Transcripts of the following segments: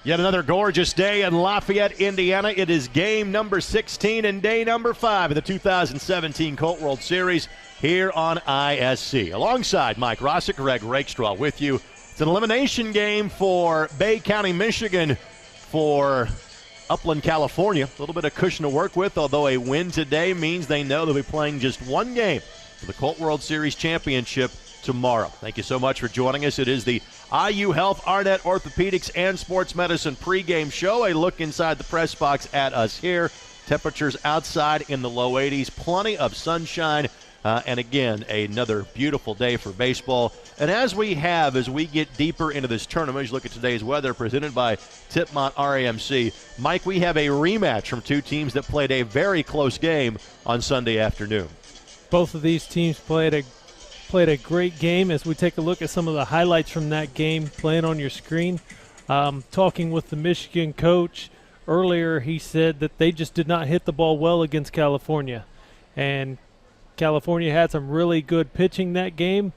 Yet another gorgeous day in Lafayette, Indiana. It is game number 16 and day number 5 of the 2017 Colt World Series here on ISC. Alongside Mike Rossick, Greg Rakestraw with you. It's an elimination game for Bay County, Michigan, for Upland, California. A little bit of cushion to work with, although a win today means they know they'll be playing just one game for the Colt World Series Championship tomorrow. Thank you so much for joining us. It is the IU Health, Arnett Orthopedics, and Sports Medicine pregame show. A look inside the press box at us here. Temperatures outside in the low 80s. Plenty of sunshine. And again, another beautiful day for baseball. And as we get deeper into this tournament, as you look at today's weather presented by Tipmont RAMC, Mike, we have a rematch from two teams that played a very close game on Sunday afternoon. Both of these teams played a great game. As we take a look at some of the highlights from that game playing on your screen, talking with the Michigan coach earlier, he said that they just did not hit the ball well against California. And California had some really good pitching that game,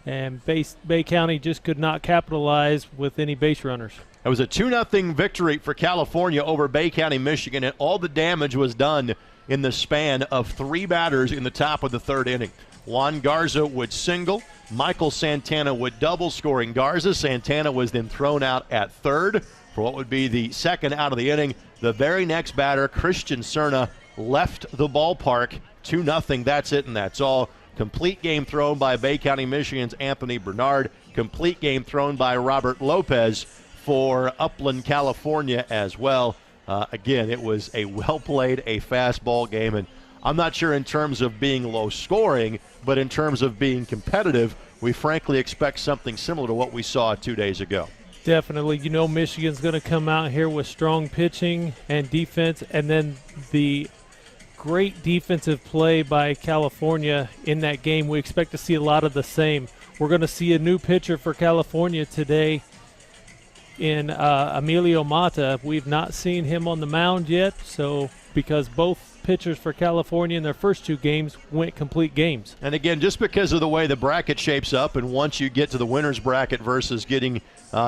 and Bay County just could not capitalize with any base runners. It was a 2-0 victory for California over Bay County, Michigan, and all the damage was done in the span of 3 batters in the top of the 3rd inning. Juan Garza would single. Michael Santana would double, scoring Garza. Santana was then thrown out at 3rd for what would be the 2nd out of the inning. The very next batter, Christian Cerna, left the ballpark. 2-0, that's it and that's all. Complete game thrown by Bay County, Michigan's Anthony Bernard. Complete game thrown by Robert Lopez for Upland, California as well. Again, it was a well-played, a fast ball game, and I'm not sure in terms of being low scoring, but in terms of being competitive, we frankly expect something similar to what we saw 2 days ago. Definitely. You know Michigan's going to come out here with strong pitching and defense, and then the great defensive play by California in that game. We expect to see a lot of the same. We're going to see a new pitcher for California today in Emilio Mata. We've not seen him on the mound yet, so because both pitchers for California in their first 2 games went complete games. And again, just because of the way the bracket shapes up, and once you get to the winner's bracket versus getting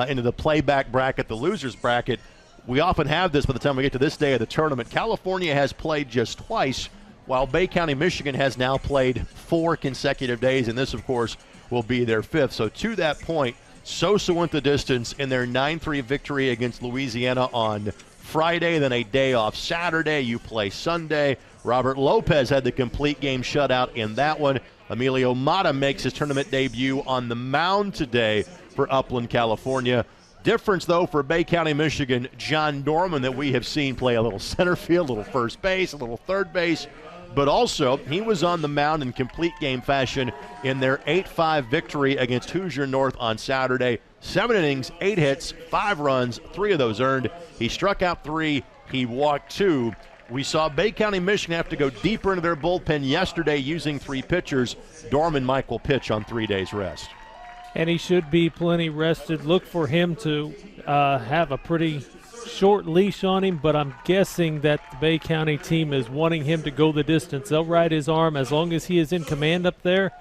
into the playback bracket, the loser's bracket, we often have this by the time we get to this day of the tournament. California has played just twice, while Bay County, Michigan has now played 4 consecutive days, and this, of course, will be their 5th. So to that point, Sosa went the distance in their 9-3 victory against Louisiana on Friday, then a day off Saturday. You play Sunday. Robert Lopez had the complete game shutout in that one. Emilio Mata makes his tournament debut on the mound today for Upland, California. Difference, though, for Bay County, Michigan, John Dorman, that we have seen play a little center field, a little first base, a little third base, but also he was on the mound in complete game fashion in their 8-5 victory against Hoosier North on Saturday. 7 innings, 8 hits, 5 runs, 3 of those earned. He struck out 3, he walked 2. We saw Bay County, Michigan have to go deeper into their bullpen yesterday using 3 pitchers. Dorman Mike will pitch on 3 days rest. And he should be plenty rested. Look for him to have a pretty short leash on him, but I'm guessing that the Bay County team is wanting him to go the distance. They'll ride his arm as long as he is in command up there,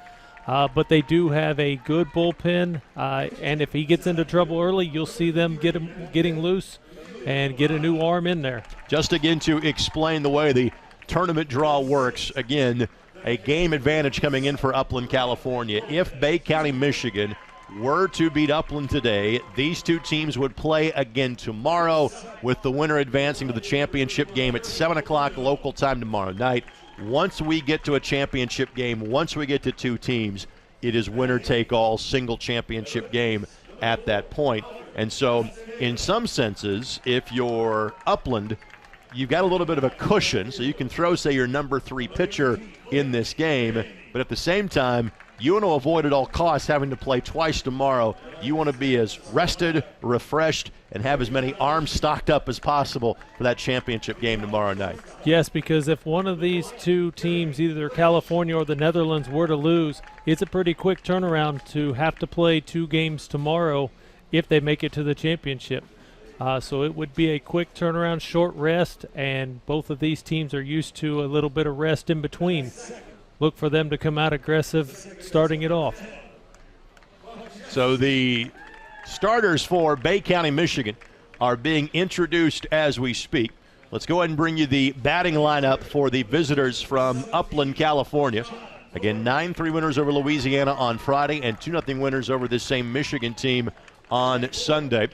but they do have a good bullpen, and if he gets into trouble early, you'll see them getting loose and get a new arm in there. Just again to explain the way the tournament draw works, again, a game advantage coming in for Upland, California. If Bay County, Michigan were to beat Upland today, these 2 teams would play again tomorrow, with the winner advancing to the championship game at 7 o'clock local time tomorrow night. Once we get to a championship game, once we get to 2 teams, it is winner-take-all, single championship game at that point. And so in some senses, if you're Upland, you've got a little bit of a cushion, so you can throw, say, your number 3 pitcher in this game, but at the same time, you want to avoid at all costs having to play twice tomorrow. You want to be as rested, refreshed, and have as many arms stocked up as possible for that championship game tomorrow night. Yes, because if one of these 2 teams, either California or the Netherlands, were to lose, it's a pretty quick turnaround to have to play 2 games tomorrow if they make it to the championship. So it would be a quick turnaround, short rest, and both of these teams are used to a little bit of rest in between. Look for them to come out aggressive starting it off. So the starters for Bay County, Michigan are being introduced as we speak. Let's go ahead and bring you the batting lineup for the visitors from Upland, California. Again, 9-3 winners over Louisiana on Friday and 2-0 winners over this same Michigan team on Sunday.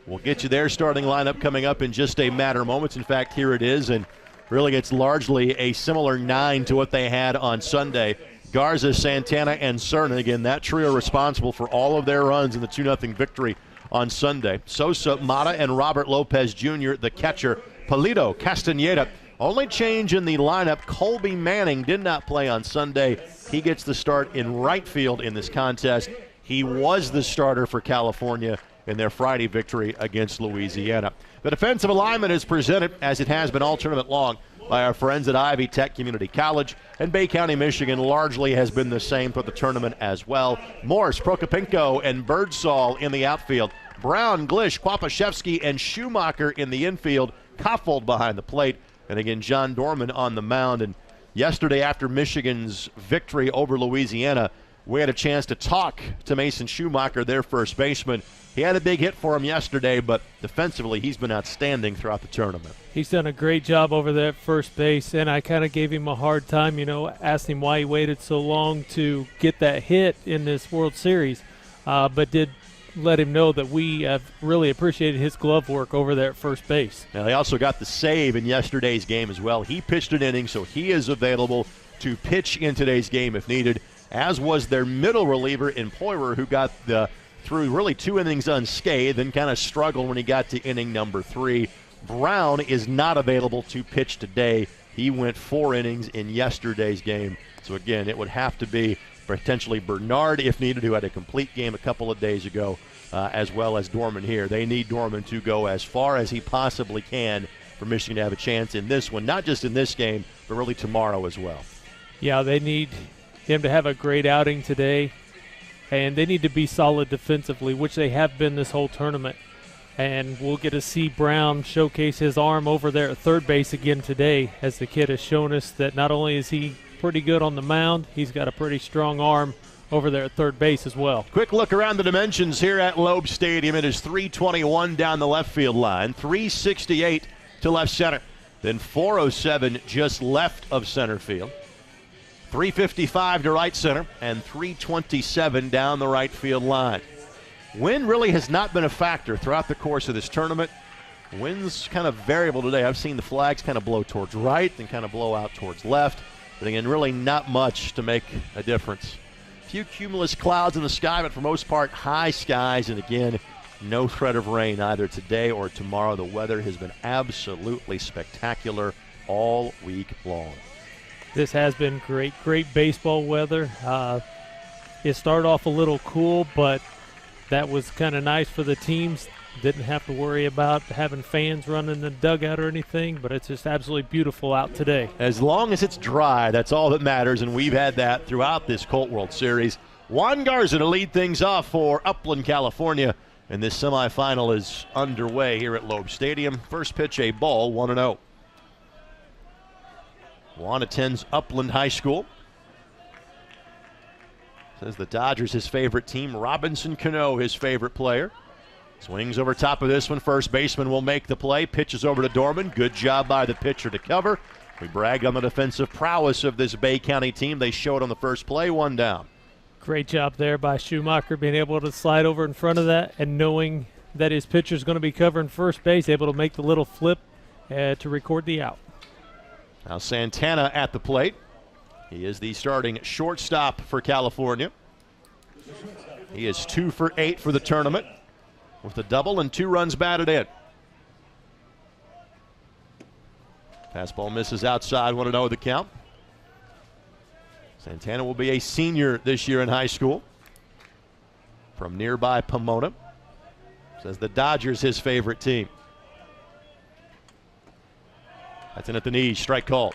We'll get you their starting lineup coming up in just a matter of moments. In fact, here it is, and really it's largely a similar 9 to what they had on Sunday. Garza, Santana, and Cernan. Again, that trio responsible for all of their runs in the 2-0 victory on Sunday. Sosa, Mata, and Robert Lopez Jr., the catcher. Polito, Castaneda. Only change in the lineup, Colby Manning did not play on Sunday. He gets the start in right field in this contest. He was the starter for California in their Friday victory against Louisiana. The defensive alignment is presented, as it has been all tournament long, by our friends at Ivy Tech Community College, and Bay County, Michigan largely has been the same for the tournament as well. Morse, Prokopenko, and Birdsall in the outfield. Brown, Glish, Kwapaszewski, and Schumacher in the infield. Koffold behind the plate. And again, John Dorman on the mound. And yesterday, after Michigan's victory over Louisiana, we had a chance to talk to Mason Schumacher, their first baseman. He had a big hit for him yesterday, but defensively, he's been outstanding throughout the tournament. He's done a great job over there at first base, and I kind of gave him a hard time, asked him why he waited so long to get that hit in this World Series, but did let him know that we have really appreciated his glove work over there at first base. Now, they also got the save in yesterday's game as well. He pitched an inning, so he is available to pitch in today's game if needed, as was their middle reliever in Poirier, who got through really 2 innings unscathed and kind of struggled when he got to inning number 3. Brown is not available to pitch today. He went 4 innings in yesterday's game. So, again, it would have to be potentially Bernard, if needed, who had a complete game a couple of days ago, as well as Dorman here. They need Dorman to go as far as he possibly can for Michigan to have a chance in this one, not just in this game, but really tomorrow as well. Yeah, they need him to have a great outing today, and they need to be solid defensively, which they have been this whole tournament. And we'll get to see Brown showcase his arm over there at third base again today, as the kid has shown us that not only is he pretty good on the mound, he's got a pretty strong arm over there at third base as well. Quick look around the dimensions here at Loeb Stadium. It is 321 down the left field line, 368 to left center, then 407 just left of center field, 355 to right center, and 327 down the right field line. Wind really has not been a factor throughout the course of this tournament. Wind's kind of variable today. I've seen the flags kind of blow towards right and kind of blow out towards left. But again, really not much to make a difference. A few cumulus clouds in the sky, but for most part, high skies. And again, no threat of rain either today or tomorrow. The weather has been absolutely spectacular all week long. This has been great baseball weather. It started off a little cool, but that was kind of nice for the teams. Didn't have to worry about having fans running the dugout or anything, but it's just absolutely beautiful out today. As long as it's dry, that's all that matters, and we've had that throughout this Colt World Series. Juan Garza to lead things off for Upland, California, and this semifinal is underway here at Loeb Stadium. First pitch, a ball, 1-0. Juan attends Upland High School. Says the Dodgers his favorite team. Robinson Cano his favorite player. Swings over top of this one. First baseman will make the play. Pitches over to Dorman. Good job by the pitcher to cover. We bragged on the defensive prowess of this Bay County team. They showed on the first play, 1 down. Great job there by Schumacher, being able to slide over in front of that and knowing that his pitcher's going to be covering first base, able to make the little flip to record the out. Now Santana at the plate. He is the starting shortstop for California. He is 2 for 8 for the tournament, with a double and 2 runs batted in. Fastball misses outside, 1-0 the count. Santana will be a senior this year in high school from nearby Pomona. Says the Dodgers his favorite team. That's in at the knees, strike called.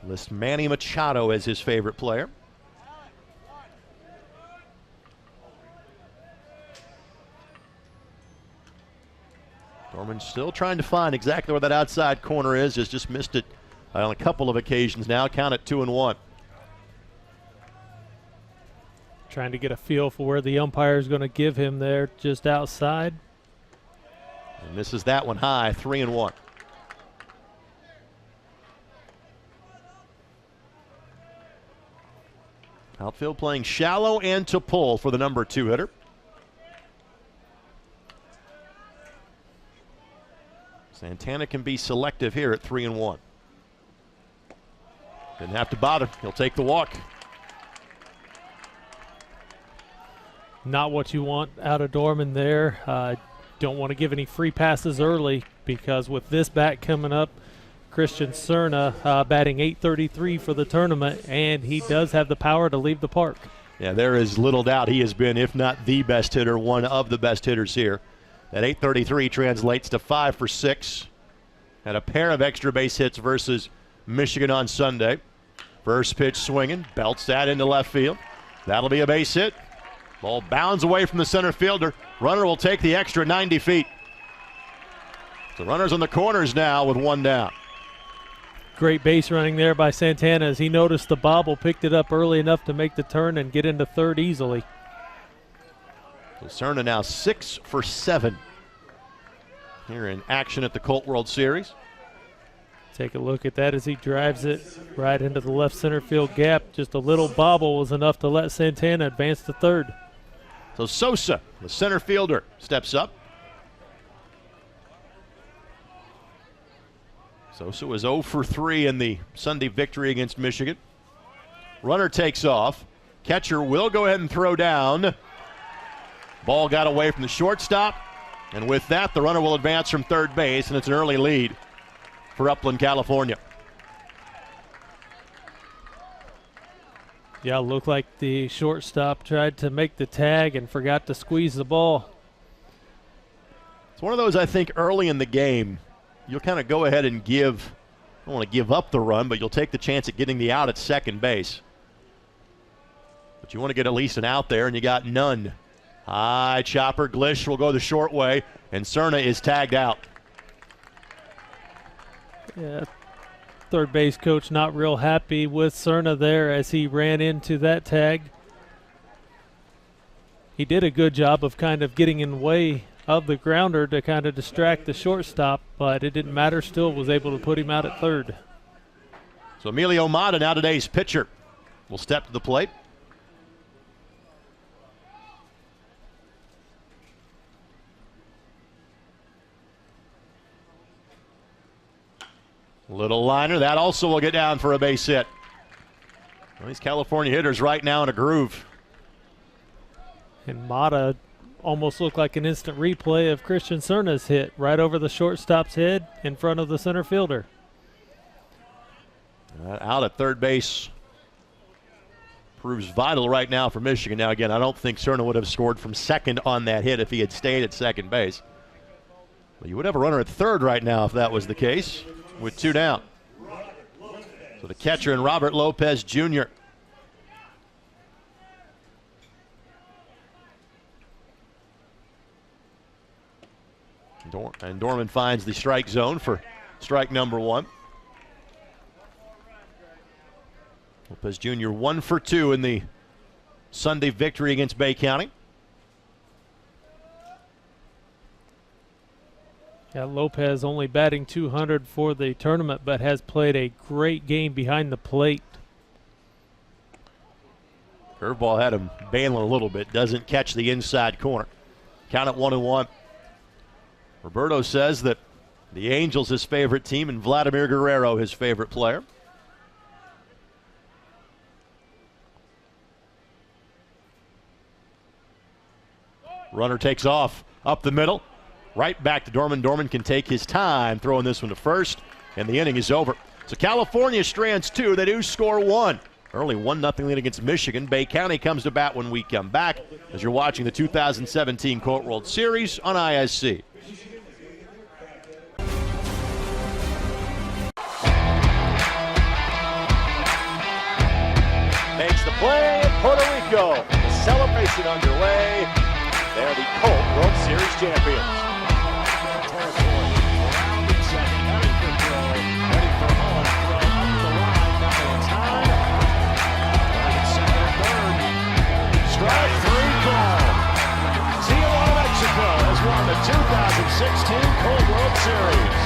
Lists Manny Machado as his favorite player. Dorman still trying to find exactly where that outside corner is. Has just missed it on a couple of occasions now. Count it 2-1. Trying to get a feel for where the umpire is going to give him there, just outside. And misses that one high, 3-1. Outfield playing shallow and to pull for the number 2 hitter. Santana can be selective here at 3-1. Didn't have to bother. He'll take the walk. Not what you want out of Dorman there. Don't want to give any free passes early, because with this bat coming up, Christian Cerna batting .833 for the tournament, and he does have the power to leave the park. Yeah, there is little doubt he has been, if not the best hitter, one of the best hitters here. That .833 translates to 5 for 6. Had a pair of extra base hits versus Michigan on Sunday. First pitch swinging, belts that into left field. That'll be a base hit. Ball bounds away from the center fielder. Runner will take the extra 90 feet. So runners on the corners now with 1 down. Great base running there by Santana as he noticed the bobble, picked it up early enough to make the turn and get into third easily. So Cerna now 6 for 7 here in action at the Colt World Series. Take a look at that as he drives it right into the left center field gap. Just a little bobble was enough to let Santana advance to third. So Sosa, the center fielder, steps up. Sosa was 0 for 3 in the Sunday victory against Michigan. Runner takes off. Catcher will go ahead and throw down. Ball got away from the shortstop. And with that, the runner will advance from third base, and it's an early lead for Upland, California. Yeah, looked like the shortstop tried to make the tag and forgot to squeeze the ball. It's one of those, I think, early in the game, you'll kind of go ahead and give, I don't want to give up the run, but you'll take the chance at getting the out at second base. But you want to get at least an out there, and you got none. High chopper, Glish will go the short way, and Cerna is tagged out. Yeah, third base coach not real happy with Cerna there as he ran into that tag. He did a good job of kind of getting in the way of the grounder to kind of distract the shortstop, but it didn't matter, still was able to put him out at third. So Emilio Mata, now today's pitcher, will step to the plate. Little liner, that also will get down for a base hit. Well, these California hitters right now in a groove. And Mata almost looked like an instant replay of Christian Cerna's hit right over the shortstop's head in front of the center fielder. Out at third base proves vital right now for Michigan. Now again, I don't think Cerna would have scored from second on that hit if he had stayed at second base. But you would have a runner at third right now if that was the case, with 2 down. So the catcher and Robert Lopez Jr. And Dorman finds the strike zone for strike number 1. Lopez Jr. 1 for 2 in the Sunday victory against Bay County. Yeah, Lopez only batting .200 for the tournament, but has played a great game behind the plate. Curveball had him bailing a little bit. Doesn't catch the inside corner. Count at 1-1. Roberto says that the Angels his favorite team and Vladimir Guerrero his favorite player. Runner takes off up the middle. Right back to Dorman. Dorman can take his time throwing this one to first, and the inning is over. So California strands 2. They do score 1. Early 1-0 lead against Michigan. Bay County comes to bat when we come back as you're watching the 2017 Colt World Series on ISC. Makes the play in Puerto Rico. The celebration underway. They're the Colt World Series champions. 2016 Colt World Series.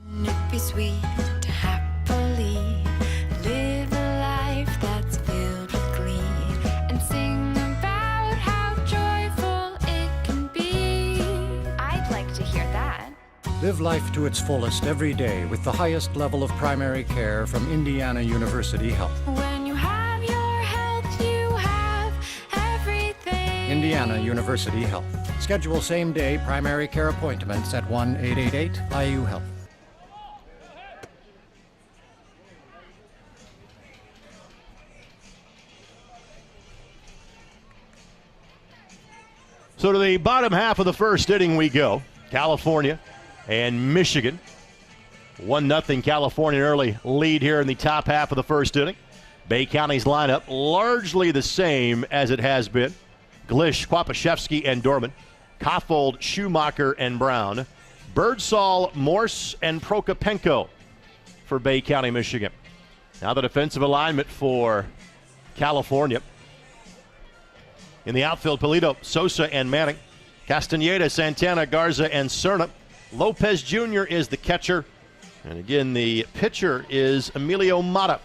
Wouldn't it be sweet to happily live a life that's filled with glee and sing about how joyful it can be? I'd like to hear that. Live life to its fullest every day with the highest level of primary care from Indiana University Health. When you have your health, you have everything. Indiana University Health. Schedule same-day primary care appointments at 1-888-IU-HEALTH. So to the bottom half of the first inning we go. California and Michigan. 1-0 California early lead here in the top half of the first inning. Bay County's lineup largely the same as it has been. Glish, Kwapaszewski, and Dorman. Koffold, Schumacher, and Brown. Birdsall, Morse, and Prokopenko for Bay County, Michigan. Now the defensive alignment for California. In the outfield, Polito, Sosa, and Manning. Castaneda, Santana, Garza, and Cerna. Lopez Jr. is the catcher. And again, the pitcher is Emilio Mata.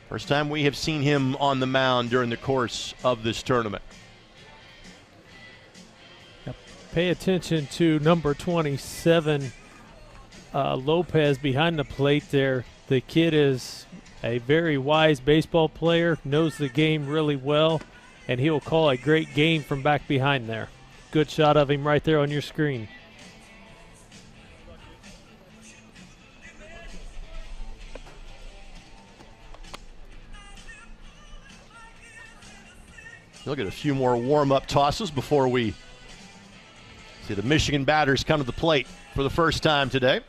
First time we have seen him on the mound during the course of this tournament. Pay attention to number 27, Lopez, behind the plate there. The kid is a very wise baseball player, knows the game really well, and he will call a great game from back behind there. Good shot of him right there on your screen. Look at a few more warm-up tosses before we see the Michigan batters come to the plate for the first time today.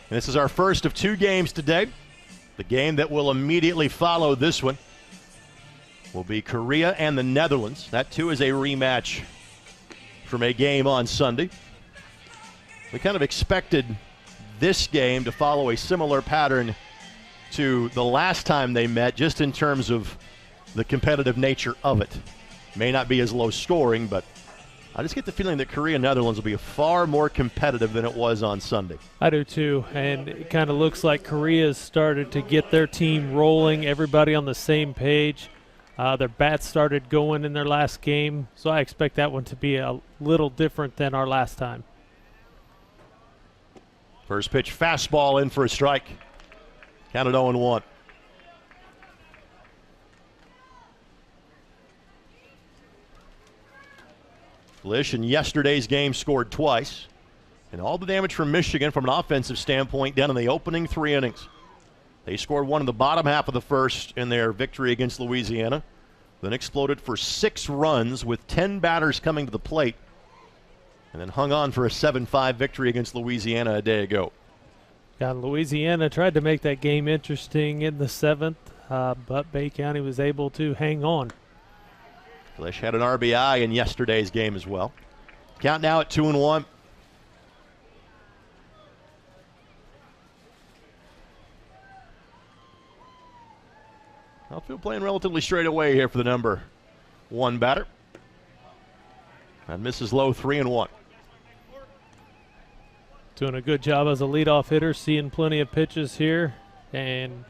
And this is our first of two games today. The game that will immediately follow this one will be Korea and the Netherlands. That, too, is a rematch from a game on Sunday. We kind of expected this game to follow a similar pattern to the last time they met, just in terms of the competitive nature of it. May not be as low scoring, but I just get the feeling that Korea and Netherlands will be far more competitive than it was on Sunday. I do too, and it kind of looks like Korea's started to get their team rolling, everybody on the same page. Their bats started going in their last game, so I expect that one to be a little different than our last time. First pitch, fastball in for a strike. Counted 0-1. Lish in yesterday's game scored twice. And all the damage from Michigan from an offensive standpoint down in the opening 3 innings. They scored one in the bottom half of the first in their victory against Louisiana. Then exploded for 6 runs with 10 batters coming to the plate. And then hung on for a 7-5 victory against Louisiana a day ago. Yeah, Louisiana tried to make that game interesting in the 7th, but Bay County was able to hang on. Lish had an RBI in yesterday's game as well. Count now at 2-1. Outfield playing relatively straight away here for the number 1 batter. And misses low, 3-1. Doing a good job as a leadoff hitter, seeing plenty of pitches here. And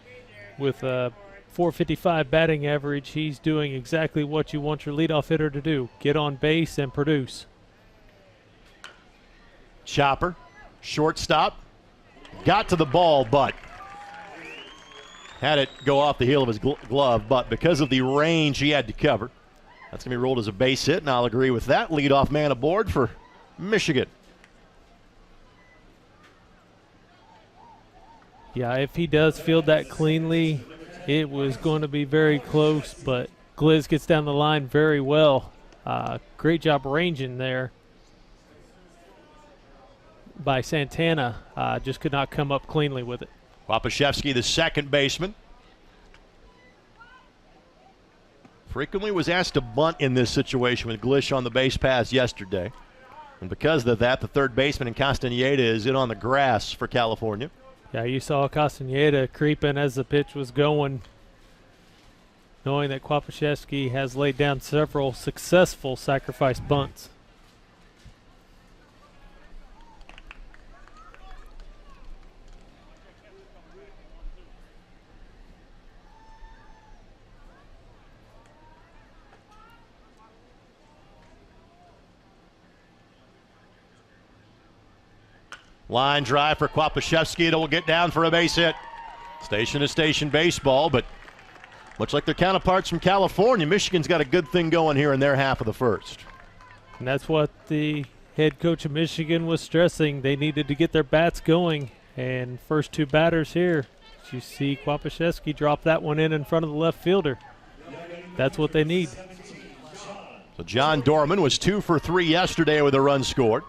with a .455 batting average, he's doing exactly what you want your leadoff hitter to do. Get on base and produce. Chopper, shortstop, got to the ball, but had it go off the heel of his glove, but because of the range he had to cover, that's going to be ruled as a base hit, and I'll agree with that. Leadoff man aboard for Michigan. Yeah, if he does field that cleanly, it was going to be very close, but Gliz gets down the line very well. Great job ranging there by Santana. Just could not come up cleanly with it. Kwapaszewski, the second baseman. frequently was asked to bunt in this situation with Glish on the base paths yesterday. And because of that, the third baseman in Castaneda is in on the grass for California. Yeah, you saw Castaneda creeping as the pitch was going, knowing that Kwapaszewski has laid down several successful sacrifice bunts. Line drive for Kwapaszewski. It will get down for a base hit. Station to station baseball, but much like their counterparts from California, Michigan's got a good thing going here in their half of the first. And that's what the head coach of Michigan was stressing. They needed to get their bats going. And first two batters here, you see Kwapaszewski drop that one in front of the left fielder. That's what they need. So John Dorman was 2 for 3 yesterday with a run scored.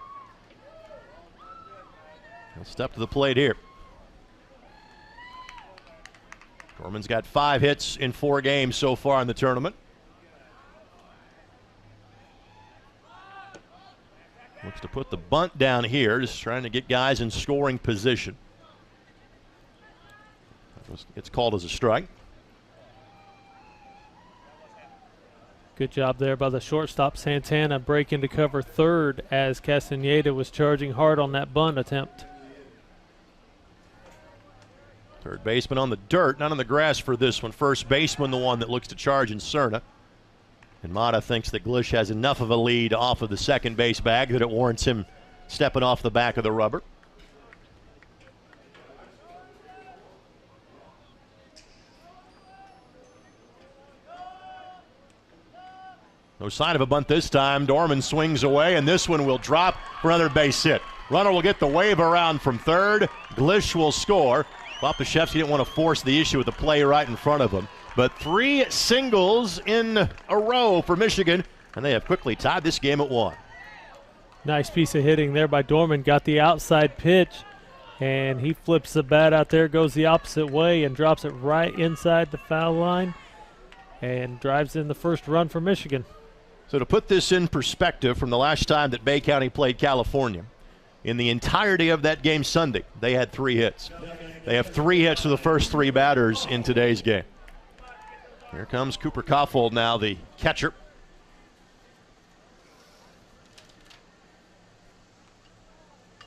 He'll step to the plate here. Dorman's got 5 hits in 4 games so far in the tournament. Looks to put the bunt down here, just trying to get guys in scoring position. It's called as a strike. Good job there by the shortstop Santana, breaking to cover third as Castaneda was charging hard on that bunt attempt. Third baseman on the dirt, not on the grass for this one. First baseman, the one that looks to charge in Cerna. And Mata thinks that Glish has enough of a lead off of the second base bag that it warrants him stepping off the back of the rubber. No sign of a bunt this time. Dorman swings away, and this one will drop for another base hit. Runner will get the wave around from third. Glish will score. Kwapaszewski didn't want to force the issue with the play right in front of him. But 3 singles in a row for Michigan, and they have quickly tied this game at 1. Nice piece of hitting there by Dorman. Got the outside pitch, and he flips the bat out there, goes the opposite way, and drops it right inside the foul line, and drives in the first run for Michigan. So to put this in perspective from the last time that Bay County played California, in the entirety of that game Sunday, they had 3 hits. They have 3 hits to the first 3 batters in today's game. Here comes Cooper Koffold now, the catcher.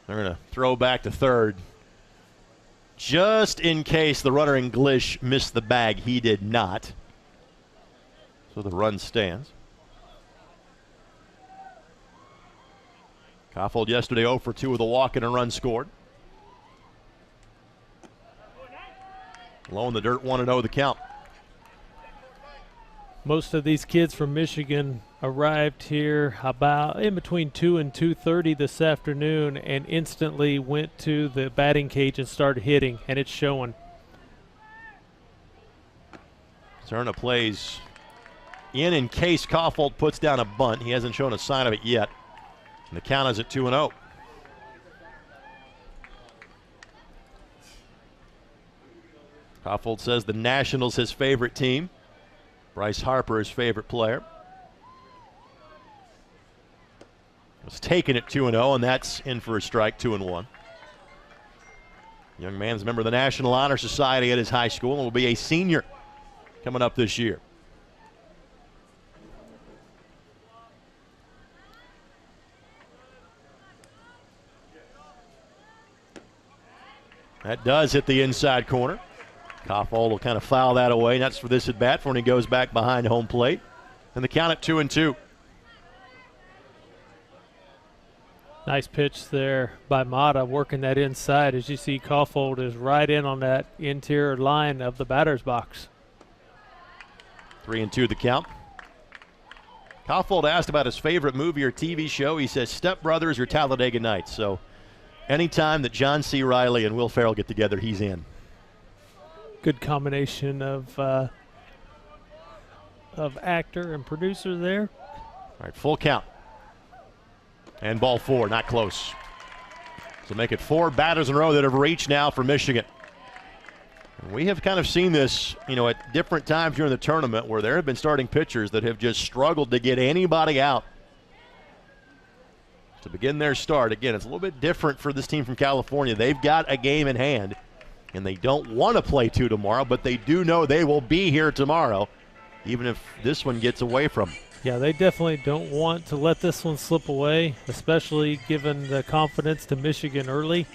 They're going to throw back to third. Just in case the runner in Glish missed the bag, he did not. So the run stands. Koffold yesterday 0 for 2 with a walk and a run scored. Low in the dirt, 1-0 the count. Most of these kids from Michigan arrived here about in between 2 and 2:30 this afternoon and instantly went to the batting cage and started hitting, and it's showing. Cerna plays in case Koffold puts down a bunt. He hasn't shown a sign of it yet. And the count is at 2-0. Koffold says the Nationals his favorite team. Bryce Harper his favorite player. Was taken at 2-0, and that's in for a strike, 2-1. Young man's a member of the National Honor Society at his high school and will be a senior coming up this year. That does hit the inside corner. Koffold will kind of foul that away. And that's for this at bat for when he goes back behind home plate. And the count at 2-2. Nice pitch there by Mata, working that inside. As you see, Koffold is right in on that interior line of the batter's box. 3-2 the count. Koffold asked about his favorite movie or TV show. He says Step Brothers or Talladega Nights. So anytime that John C. Reilly and Will Ferrell get together, he's in. Good combination of actor and producer there. All right, full count. And ball 4, not close. So make it 4 batters in a row that have reached now for Michigan. We have kind of seen this, at different times during the tournament where there have been starting pitchers that have just struggled to get anybody out to begin their start. Again, it's a little bit different for this team from California. They've got a game in hand, and they don't want to play 2 tomorrow, but they do know they will be here tomorrow, even if this one gets away from them. Yeah, they definitely don't want to let this one slip away, especially given the confidence to Michigan early.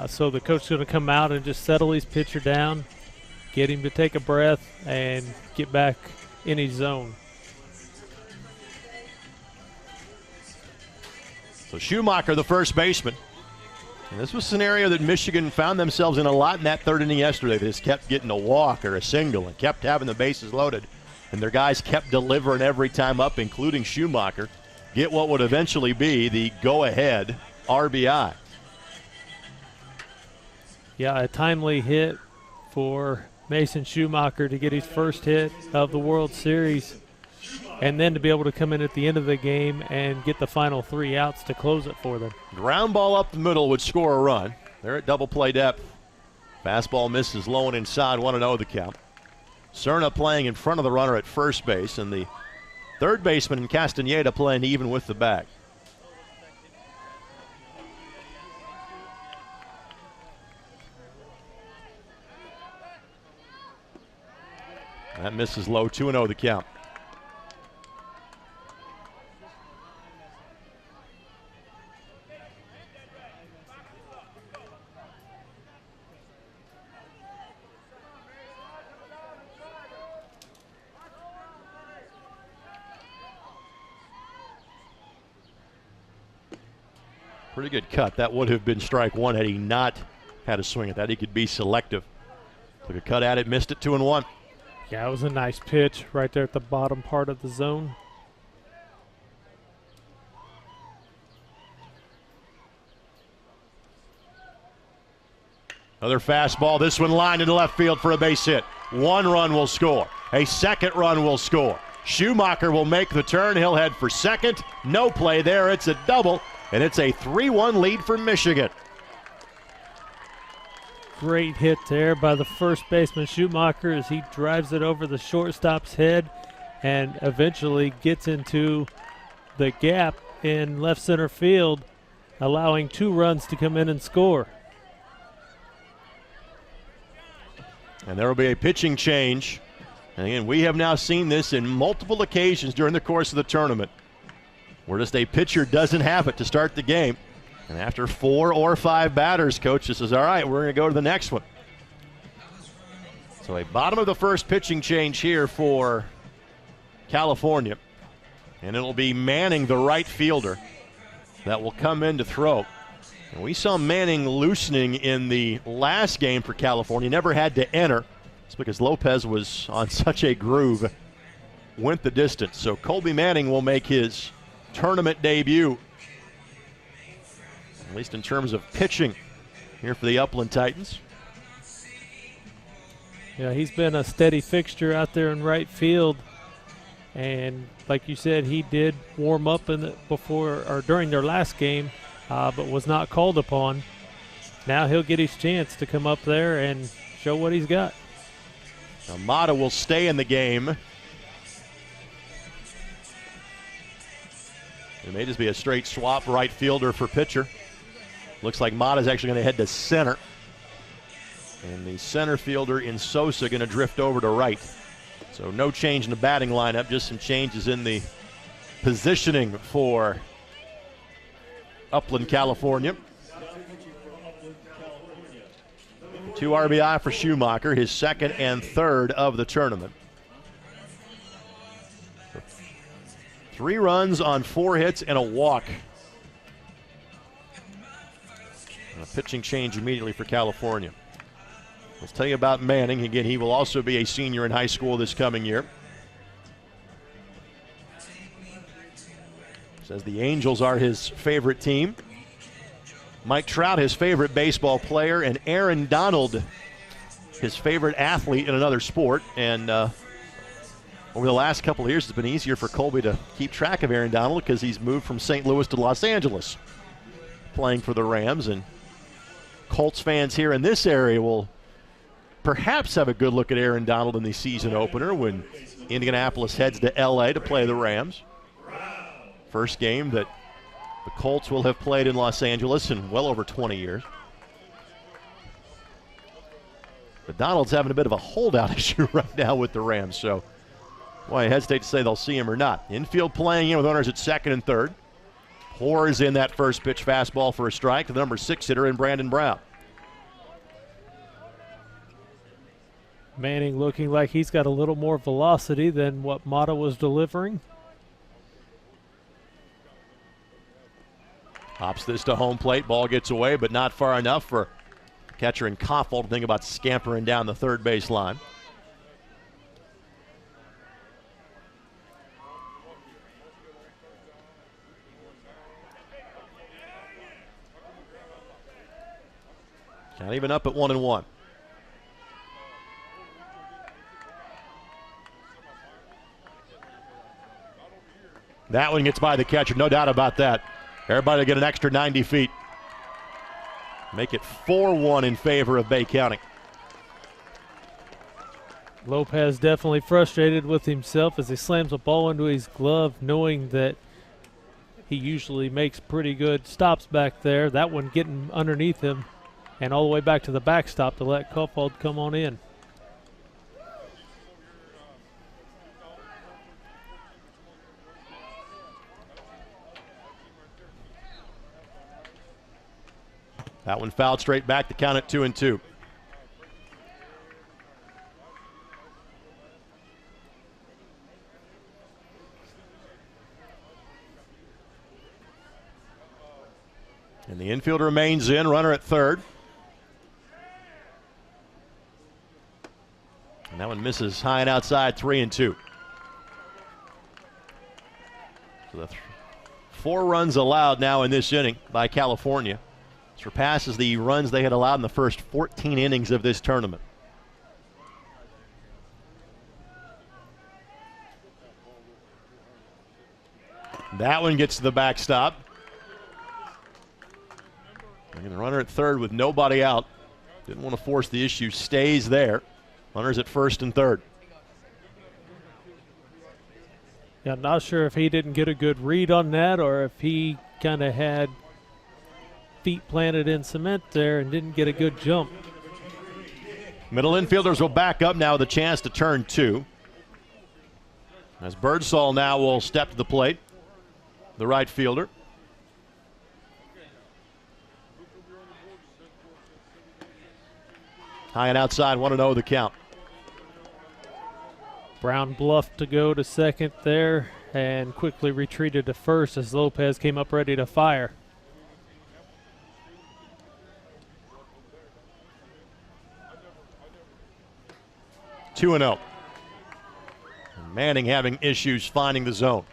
So the coach is going to come out and just settle his pitcher down, get him to take a breath, and get back in his zone. So Schumacher, the first baseman. And this was a scenario that Michigan found themselves in a lot in that 3rd inning yesterday. They just kept getting a walk or a single and kept having the bases loaded. And their guys kept delivering every time up, including Schumacher, get what would eventually be the go-ahead RBI. Yeah, a timely hit for Mason Schumacher to get his first hit of the World Series, and then to be able to come in at the end of the game and get the final 3 outs to close it for them. Ground ball up the middle would score a run. They're at double play depth. Fastball misses low and inside, 1-0 the count. Cerna playing in front of the runner at first base, and the third baseman Castaneda playing even with the bag. That misses low, 2-0 the count. Pretty good cut. That would have been strike 1 had he not had a swing at that. He could be selective. Took a cut at it, missed it, 2-1. Yeah, it was a nice pitch right there at the bottom part of the zone. Another fastball. This one lined into left field for a base hit. 1 run will score. A second run will score. Schumacher will make the turn. He'll head for second. No play there. It's a double, and it's a 3-1 lead for Michigan. Great hit there by the first baseman Schumacher as he drives it over the shortstop's head and eventually gets into the gap in left center field, allowing 2 runs to come in and score. And there will be a pitching change. And again, we have now seen this in multiple occasions during the course of the tournament, where just a pitcher doesn't have it to start the game. And after 4 or 5 batters, coach just says, all right, we're going to go to the next one. So a bottom of the first pitching change here for California. And it'll be Manning, the right fielder, that will come in to throw. And we saw Manning loosening in the last game for California. Never had to enter. It's because Lopez was on such a groove. Went the distance. So Colby Manning will make his tournament debut, at least in terms of pitching, here for the Upland Titans. Yeah, he's been a steady fixture out there in right field. And like you said, he did warm up during their last game, but was not called upon. Now he'll get his chance to come up there and show what he's got. Now Mata will stay in the game. It may just be a straight swap, right fielder for pitcher. Looks like Mata's actually going to head to center. And the center fielder in Sosa going to drift over to right. So no change in the batting lineup, just some changes in the positioning for Upland, California. 2 RBI for Schumacher, his second and third of the tournament. 3 runs on 4 hits and a walk. And a pitching change immediately for California. Let's tell you about Manning. Again, he will also be a senior in high school this coming year. Says the Angels are his favorite team. Mike Trout, his favorite baseball player, and Aaron Donald, his favorite athlete in another sport. And over the last couple of years, it's been easier for Colby to keep track of Aaron Donald because he's moved from St. Louis to Los Angeles, playing for the Rams. And Colts fans here in this area will perhaps have a good look at Aaron Donald in the season opener when Indianapolis heads to L.A. to play the Rams. First game that the Colts will have played in Los Angeles in well over 20 years. But Donald's having a bit of a holdout issue right now with the Rams, so I hesitate to say they'll see him or not. Infield playing in with runners at second and third. Pours in that first pitch fastball for a strike to the number 6 hitter in Brandon Brown. Manning looking like he's got a little more velocity than what Mata was delivering. Hops this to home plate. Ball gets away, but not far enough for catcher and Koffel to think about scampering down the third base line. Not even up at 1-1. That one gets by the catcher, no doubt about that. Everybody will get an extra 90 feet. Make it 4-1 in favor of Bay County. Lopez definitely frustrated with himself as he slams a ball into his glove, knowing that he usually makes pretty good stops back there. That one getting underneath him and all the way back to the backstop to let Kofold come on in. That one fouled straight back to count at 2-2. And the infield remains in, runner at third. And that one misses high and outside, 3-2. So the 4 runs allowed now in this inning by California. Surpasses the runs they had allowed in the first 14 innings of this tournament. That one gets to the backstop. And the runner at third with nobody out. Didn't want to force the issue, stays there. Runners at first and third. Yeah, I'm not sure if he didn't get a good read on that or if he kind of had feet planted in cement there and didn't get a good jump. Middle infielders will back up now with a chance to turn 2. As Birdsall now will step to the plate, the right fielder. High and outside, 1-0 the count. Brown bluffed to go to second there and quickly retreated to first as Lopez came up ready to fire. Two and 0. Manning having issues finding the zone.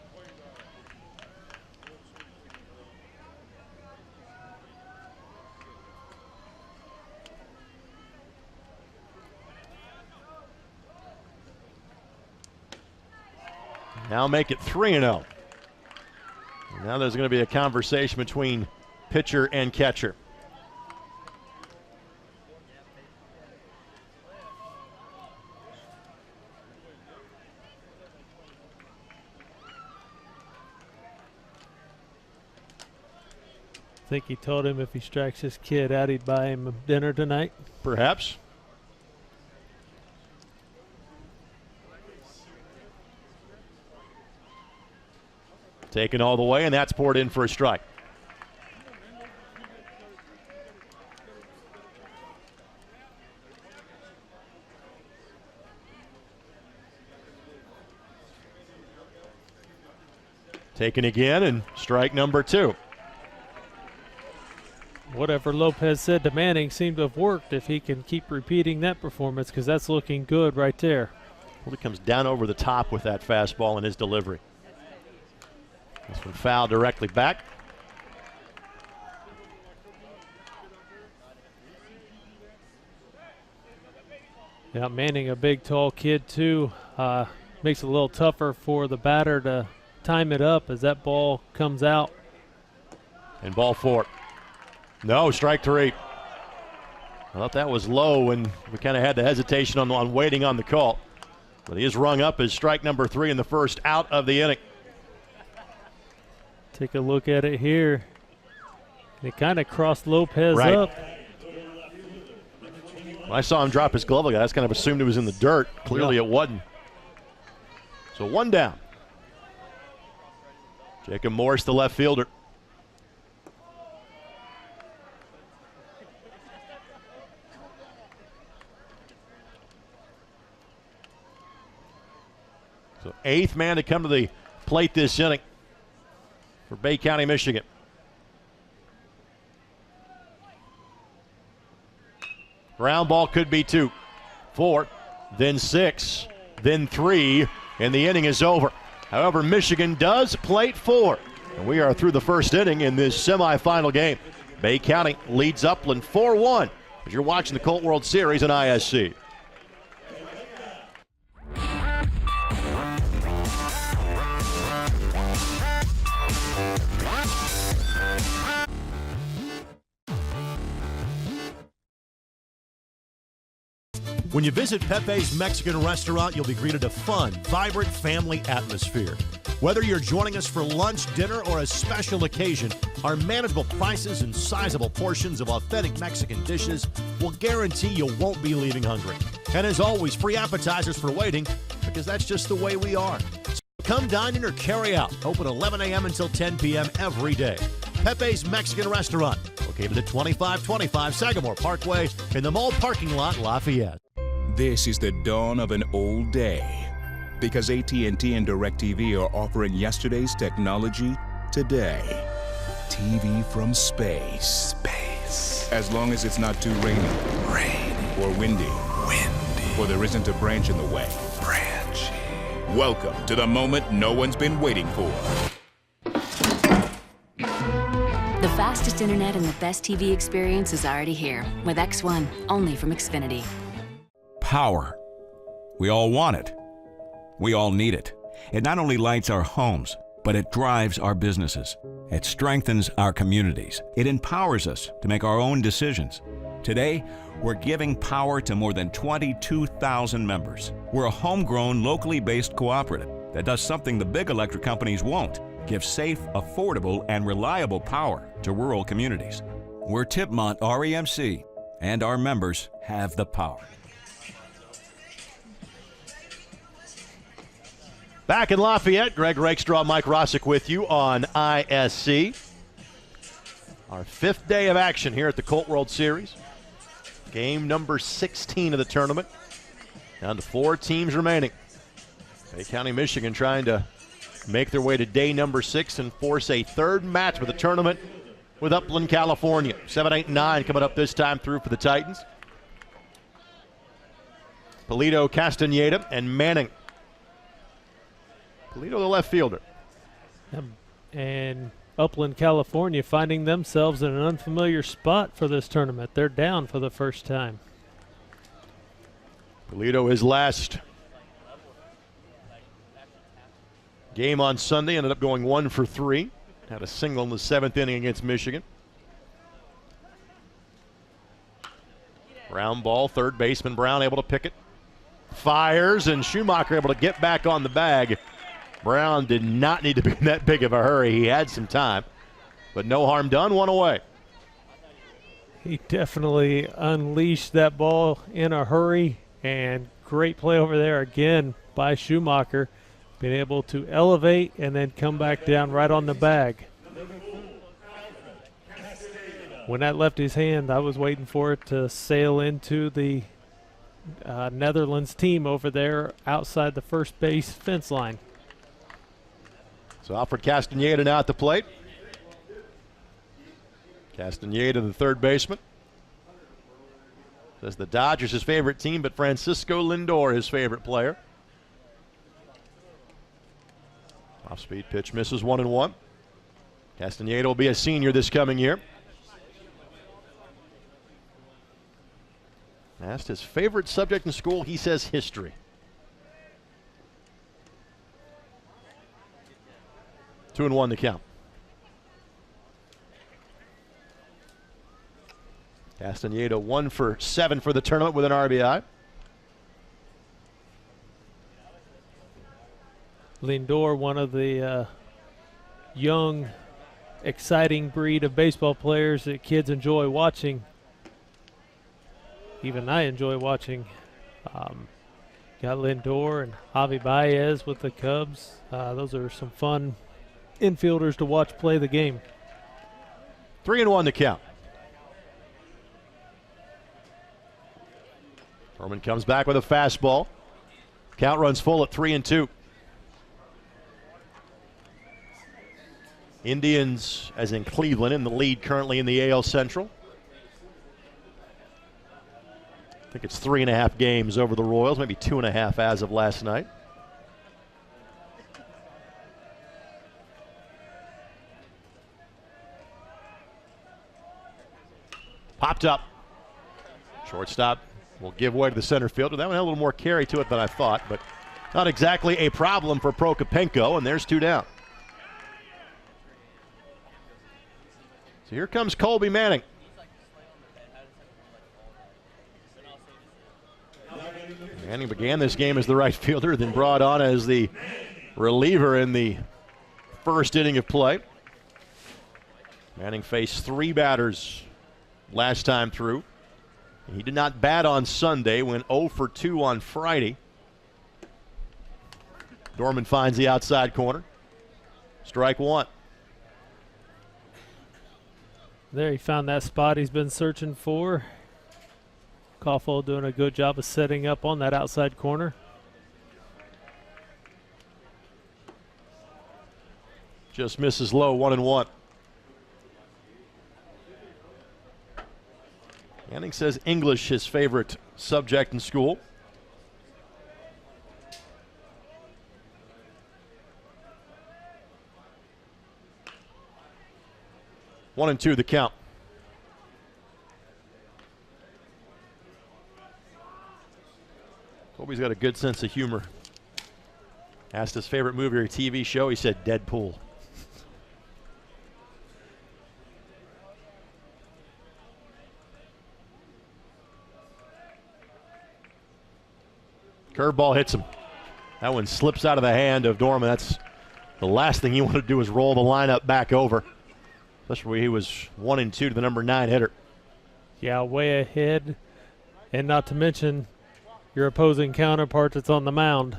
Now make it 3-0. Now there's going to be a conversation between pitcher and catcher. I think he told him if he strikes his kid out, he'd buy him dinner tonight. Perhaps. Taken all the way, and that's poured in for a strike. Taken again, and strike number 2. Whatever Lopez said to Manning seemed to have worked if he can keep repeating that performance, because that's looking good right there. Well, he comes down over the top with that fastball in his delivery. This one fouled directly back. Yeah, Manning, a big, tall kid, too. Makes it a little tougher for the batter to time it up as that ball comes out. And ball 4. No, strike 3. I thought that was low, and we kind of had the hesitation on waiting on the call. But he is rung up as strike number 3 in the first out of the inning. Take a look at it here. It kind of crossed Lopez up. When I saw him drop his glove, I just kind of assumed it was in the dirt. Clearly it wasn't. So 1 down. Jacob Morris, the left fielder. So 8th man to come to the plate this inning for Bay County, Michigan. Ground ball could be 2, 4, then 6, then 3, and the inning is over. However, Michigan does plate 4, and we are through the first inning in this semifinal game. Bay County leads Upland 4-1 as you're watching the Colt World Series on ISC. When you visit Pepe's Mexican restaurant, you'll be greeted a fun, vibrant family atmosphere. Whether you're joining us for lunch, dinner, or a special occasion, our manageable prices and sizable portions of authentic Mexican dishes will guarantee you won't be leaving hungry. And as always, free appetizers for waiting, because that's just the way we are. So come dine in or carry out. Open 11 a.m. until 10 p.m. every day. Pepe's Mexican restaurant, located at 2525 Sagamore Parkway in the mall parking lot, Lafayette. This is the dawn of an old day, because AT&T and DirecTV are offering yesterday's technology today. TV from space. As long as it's not too rainy. Or windy. Or there isn't a branch in the way. Welcome to the moment no one's been waiting for. The fastest internet and the best TV experience is already here with X1, only from Xfinity. Power. We all want it. We all need it. It not only lights our homes, but it drives our businesses. It strengthens our communities. It empowers us to make our own decisions. Today, we're giving power to more than 22,000 members. We're a homegrown, locally based cooperative that does something the big electric companies won't: give safe, affordable, and reliable power to rural communities. We're Tipmont REMC, and our members have the power. Back in Lafayette, Greg Rakestraw, Mike Rossick with you on ISC. Our 5th day of action here at the Colt World Series. Game number 16 of the tournament. Down to 4 teams remaining. Bay County, Michigan trying to make their way to day number 6 and force a 3rd match with the tournament with Upland, California. 7, 8, 9 coming up this time through for the Titans. Polito, Castaneda, and Manning. Polito, the left fielder. And Upland, California finding themselves in an unfamiliar spot for this tournament. They're down for the first time. Polito, his last game on Sunday, ended up going 1 for 3. Had a single in the 7th inning against Michigan. Ground ball, 3rd baseman Brown able to pick it. Fires, and Schumacher able to get back on the bag. Brown did not need to be in that big of a hurry. He had some time, but no harm done, 1 away. He definitely unleashed that ball in a hurry, and great play over there again by Schumacher, being able to elevate and then come back down right on the bag. When that left his hand, I was waiting for it to sail into the Netherlands team over there outside the first base fence line. So Alfred Castaneda now at the plate. Castaneda, the 3rd baseman. Says the Dodgers his favorite team, but Francisco Lindor his favorite player. Off-speed pitch misses, 1-1. Castaneda will be a senior this coming year. Asked his favorite subject in school, he says history. 2-1 the count. Castaneda 1 for 7 for the tournament with an RBI. Lindor, one of the young, exciting breed of baseball players that kids enjoy watching. Even I enjoy watching. Got Lindor and Javi Baez with the Cubs. Those are some fun infielders to watch play the game. 3-1 to count. Dorman comes back with a fastball. Count runs full at 3-2. Indians, as in Cleveland, in the lead currently in the AL Central. I think it's 3.5 games over the Royals, maybe 2.5 as of last night. Popped up. Shortstop will give way to the center fielder. That one had a little more carry to it than I thought, but not exactly a problem for Prokopenko, and there's 2 down. So here comes Colby Manning. Manning began this game as the right fielder, then brought on as the reliever in the first inning of play. Manning faced 3 batters last time through. He did not bat on Sunday, went 0 for 2 on Friday. Dorman finds the outside corner. Strike 1. There, he found that spot he's been searching for. Koffel doing a good job of setting up on that outside corner. Just misses low, 1-1. Manning says English his favorite subject in school. One and 2 the count. Colby's got a good sense of humor. Asked his favorite movie or TV show, he said Deadpool. Curveball hits him. That one slips out of the hand of Dorman. That's the last thing you want to do is roll the lineup back over. Especially when he was 1-2 to the number 9 hitter. Yeah, way ahead. And not to mention your opposing counterpart that's on the mound.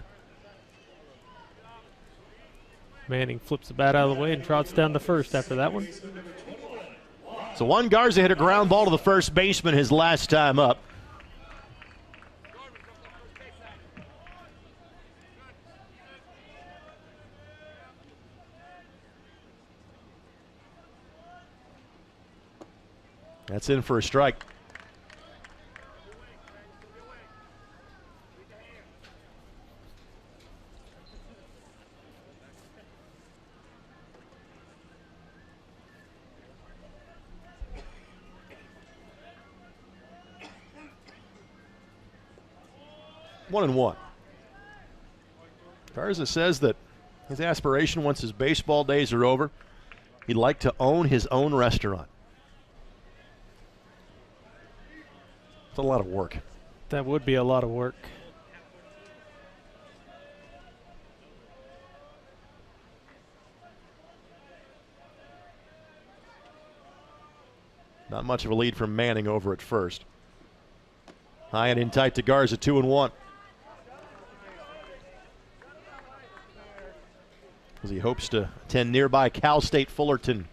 Manning flips the bat out of the way and trots down to first after that one. So Juan Garza hit a ground ball to the first baseman his last time up. That's in for a strike. One and 1. Garza says that his aspiration once his baseball days are over, he'd like to own his own restaurant. It's a lot of work. That would be a lot of work. Not much of a lead from Manning over at first. High and in tight to Garza, 2-1. As he hopes to attend nearby Cal State Fullerton.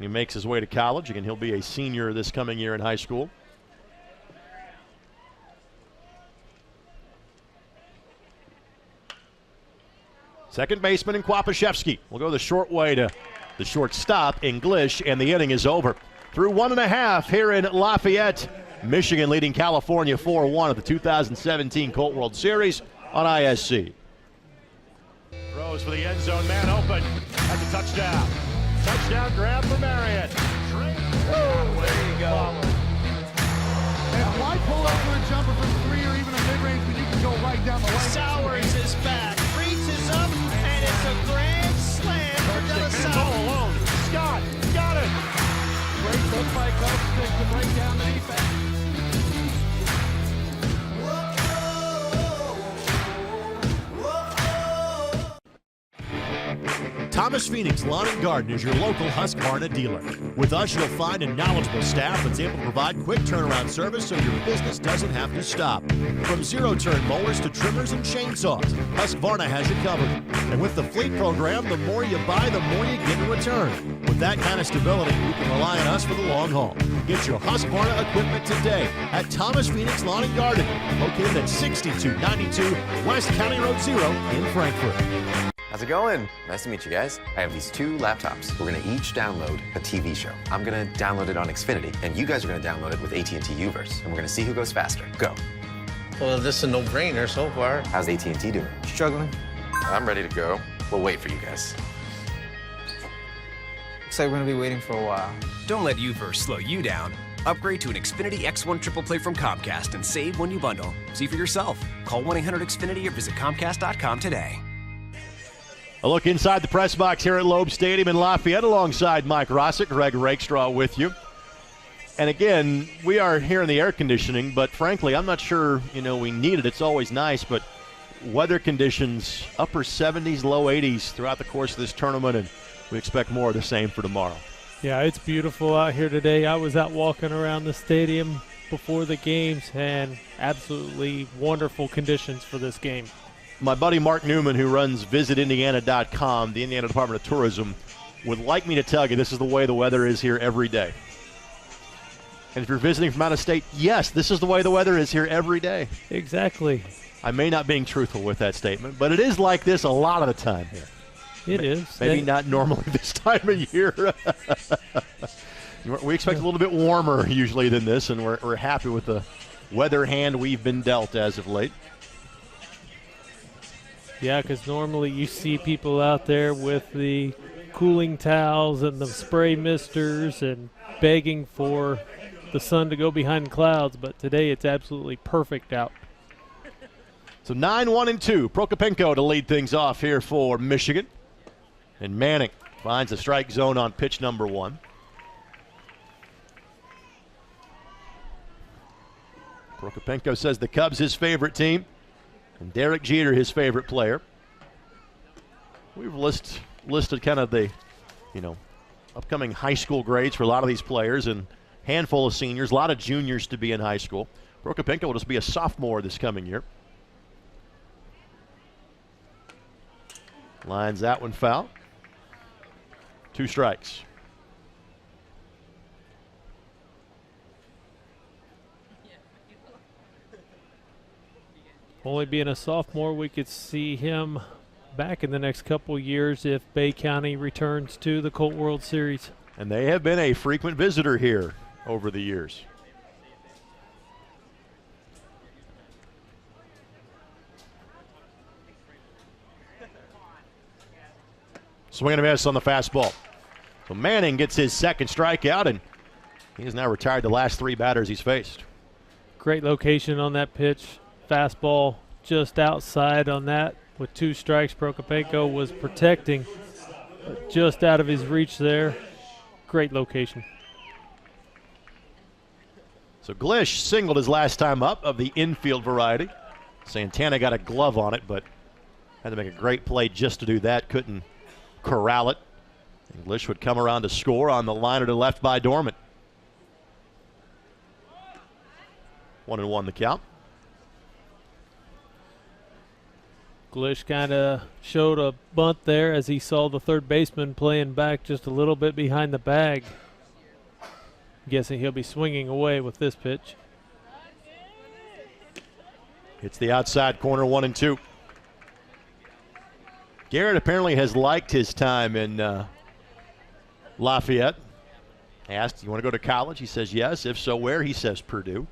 He makes his way to college. Again, he'll be a senior this coming year in high school. Second baseman in Kwapaszewski will go the short way to the shortstop, English, and the inning is over. Through 1.5 here in Lafayette, Michigan leading California 4-1 at the 2017 Colt World Series on ISC. Throws for the end zone, man open. That's a touchdown. Touchdown grab for Marriott. There you go. And why pull up for a jumper from 3 or even a mid-range when you can go right down the lane? Sowers is back, reaches up, and it's a grand slam for De La Salle. Alone. Scott got it. Great Look by Coach to break down the defense. Thomas Phoenix Lawn and Garden is your local Husqvarna dealer. With us, you'll find a knowledgeable staff that's able to provide quick turnaround service so your business doesn't have to stop. From zero-turn mowers to trimmers and chainsaws, Husqvarna has you covered. And with the fleet program, the more you buy, the more you get in return. With that kind of stability, you can rely on us for the long haul. Get your Husqvarna equipment today at Thomas Phoenix Lawn and Garden, located at 6292 West County Road 0 in Frankfort. How's it going? Nice to meet you guys. I have these 2 laptops. We're gonna each download a TV show. I'm gonna download it on Xfinity, and you guys are gonna download it with AT&T Uverse, and we're gonna see who goes faster. Go. Well, this is a no-brainer so far. How's AT&T doing? Struggling. I'm ready to go. We'll wait for you guys. Looks like we're gonna be waiting for a while. Don't let Uverse slow you down. Upgrade to an Xfinity X1 Triple Play from Comcast and save when you bundle. See for yourself. Call 1-800-XFINITY or visit Comcast.com today. A look inside the press box here at Loeb Stadium in Lafayette alongside Mike Rossick, Greg Rakestraw with you. And again, we are here in the air conditioning, but frankly, I'm not sure, we need it. It's always nice, but weather conditions, upper 70s, low 80s throughout the course of this tournament, and we expect more of the same for tomorrow. Yeah, it's beautiful out here today. I was out walking around the stadium before the games, and absolutely wonderful conditions for this game. My buddy Mark Newman, who runs visitindiana.com, the Indiana Department of Tourism, would like me to tell you this is the way the weather is here every day. And if you're visiting from out of state, yes, this is the way the weather is here every day. Exactly. I may not being truthful with that statement, but it is like this a lot of the time here. It is. Maybe not normally this time of year. We expect a little bit warmer usually than this, and we're happy with the weather hand we've been dealt as of late. Yeah, because normally you see people out there with the cooling towels and the spray misters and begging for the sun to go behind clouds, but today it's absolutely perfect out. So 9-1-2. Prokopenko to lead things off here for Michigan. And Manning finds the strike zone on pitch number 1. Prokopenko says the Cubs his favorite team. And Derek Jeter, his favorite player. We've listed kind of the, upcoming high school grades for a lot of these players, and handful of seniors, a lot of juniors to be in high school. Prokopenko will just be a sophomore this coming year. Lines that one foul. 2 strikes. Only being a sophomore, we could see him back in the next couple years if Bay County returns to the Colt World Series. And they have been a frequent visitor here over the years. Swing and a miss on the fastball. So Manning gets his second strikeout, and he has now retired the last 3 batters he's faced. Great location on that pitch. Fastball just outside on that with 2 strikes. Prokopenko was protecting, but just out of his reach there. Great location. So Glish singled his last time up of the infield variety. Santana got a glove on it, but had to make a great play just to do that. Couldn't corral it. And Glish would come around to score on the liner to left by Dorman. 1-1 the count. Glish kind of showed a bunt there as he saw the third baseman playing back just a little bit behind the bag. Guessing he'll be swinging away with this pitch. Hits the outside corner, 1-2. Garrett apparently has liked his time in Lafayette. Asked, you want to go to college? He says yes. If so, where? He says Purdue.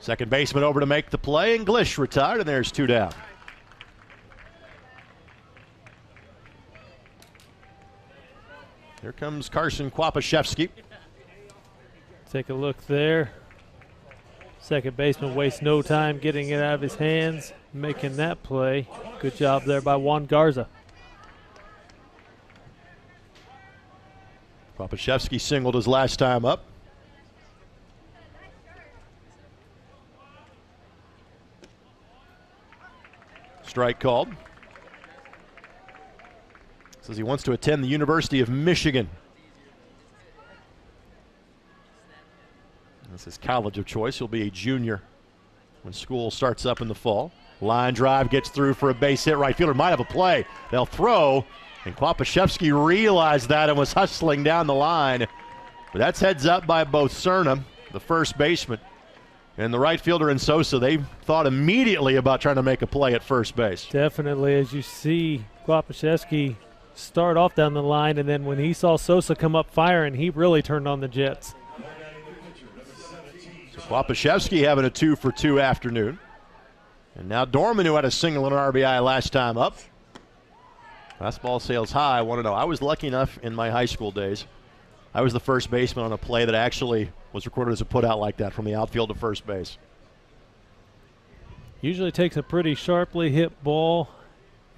Second baseman over to make the play, and Glish retired, and there's 2 down. Here comes Carson Kwapaszewski. Take a look there. Second baseman wastes no time getting it out of his hands, making that play. Good job there by Juan Garza. Kopaszewski singled his last time up. Strike called. Says he wants to attend the University of Michigan. That's his college of choice. He'll be a junior when school starts up in the fall. Line drive gets through for a base hit. Right fielder might have a play. They'll throw, and Kopaszewski realized that and was hustling down the line. But that's heads up by both Cerna, the first baseman, and the right fielder in Sosa. They thought immediately about trying to make a play at first base. Definitely, as you see Kopaszewski start off down the line, and then when he saw Sosa come up firing, he really turned on the Jets. So Kopaszewski having a 2-for-2 afternoon. And now Dorman, who had a single and an RBI last time up. Fastball sails high, 1-0. I was lucky enough in my high school days. I was the first baseman on a play that actually was recorded as a putout like that from the outfield to first base. Usually takes a pretty sharply hit ball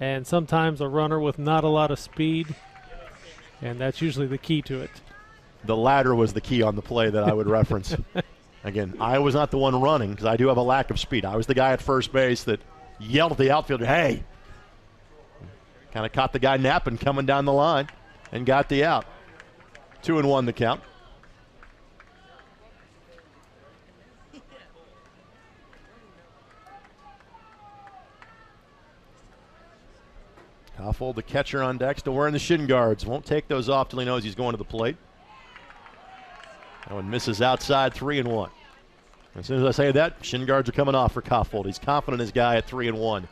and sometimes a runner with not a lot of speed, and that's usually the key to it. The latter was the key on the play that I would reference. Again, I was not the one running because I do have a lack of speed. I was the guy at first base that yelled at the outfielder, hey! Kind of caught the guy napping coming down the line and got the out. 2-1 the count. Koffold, the catcher on deck, still wearing the shin guards. Won't take those off till he knows he's going to the plate. That one misses outside, 3-1. As soon as I say that, shin guards are coming off for Koffold. He's confident in his guy at 3-1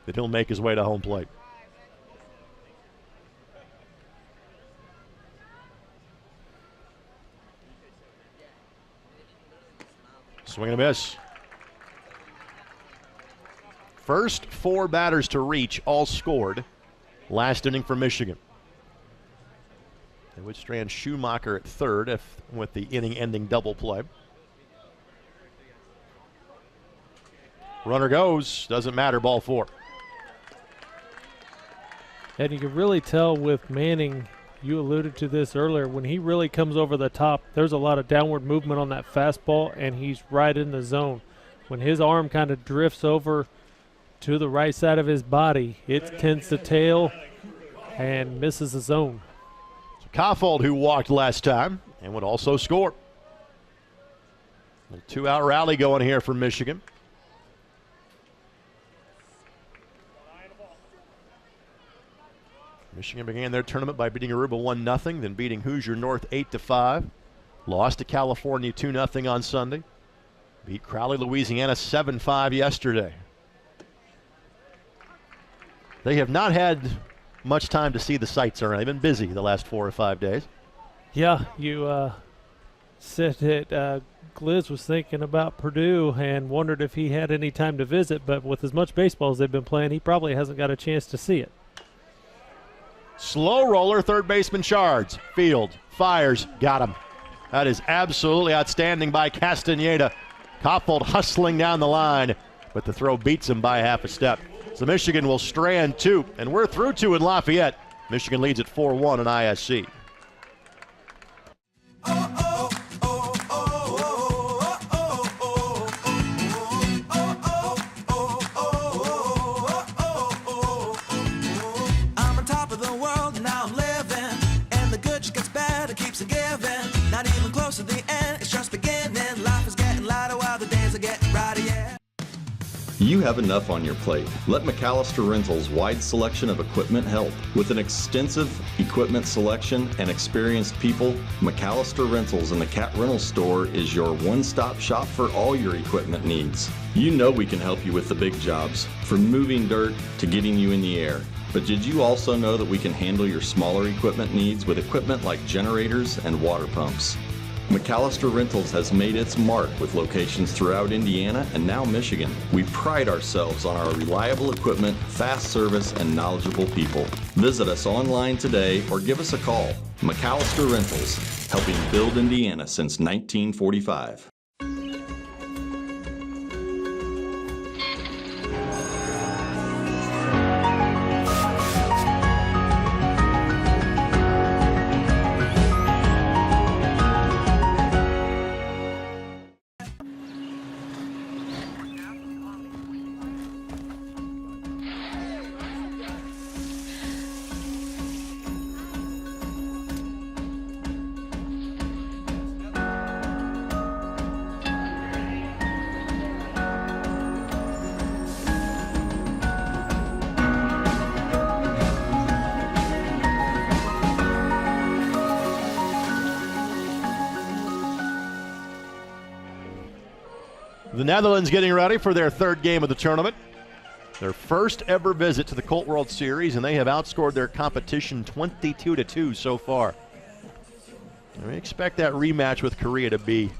that he'll make his way to home plate. Swing and a miss. First 4 batters to reach, all scored. Last inning for Michigan. They would strand Schumacher at third with the inning-ending double play. Runner goes, doesn't matter, ball 4. And you can really tell with Manning, you alluded to this earlier, when he really comes over the top, there's a lot of downward movement on that fastball, and he's right in the zone. When his arm kind of drifts over to the right side of his body, it tends to tail and misses the zone. So Koffold, who walked last time and would also score. A 2-out rally going here for Michigan. Michigan began their tournament by beating Aruba 1-0, then beating Hoosier North 8-5. Lost to California 2-0 on Sunday. Beat Crowley, Louisiana 7-5 yesterday. They have not had much time to see the sights around. They've been busy the last 4 or 5 days. Yeah, you said that Gliz was thinking about Purdue and wondered if he had any time to visit, but with as much baseball as they've been playing, he probably hasn't got a chance to see it. Slow roller, third baseman Shards. Field, fires, got him. That is absolutely outstanding by Castaneda. Koffold hustling down the line, but the throw beats him by half a step. So Michigan will strand 2, and we're through 2 in Lafayette. Michigan leads at 4-1 in ISC. I'm on top of the world, now I'm living, and the good just gets better, keeps it giving. Not even close to the end, it's just beginning. Life is getting lighter while the days are getting brighter, yeah. You have enough on your plate. Let McAllister Rentals' wide selection of equipment help. With an extensive equipment selection and experienced people, McAllister Rentals in the Cat Rental Store is your one-stop shop for all your equipment needs. You know we can help you with the big jobs, from moving dirt to getting you in the air. But did you also know that we can handle your smaller equipment needs with equipment like generators and water pumps? McAllister Rentals has made its mark with locations throughout Indiana and now Michigan. We pride ourselves on our reliable equipment, fast service, and knowledgeable people. Visit us online today or give us a call. McAllister Rentals, helping build Indiana since 1945. The Netherlands getting ready for their third game of the tournament. Their first ever visit to the Colt World Series, and they have outscored their competition 22-2 so far. And we expect that rematch with Korea to be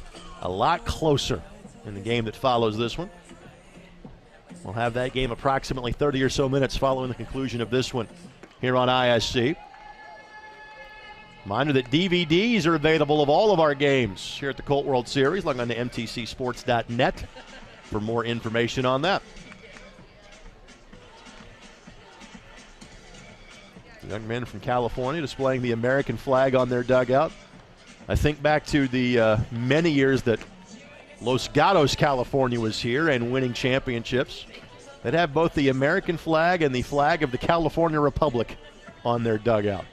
a lot closer in the game that follows this one. We'll have that game approximately 30 or so minutes following the conclusion of this one here on ISC. Reminder that DVDs are available of all of our games here at the Colt World Series. Log on to mtcsports.net for more information on that. Young men from California displaying the American flag on their dugout. I think back to the many years that Los Gatos, California was here and winning championships. They'd have both the American flag and the flag of the California Republic on their dugout.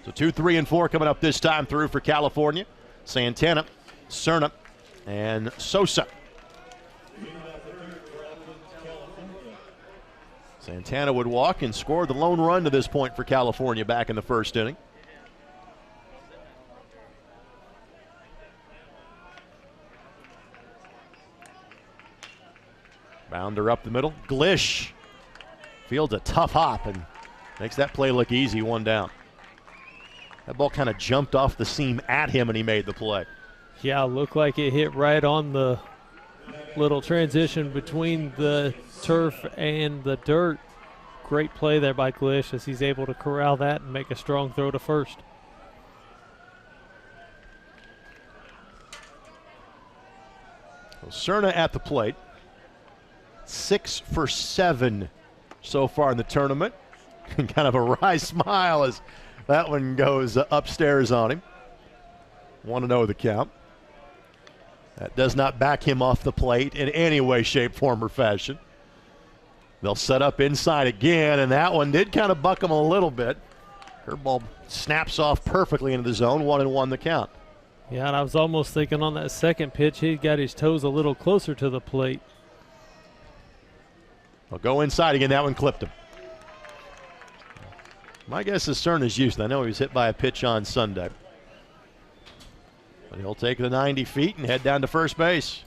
So 2, 3, and 4 coming up this time through for California. Santana, Cerna, and Sosa. Santana would walk and score the lone run to this point for California back in the first inning. Bounder up the middle. Glish fields a tough hop and makes that play look easy, one down. That ball kind of jumped off the seam at him and he made the play. Yeah, looked like it hit right on the little transition between the turf and the dirt. Great play there by Glish as he's able to corral that and make a strong throw to first. Well, Cerna at the plate. 6 for 7 so far in the tournament. Kind of a wry smile as that one goes upstairs on him. 1-0 the count. That does not back him off the plate in any way, shape, form, or fashion. They'll set up inside again, and that one did kind of buck him a little bit. Curveball snaps off perfectly into the zone, 1-1 the count. Yeah, and I was almost thinking on that second pitch, he got his toes a little closer to the plate. They'll go inside again. That one clipped him. My guess is Cerna's used. I know he was hit by a pitch on Sunday. But he'll take the 90 feet and head down to first base.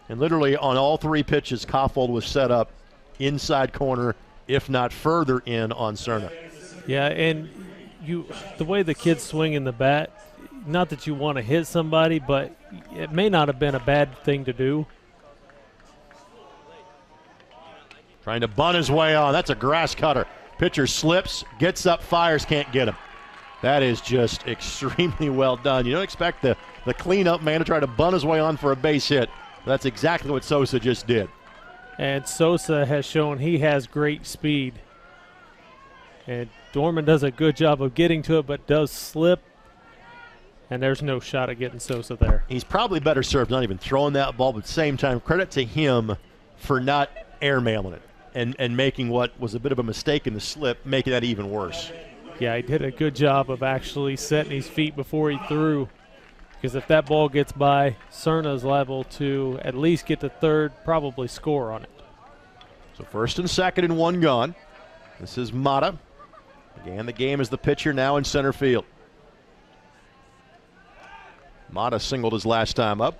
And literally on all 3 pitches, Koffold was set up inside corner, if not further in on Cerna. Yeah, and the way the kid's swinging the bat, not that you want to hit somebody, but it may not have been a bad thing to do. Trying to bunt his way on. That's a grass cutter. Pitcher slips, gets up, fires, can't get him. That is just extremely well done. You don't expect the cleanup man to try to bunt his way on for a base hit. That's exactly what Sosa just did. And Sosa has shown he has great speed. And Dorman does a good job of getting to it, but does slip. And there's no shot at getting Sosa there. He's probably better served not even throwing that ball, but at the same time, credit to him for not airmailing it and making what was a bit of a mistake in the slip, making that even worse. Yeah, he did a good job of actually setting his feet before he threw. Because if that ball gets by, Cerna's liable to at least get to third, probably score on it. So first and second and 1 gone. This is Mata. Began the game as the pitcher, now in center field. Mata singled his last time up.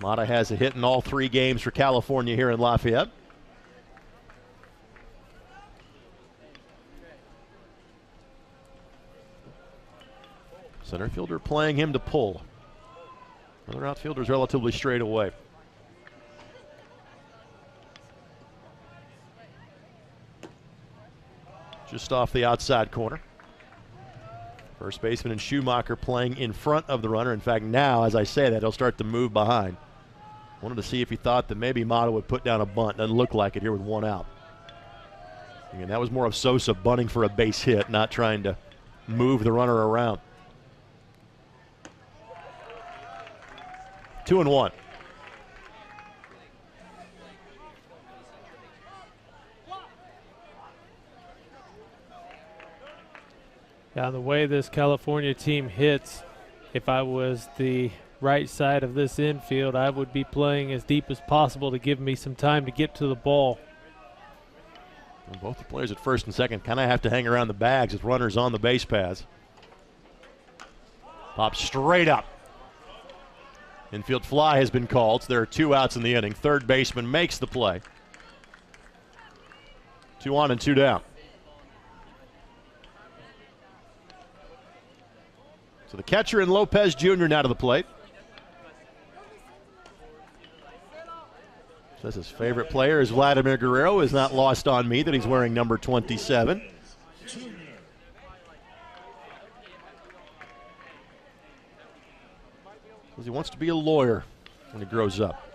Mata has a hit in all 3 games for California here in Lafayette. Center fielder playing him to pull. Other outfielders relatively straight away. Just off the outside corner. First baseman and Schumacher playing in front of the runner. In fact, now, as I say that, he'll start to move behind. Wanted to see if he thought that maybe Mata would put down a bunt. Doesn't look like it here with 1 out. Again, that was more of Sosa bunting for a base hit, not trying to move the runner around. 2-1. Yeah, the way this California team hits, if I was the right side of this infield, I would be playing as deep as possible to give me some time to get to the ball. And both the players at first and second kind of have to hang around the bags with runners on the base paths. Pop straight up. Infield fly has been called, so there are 2 outs in the inning. Third baseman makes the play. 2 on and 2 down. So the catcher and Lopez Jr. now to the plate. Says his favorite player is Vladimir Guerrero. Is not lost on me that he's wearing number 27. Says he wants to be a lawyer when he grows up.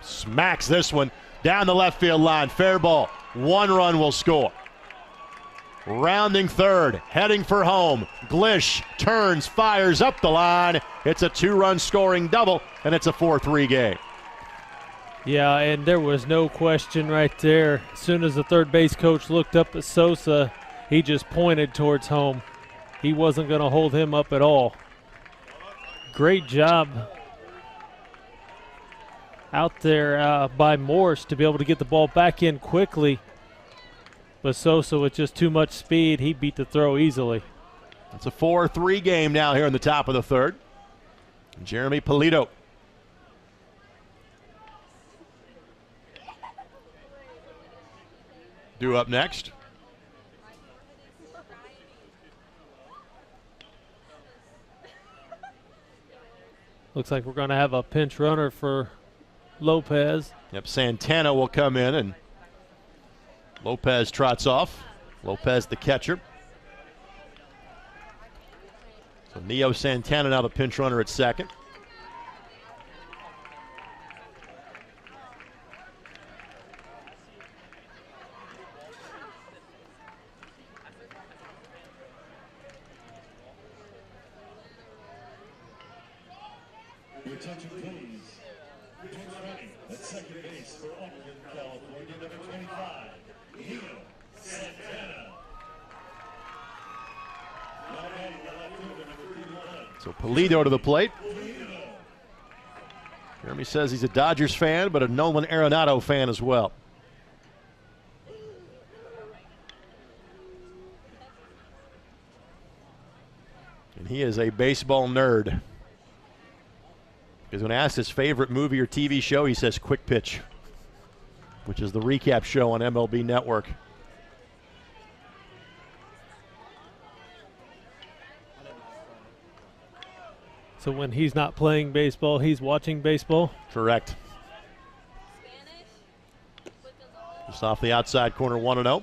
Smacks this one down the left field line. Fair ball. 1 run will score. Rounding third, heading for home. Glish turns, fires up the line. It's a 2-run scoring double, and it's a 4-3 game. Yeah, and there was no question right there. As soon as the third base coach looked up at Sosa, he just pointed towards home. He wasn't going to hold him up at all. Great job out there by Morse to be able to get the ball back in quickly. But Sosa, with just too much speed, he beat the throw easily. It's a 4-3 game now here in the top of the third. Jeremy Polito. Due up next. Looks like we're going to have a pinch runner for Lopez. Yep, Santana will come in, and Lopez trots off. Lopez the catcher. So Neo Santana now the pinch runner at second. Attention please. Pitchers running at second base for Upland, California, number 25, Neo Santana. So Polito to the plate. Jeremy says he's a Dodgers fan, but a Nolan Arenado fan as well. And he is a baseball nerd. Because when asked his favorite movie or TV show, he says Quick Pitch, which is the recap show on MLB Network. So when he's not playing baseball, he's watching baseball? Correct. Just off the outside corner, 1-0.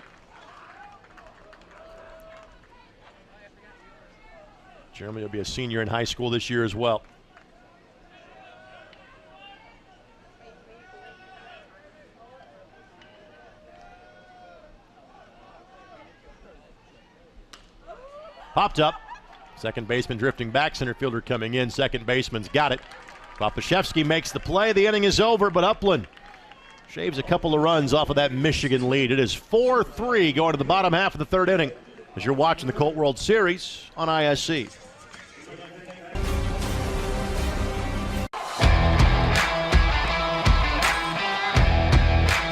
Jeremy will be a senior in high school this year as well. Popped up. Second baseman drifting back, center fielder coming in. Second baseman's got it. Popashevsky makes the play. The inning is over, but Upland shaves a couple of runs off of that Michigan lead. It is 4-3 going to the bottom half of the third inning as you're watching the Colt World Series on ISC.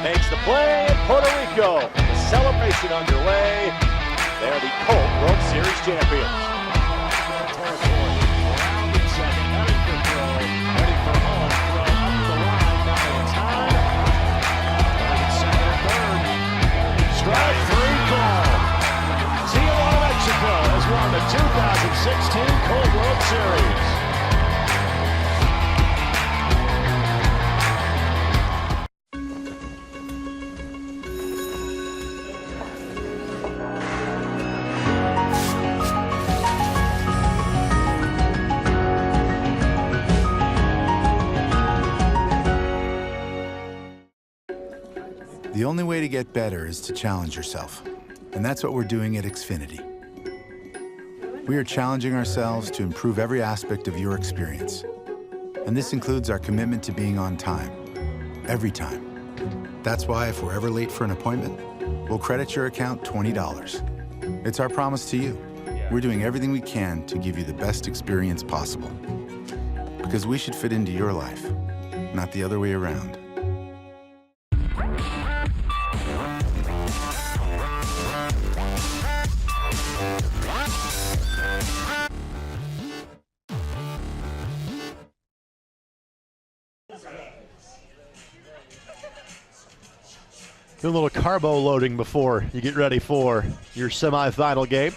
Makes the play in Puerto Rico. The celebration underway. They're the Colt World Series champions. Territory. Rounding second, heading for throw. Ready for home. Throw up the line. Now in time. Running second and third. Strike three call. Tijuana, Mexico has won the 2016 Colt World Series. The only way to get better is to challenge yourself. And that's what we're doing at Xfinity. We are challenging ourselves to improve every aspect of your experience. And this includes our commitment to being on time, every time. That's why if we're ever late for an appointment, we'll credit your account $20. It's our promise to you. We're doing everything we can to give you the best experience possible. Because we should fit into your life, not the other way around. Do a little carbo loading before you get ready for your semifinal game.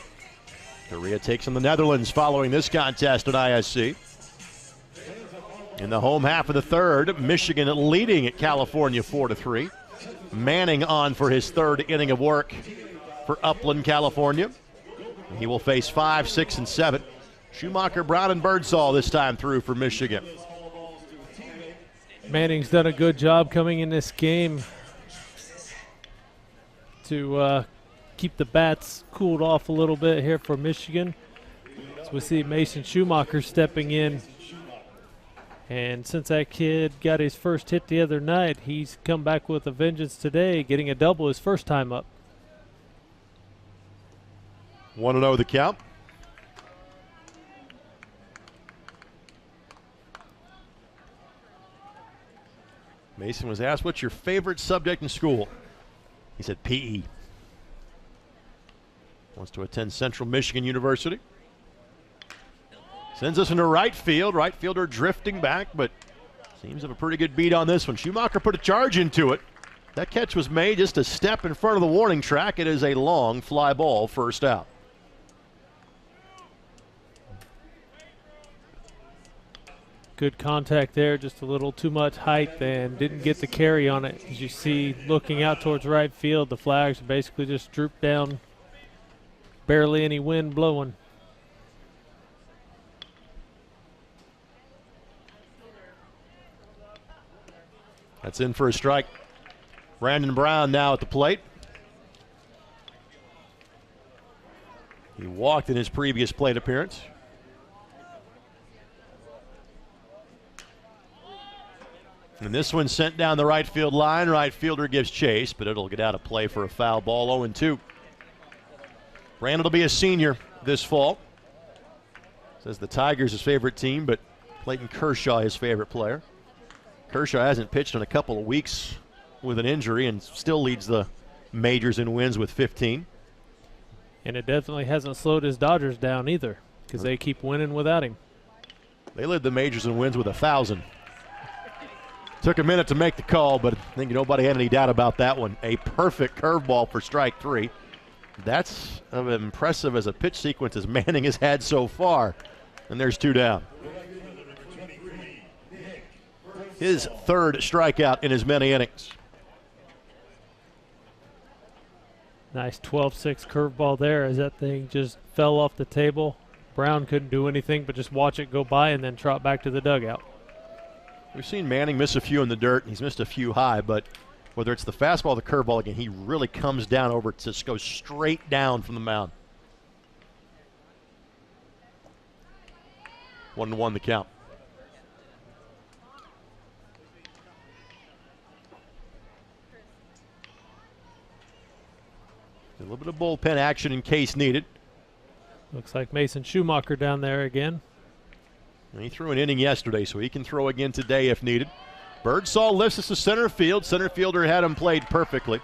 Korea takes on the Netherlands following this contest at ISC. In the home half of the third, Michigan leading at California 4-3. Manning on for his third inning of work for Upland, California. He will face 5, 6, and 7. Schumacher, Brown, and Birdsall this time through for Michigan. Manning's done a good job coming in this game to keep the bats cooled off a little bit here for Michigan. So we see Mason Schumacher stepping in. And since that kid got his first hit the other night, he's come back with a vengeance today, getting a double his first time up. 1-0 the count. Mason was asked, what's your favorite subject in school? He said PE. Wants to attend Central Michigan University. Sends us into right field. Right fielder drifting back, but seems to have a pretty good beat on this one. Schumacher put a charge into it. That catch was made just a step in front of the warning track. It is a long fly ball, first out. Good contact there, just a little too much height and didn't get the carry on it. As you see, looking out towards right field, the flags basically just drooped down. Barely any wind blowing. That's in for a strike. Brandon Brown now at the plate. He walked in his previous plate appearance. And this one sent down the right field line. Right fielder gives chase, but it'll get out of play for a foul ball. 0-2. Brandon will be a senior this fall. Says the Tigers his favorite team, but Clayton Kershaw his favorite player. Kershaw hasn't pitched in a couple of weeks with an injury and still leads the majors in wins with 15. And it definitely hasn't slowed his Dodgers down either, because they keep winning without him. They led the majors in wins with 1,000. Took a minute to make the call, but I think nobody had any doubt about that one. A perfect curveball for strike 3. That's as impressive as a pitch sequence as Manning has had so far. And there's 2 down. His third strikeout in as many innings. Nice 12-6 curveball there as that thing just fell off the table. Brown couldn't do anything but just watch it go by and then trot back to the dugout. We've seen Manning miss a few in the dirt. He's missed a few high, but whether it's the fastball or the curveball, again, he really comes down over it, just goes straight down from the mound. 1-1 the count. A little bit of bullpen action in case needed. Looks like Mason Schumacher down there again. And he threw an inning yesterday, so he can throw again today if needed. Birdsall lifts us to center field. Center fielder had him played perfectly.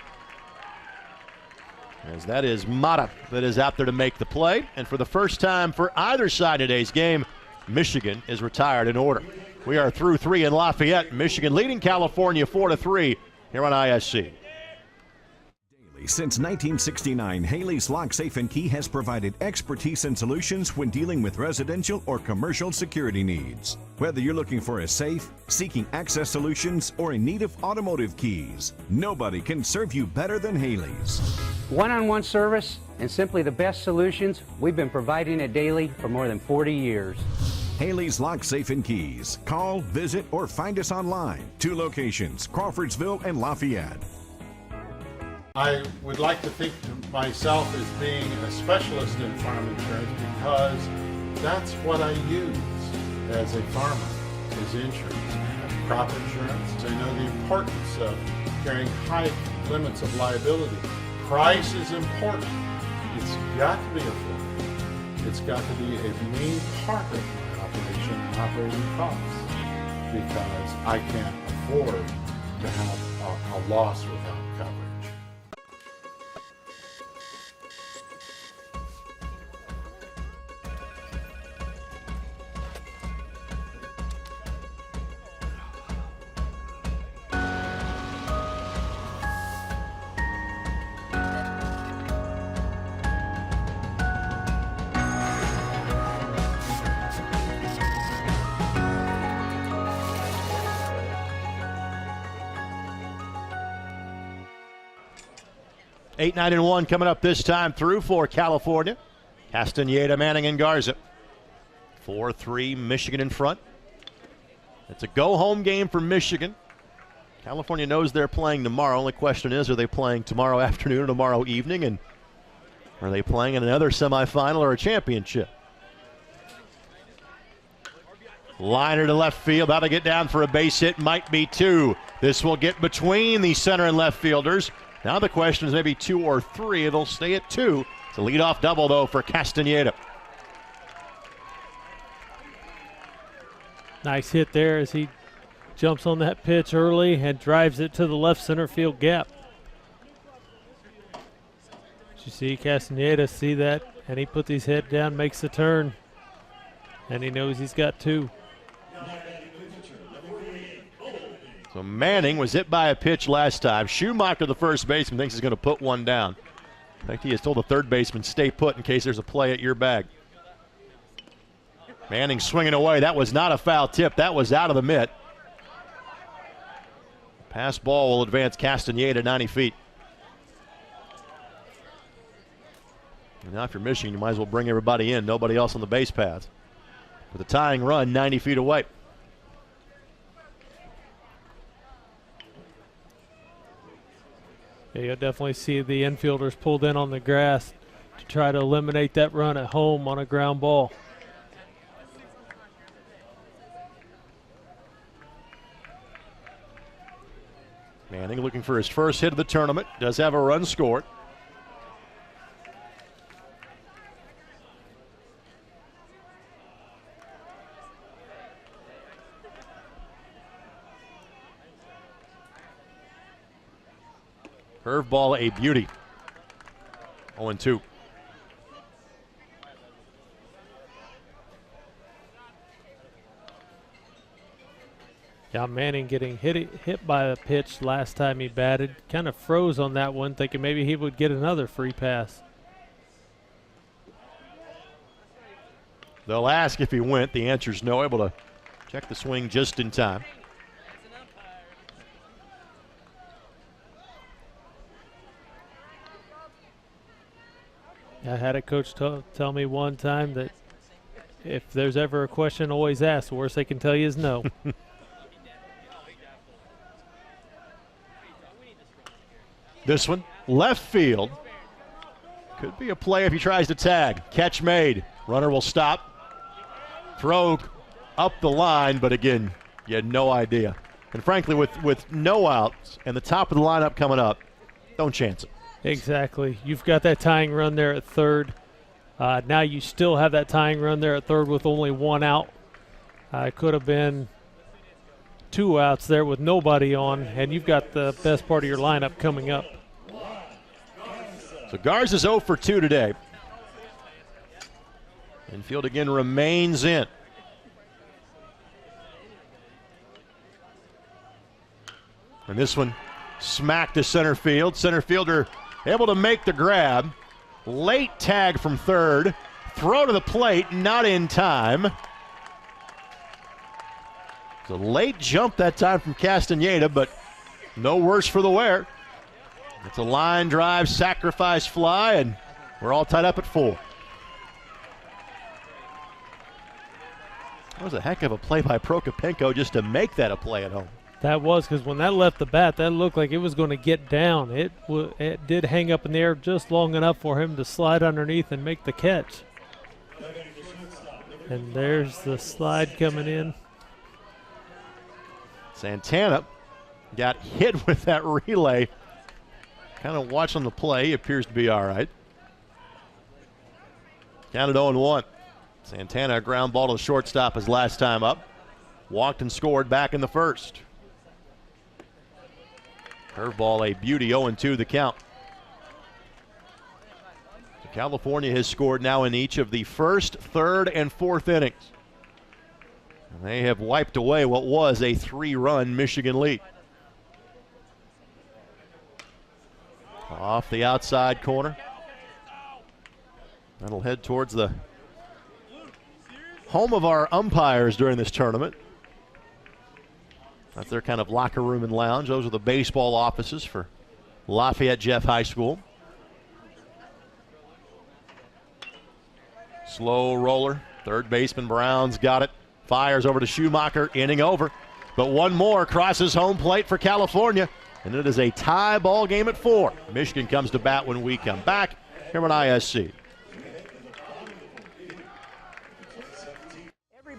As that is Mata that is out there to make the play. And for the first time for either side of today's game, Michigan is retired in order. We are through 3 in Lafayette. Michigan leading California 4-3 here on ISC. Since 1969, Haley's Lock, Safe & Key has provided expertise and solutions when dealing with residential or commercial security needs. Whether you're looking for a safe, seeking access solutions, or in need of automotive keys, nobody can serve you better than Haley's. One-on-one service and simply the best solutions we've been providing at Daily for more than 40 years. Haley's Lock, Safe & Keys. Call, visit, or find us online. 2 locations, Crawfordsville and Lafayette. I would like to think of myself as being a specialist in farm insurance because that's what I use as a farmer, is insurance. I have crop insurance. I know the importance of carrying high limits of liability. Price is important. It's got to be affordable. it's got to be a main part of my operation and operating costs, because I can't afford to have a loss without coverage. Eight, 9, and 1 coming up this time through for California. Castaneda, Manning, and Garza. 4-3, Michigan in front. It's a go-home game for Michigan. California knows they're playing tomorrow. Only question is, are they playing tomorrow afternoon or tomorrow evening? And are they playing in another semifinal or a championship? Liner to left field, about to get down for a base hit, might be two. This will get between the center and left fielders. Now the question is maybe 2 or 3. It'll stay at 2. It's a leadoff double, though, for Castaneda. Nice hit there as he jumps on that pitch early and drives it to the left center field gap. You see Castaneda see that, and he puts his head down, makes the turn, and he knows he's got 2. So Manning was hit by a pitch last time. Schumacher, the first baseman, thinks he's going to put one down. In fact, he has told the third baseman, stay put in case there's a play at your bag. Manning swinging away. That was not a foul tip. That was out of the mitt. Pass ball will advance Castaneda 90 feet. And now if you're Michigan, you might as well bring everybody in. Nobody else on the base paths. With a tying run 90 feet away. Yeah, you'll definitely see the infielders pulled in on the grass to try to eliminate that run at home on a ground ball. Manning looking for his first hit of the tournament. Does have a run scored. Curveball, a beauty. 0-2. Yeah, Manning getting hit by a pitch last time he batted. Kind of froze on that one, thinking maybe he would get another free pass. They'll ask if he went. The answer is no. Able to check the swing just in time. I had a coach tell me one time that if there's ever a question, always ask. The worst they can tell you is no. This one, left field. Could be a play if he tries to tag. Catch made. Runner will stop. Throw up the line, but again, you had no idea. And frankly, with no outs and the top of the lineup coming up, don't chance it. Exactly. You've got that tying run there at third. Now you still have that tying run there at third with only 1 out. It could have been 2 outs there with nobody on, and you've got the best part of your lineup coming up. So Garza's 0 for 2 today. Infield again remains in. And this one smacked to center field. Center fielder able to make the grab. Late tag from third. Throw to the plate, not in time. It's a late jump that time from Castaneda, but no worse for the wear. It's a line drive, sacrifice fly, and we're all tied up at 4. That was a heck of a play by Prokopenko just to make that a play at home. That was, because when that left the bat, that looked like it was going to get down. It did hang up in the air just long enough for him to slide underneath and make the catch. And there's the slide coming in. Santana got hit with that relay. Kind of watching the play, appears to be all right. Down at 0-1. Santana, a ground ball to the shortstop his last time up. Walked and scored back in the first. Curveball, a beauty, 0-2 the count. So California has scored now in each of the first, third, and fourth innings. And they have wiped away what was a 3-run Michigan lead. Off the outside corner. That'll head towards the home of our umpires during this tournament. That's their kind of locker room and lounge. Those are the baseball offices for Lafayette Jeff High School. Slow roller. Third baseman Brown's got it. Fires over to Schumacher. Inning over. But one more crosses home plate for California. And it is a tie ball game at 4. Michigan comes to bat when we come back here on ISC.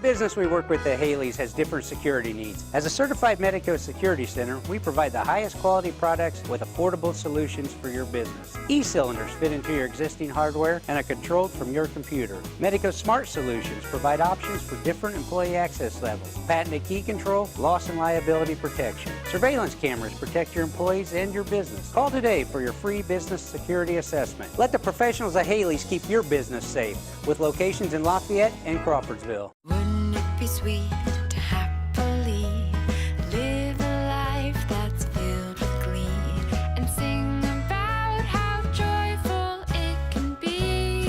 Business we work with at Haley's has different security needs. As a certified Medico Security Center, we provide the highest quality products with affordable solutions for your business. E-cylinders fit into your existing hardware and are controlled from your computer. Medico Smart Solutions provide options for different employee access levels. Patented key control, loss and liability protection. Surveillance cameras protect your employees and your business. Call today for your free business security assessment. Let the professionals at Haley's keep your business safe with locations in Lafayette and Crawfordsville. Be sweet to happily live a life that's filled with glee and sing about how joyful it can be.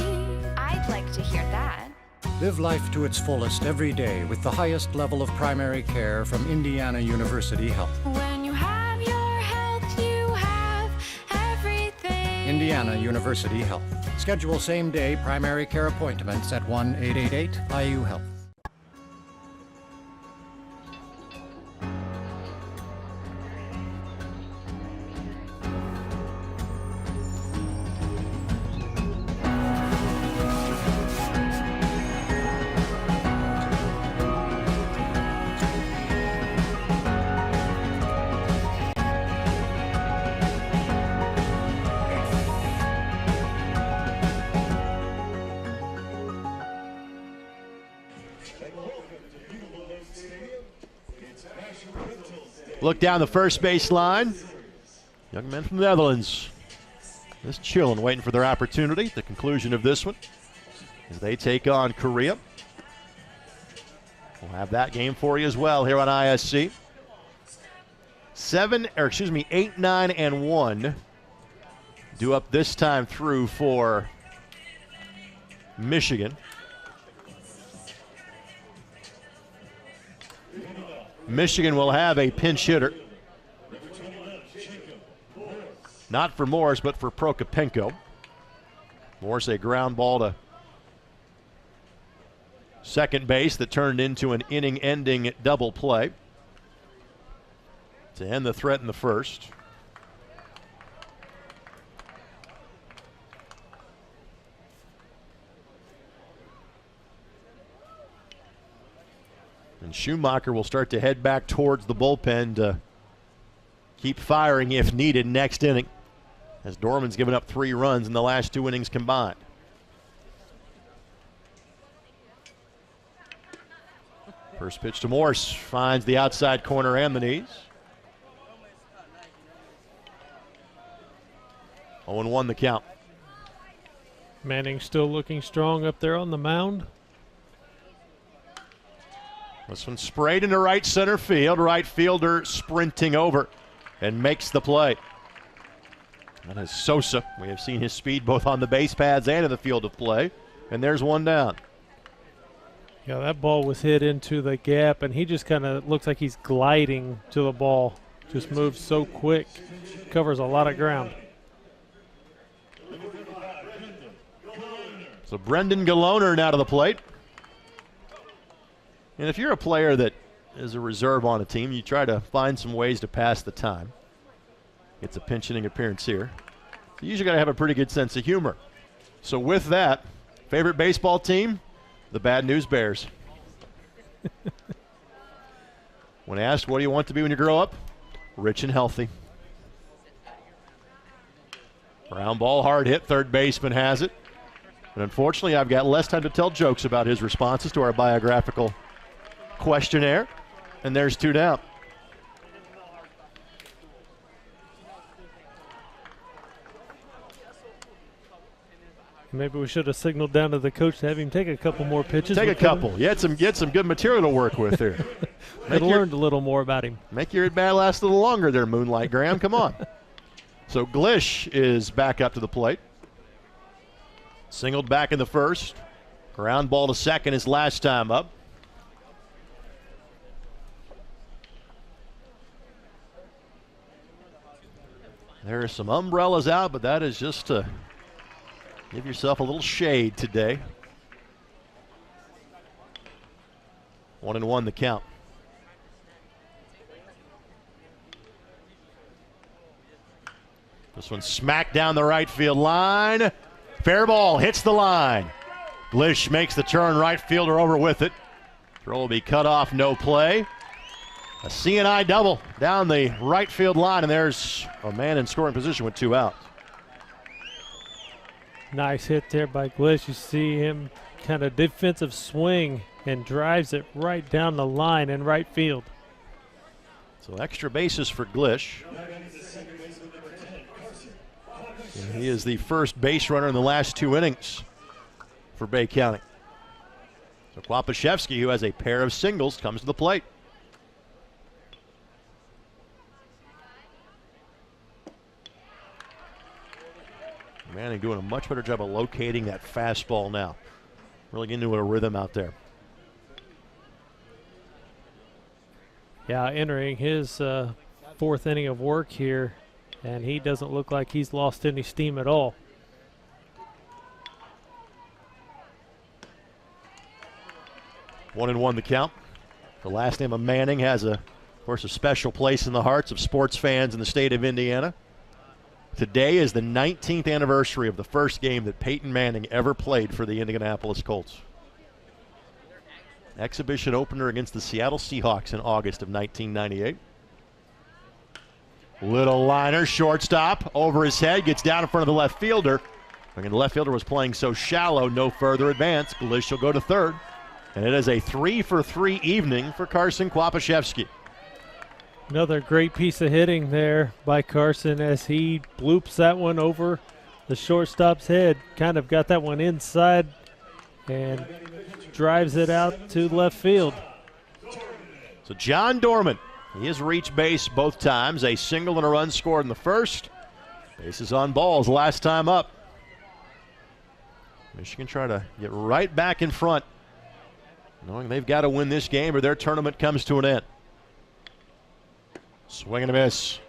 I'd like to hear that. Live life to its fullest every day with the highest level of primary care from Indiana University Health. When you have your health, you have everything. Indiana University Health. Schedule same-day primary care appointments at 1-888-IU-HEALTH. Look down the first base line. Young men from the Netherlands just chilling, waiting for their opportunity. The conclusion of this one as they take on Korea. We'll have that game for you as well here on ISC. 8, 9, and 1 due up this time through for Michigan. Michigan will have a pinch hitter. Not for Morris, but for Prokopenko. Morris, a ground ball to second base that turned into an inning-ending double play to end the threat in the first. And Schumacher will start to head back towards the bullpen to keep firing if needed next inning, as Dorman's given up 3 runs in the last 2 innings combined. First pitch to Morse finds the outside corner and the knees. 0-1 the count. Manning still looking strong up there on the mound. This one sprayed into right center field. Right fielder sprinting over and makes the play. That is Sosa. We have seen his speed both on the base paths and in the field of play. And there's one down. Yeah, that ball was hit into the gap, and he just kind of looks like he's gliding to the ball. Just moves so quick. Covers a lot of ground. So Brendan Galoner now to the plate. And if you're a player that is a reserve on a team, you try to find some ways to pass the time. It's a pinch hitting appearance here. You usually got to have a pretty good sense of humor. So with that, favorite baseball team, the Bad News Bears. When asked, what do you want to be when you grow up? Rich and healthy. Ground ball, hard hit, third baseman has it. But unfortunately, I've got less time to tell jokes about his responses to our biographical questionnaire. And there's 2 down. Maybe we should have signaled down to the coach to have him take a couple more pitches. Take a couple. You had some good material to work with there. Could have learned a little more about him. Make your at-bat last a little longer there, Moonlight Graham. Come on. So Glish is back up to the plate. Singled back in the first. Ground ball to second his last time up. There are some umbrellas out, but that is just to give yourself a little shade today. 1-1 the count. This one smacked down the right field line. Fair ball hits the line. Glish makes the turn, right fielder over with it. Throw will be cut off, no play. A C&I double down the right field line, and there's a man in scoring position with 2 out. Nice hit there by Glish. You see him kind of defensive swing and drives it right down the line in right field. So extra bases for Glish. And he is the first base runner in the last 2 innings for Bay County. So Kwapaszewski, who has a pair of singles, comes to the plate. Manning doing a much better job of locating that fastball now. Really getting into a rhythm out there. Yeah, entering his 4th inning of work here, and he doesn't look like he's lost any steam at all. 1-1 the count. The last name of Manning has, of course, a special place in the hearts of sports fans in the state of Indiana. Today is the 19th anniversary of the first game that Peyton Manning ever played for the Indianapolis Colts. Exhibition opener against the Seattle Seahawks in August of 1998. Little liner, shortstop, over his head, gets down in front of the left fielder. And the left fielder was playing so shallow, no further advance. Glish will go to third. And it is a 3-for-3 evening for Carson Kwapaszewski. Another great piece of hitting there by Carson as he bloops that one over the shortstop's head. Kind of got that one inside and drives it out to left field. So John Dorman, he has reached base both times. A single and a run scored in the first. Bases on balls last time up. Michigan try to get right back in front, knowing they've got to win this game or their tournament comes to an end. Swing and a miss.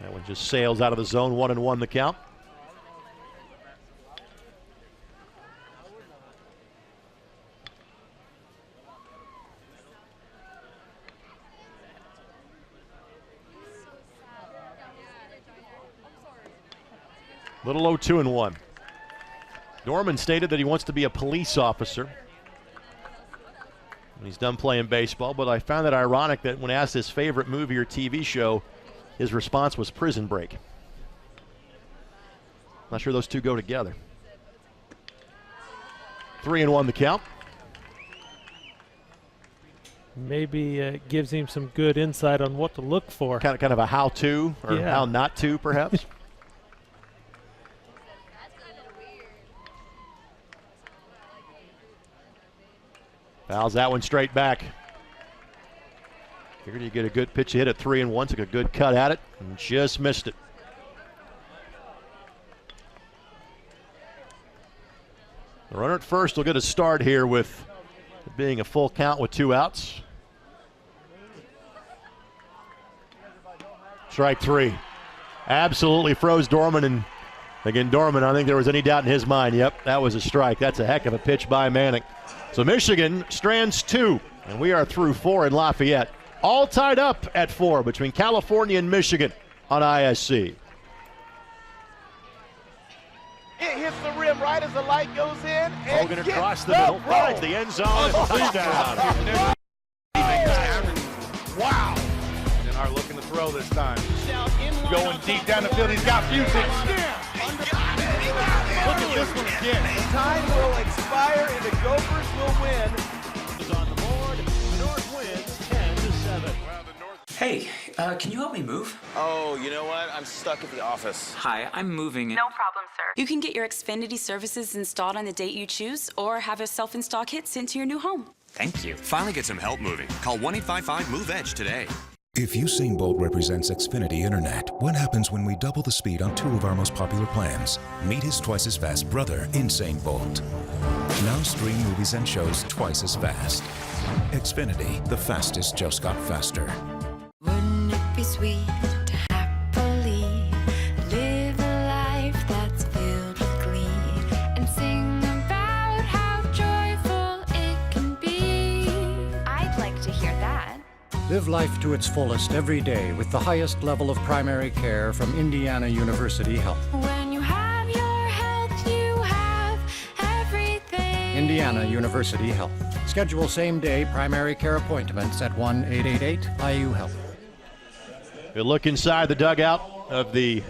That one just sails out of the zone. 1-1 the count. Little low 2-1. Dorman stated that he wants to be a police officer when he's done playing baseball, but I found it ironic that when asked his favorite movie or TV show, his response was Prison Break. Not sure those two go together. 3-1 the count. Maybe it gives him some good insight on what to look for. Kind of a how-to or how not to, perhaps. Fouls that one straight back. Figured he'd get a good pitch hit at 3-1. Took a good cut at it and just missed it. The runner at first will get a start here with it being a full count with 2 outs. Strike 3. Absolutely froze Dorman, and again, Dorman, I think there was any doubt in his mind. Yep, that was a strike. That's a heck of a pitch by Manning. So Michigan strands 2, and we are through 4 in Lafayette. All tied up at 4 between California and Michigan on ISC. It hits the rim right as the light goes in. Hogan across the middle, finds the end zone, and touchdown. Wow. Denard looking to throw this time. Going deep down the field. He's got Fusich. Look at this one again. Time will expire and the Gophers will win. Is on the board. The North wins 10-7. Hey, can you help me move? Oh, you know what? I'm stuck at the office. Hi, I'm moving. No problem, sir. You can get your Xfinity services installed on the date you choose or have a self-install kit sent to your new home. Thank you. Finally get some help moving. Call 1-855-MOVE-EDGE today. If Usain Bolt represents Xfinity Internet, what happens when we double the speed on 2 of our most popular plans? Meet his twice-as-fast brother, Insane Bolt. Now stream movies and shows twice as fast. Xfinity, the fastest just got faster. Wouldn't it be sweet to happily live a life that's filled with glee and sing about how joyful it can be? I'd like to hear that. Live life to its fullest every day with the highest level of primary care from Indiana University Health. When you have your health, you have everything. Indiana University Health. Schedule same-day primary care appointments at 1-888-IU-HELP. A look inside the dugout of the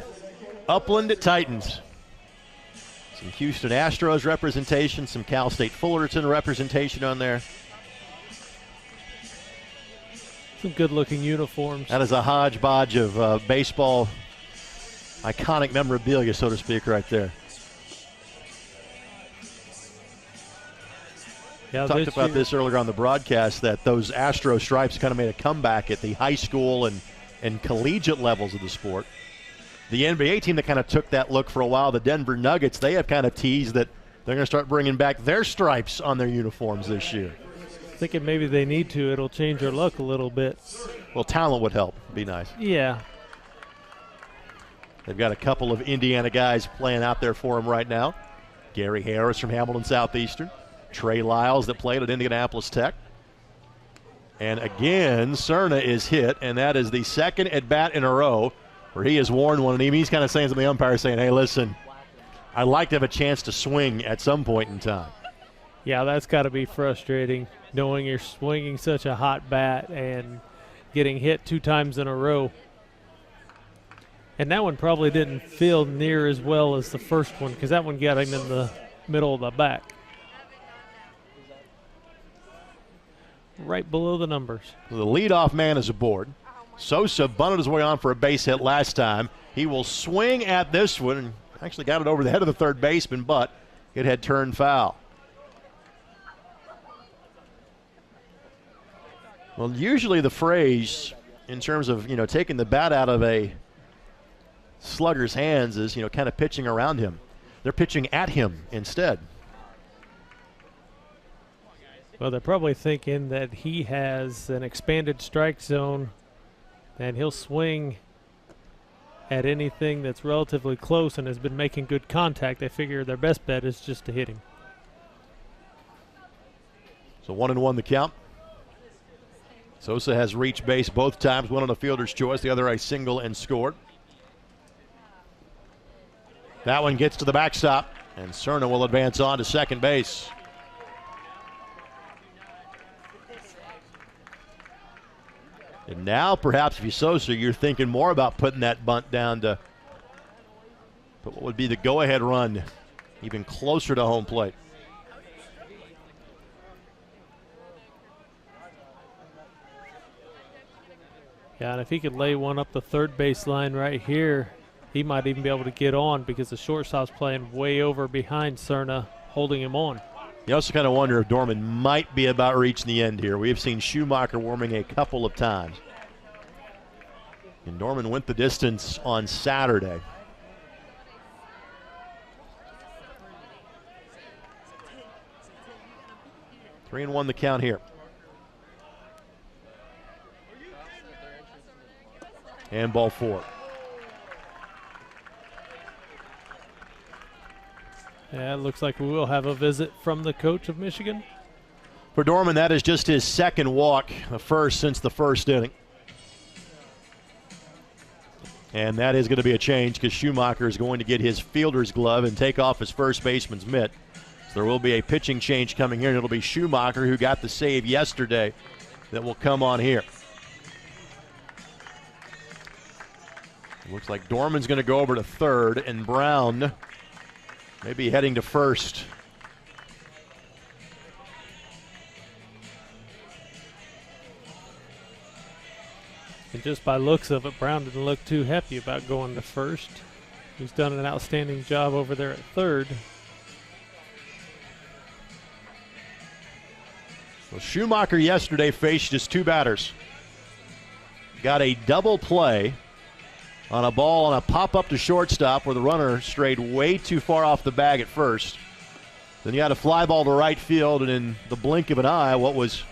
Upland Titans. Some Houston Astros representation, some Cal State Fullerton representation on there. Some good-looking uniforms. That is a hodgepodge of baseball iconic memorabilia, so to speak, right there. Yeah, talked about this earlier on the broadcast, that those Astro stripes kind of made a comeback at the high school and collegiate levels of the sport. The NBA team that kind of took that look for a while, the Denver Nuggets, they have kind of teased that they're going to start bringing back their stripes on their uniforms this year. Thinking maybe they need to. It'll change their look a little bit. Well, talent would help. Be nice. Yeah. They've got a couple of Indiana guys playing out there for them right now. Gary Harris from Hamilton Southeastern. Trey Lyles that played at Indianapolis Tech. And again, Cerna is hit, and that is the second at-bat in a row where he has worn one. And he's kind of saying to the umpire, saying, hey, listen, I'd like to have a chance to swing at some point in time. Yeah, that's got to be frustrating, knowing you're swinging such a hot bat and getting hit 2 times in a row. And that one probably didn't feel near as well as the first one, because that one got him in the middle of the back. Right below the numbers. The leadoff man is aboard. Sosa bunted his way on for a base hit last time. He will swing at this one and actually got it over the head of the third baseman, but it had turned foul. Well, usually the phrase in terms of, taking the bat out of a slugger's hands is, kind of pitching around him. They're pitching at him instead. Well, they're probably thinking that he has an expanded strike zone and he'll swing at anything that's relatively close and has been making good contact. They figure their best bet is just to hit him. So 1-1 the count. Sosa has reached base both times, one on a fielder's choice, the other a single and scored. That one gets to the backstop, and Cerna will advance on to second base. And now, perhaps, if you're Sosa, you're thinking more about putting that bunt down to put what would be the go-ahead run even closer to home plate. Yeah, and if he could lay one up the third base line right here, he might even be able to get on, because the shortstop's playing way over behind Cerna, holding him on. You also kind of wonder if Dorman might be about reaching the end here. We have seen Schumacher warming a couple of times. And Dorman went the distance on Saturday. Three and one the count here. And ball 4. Yeah, it looks like we will have a visit from the coach of Michigan. For Dorman, that is just his second walk, the first since the first inning. And that is going to be a change because Schumacher is going to get his fielder's glove and take off his first baseman's mitt. So there will be a pitching change coming here, and it'll be Schumacher, who got the save yesterday, that will come on here. It looks like Dorman's going to go over to third, and Brown maybe heading to first. And just by looks of it, Brown didn't look too happy about going to first. He's done an outstanding job over there at third. Well, Schumacher yesterday faced just two batters. Got a double play on a ball on a pop-up to shortstop where the runner strayed way too far off the bag at first. Then you had a fly ball to right field, and in the blink of an eye, what was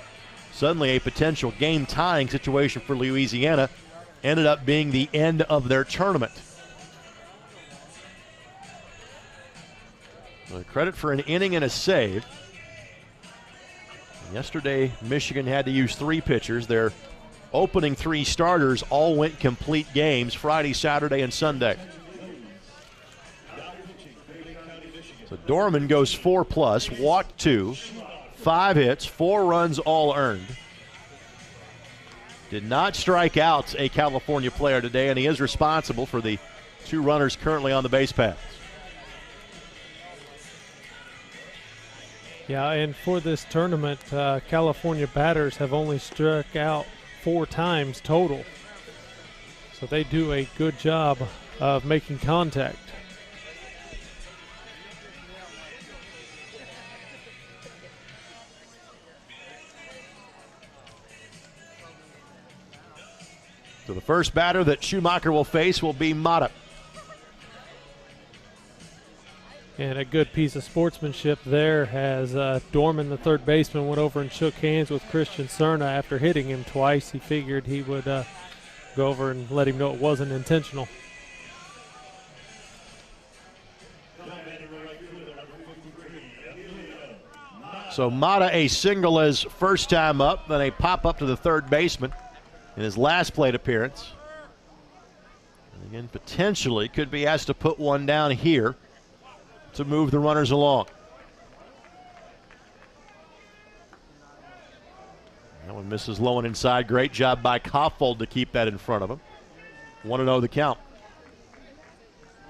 suddenly a potential game-tying situation for Louisiana ended up being the end of their tournament. So credit for an inning and a save. Yesterday, Michigan had to use three pitchers. Their opening three starters all went complete games Friday, Saturday, and Sunday. So Dorman goes 4+, walked 2, 5 hits, 4 runs, all earned. Did not strike out a California player today, and he is responsible for the 2 runners currently on the base paths. Yeah, and for this tournament, California batters have only struck out 4 times total. So they do a good job of making contact. So the first batter that Schumacher will face will be Mata. And a good piece of sportsmanship there as Dorman, the third baseman, went over and shook hands with Christian Cerna after hitting him twice. He figured he would go over and let him know it wasn't intentional. So Mata a single his first time up, then a pop up to the third baseman in his last plate appearance. And again, potentially could be asked to put one down here to move the runners along. That one misses low and inside. Great job by Koffold to keep that in front of him. 1-0 the count.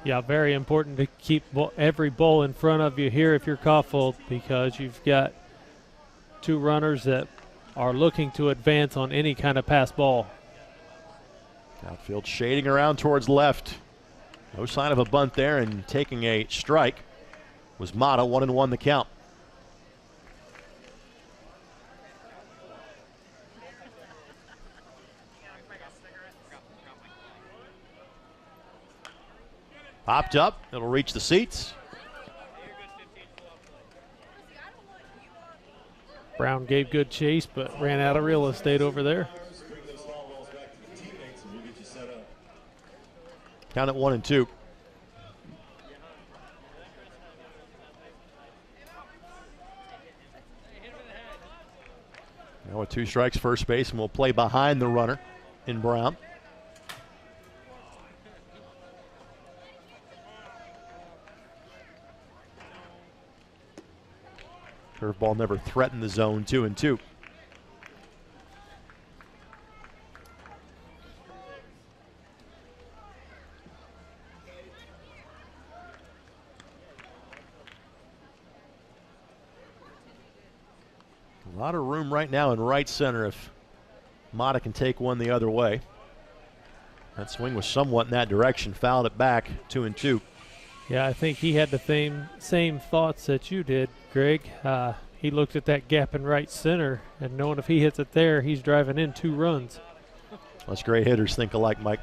Yeah, very important to keep every ball in front of you here if you're Koffold, because you've got 2 runners that are looking to advance on any kind of pass ball. Outfield shading around towards left. No sign of a bunt there, and taking a strike was Mata. 1-1 the count. Popped up, it'll reach the seats. Brown gave good chase, but ran out of real estate over there. Count at 1-2. Now with 2 strikes, first baseman will play behind the runner in Brown. Curveball never threatened the zone. 2-2. A lot of room right now in right center if Mata can take one the other way. That swing was somewhat in that direction. Fouled it back. 2-2. Yeah, I think he had the same thoughts that you did, Greg. He looked at that gap in right center, and knowing if he hits it there, he's driving in 2 runs. Us great hitters think alike, Mike.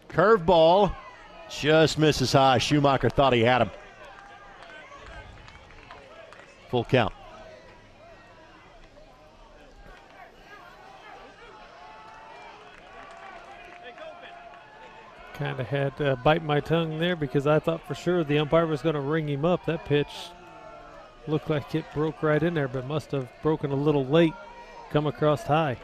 Curveball just misses high. Schumacher thought he had him. Full count. Kind of had to bite my tongue there because I thought for sure the umpire was going to ring him up. That pitch Looked like it broke right in there, but must have broken a little late. Come across high.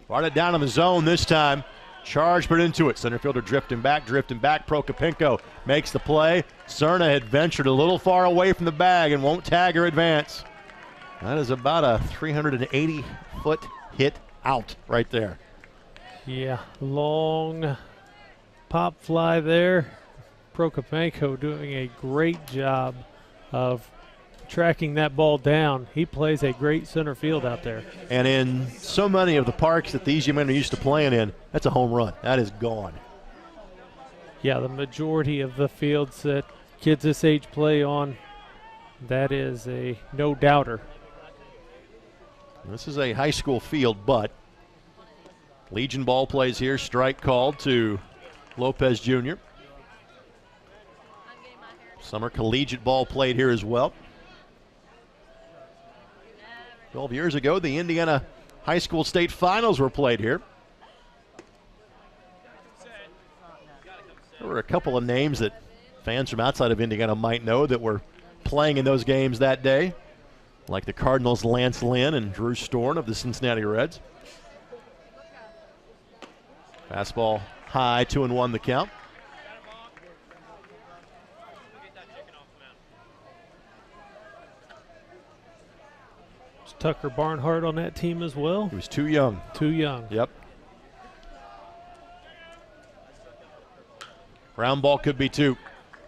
Brought it down in the zone this time. Charge put into it. Center fielder drifting back. Prokopenko makes the play. Cerna had ventured a little far away from the bag and won't tag or advance. That is about a 380-foot hit out right there. Yeah, long pop fly there. Prokopenko doing a great job of tracking that ball down. He plays a great center field out there. And in so many of the parks that these young men are used to playing in, that's a home run. That is gone. Yeah, the majority of the fields that kids this age play on, that is a no-doubter. This is a high school field, but Legion ball plays here. Strike called to Lopez Jr. Summer collegiate ball played here as well. 12 years ago, the Indiana High School State Finals were played here. There were a couple of names that fans from outside of Indiana might know that were playing in those games that day, like the Cardinals' Lance Lynn and Drew Storn of the Cincinnati Reds. Fastball high, 2-1 the count. Tucker Barnhart on that team as well. He was too young. Too young. Yep. Ground ball could be 2,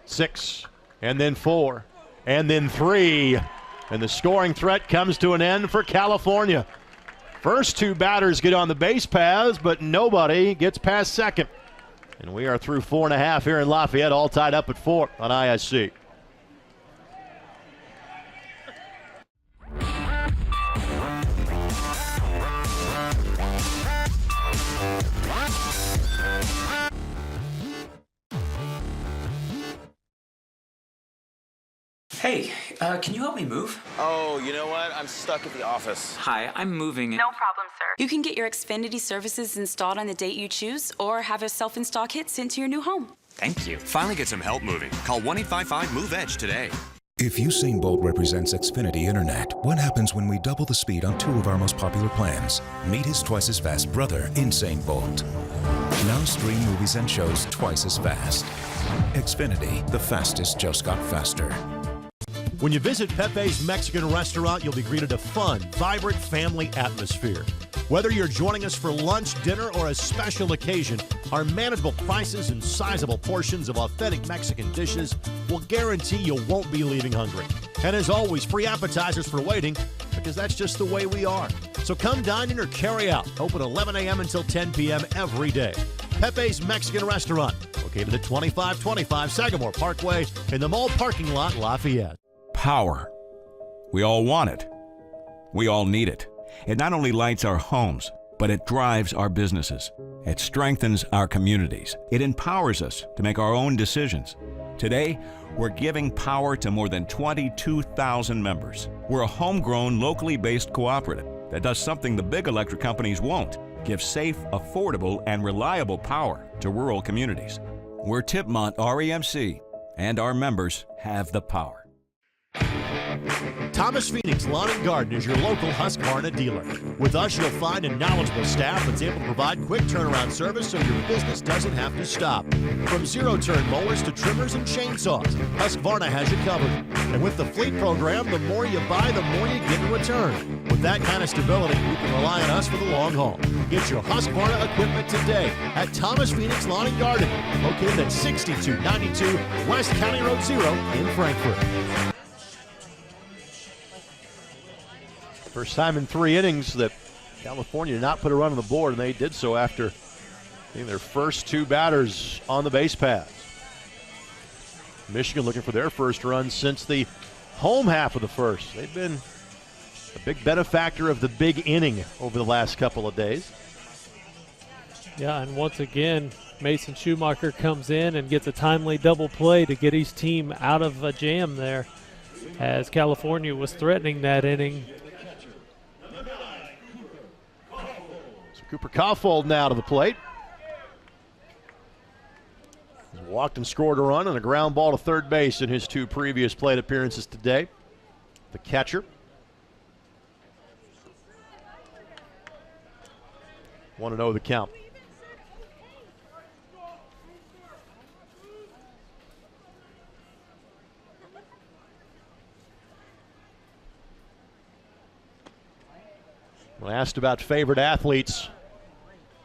6, and then 4, and then 3. And the scoring threat comes to an end for California. First 2 batters get on the base paths, but nobody gets past second. And we are through 4.5 here in Lafayette, all tied up at 4 on ISC. Hey, can you help me move? Oh, you know what? I'm stuck at the office. Hi, I'm moving. No problem, sir. You can get your Xfinity services installed on the date you choose or have a self-install kit sent to your new home. Thank you. Finally get some help moving. Call 1-855-MOVE-EDGE today. If Usain Bolt represents Xfinity Internet, what happens when we double the speed on 2 of our most popular plans? Meet his twice-as-fast brother, Usain Bolt. Now stream movies and shows twice as fast. Xfinity, the fastest just got faster. When you visit Pepe's Mexican restaurant, you'll be greeted a fun, vibrant family atmosphere. Whether you're joining us for lunch, dinner, or a special occasion, our manageable prices and sizable portions of authentic Mexican dishes will guarantee you won't be leaving hungry. And as always, free appetizers for waiting, because that's just the way we are. So come dine in or carry out. Open 11 a.m. until 10 p.m. every day. Pepe's Mexican restaurant, located at 2525 Sagamore Parkway in the mall parking lot, Lafayette. Power. We all want it. We all need it. It not only lights our homes, but it drives our businesses. It strengthens our communities. It empowers us to make our own decisions. Today, we're giving power to more than 22,000 members. We're a homegrown, locally based cooperative that does something the big electric companies won't: give safe, affordable, and reliable power to rural communities. We're Tipmont REMC, and our members have the power. Thomas Phoenix Lawn and Garden is your local Husqvarna dealer. With us, you'll find a knowledgeable staff that's able to provide quick turnaround service so your business doesn't have to stop. From zero-turn mowers to trimmers and chainsaws, Husqvarna has you covered. And with the fleet program, the more you buy, the more you get in return. With that kind of stability, you can rely on us for the long haul. Get your Husqvarna equipment today at Thomas Phoenix Lawn and Garden, located at 6292 West County Road 0 in Frankfort. First time in 3 innings that California did not put a run on the board, and they did so after being their first 2 batters on the base paths. Michigan looking for their first run since the home half of the first. They've been a big benefactor of the big inning over the last couple of days. Yeah, and once again, Mason Schumacher comes in and gets a timely double play to get his team out of a jam there, as California was threatening that inning. Cooper Kauffold now to the plate. Walked and scored a run and a ground ball to third base in his 2 previous plate appearances today. The catcher. 1-0 the count. When asked about favorite athletes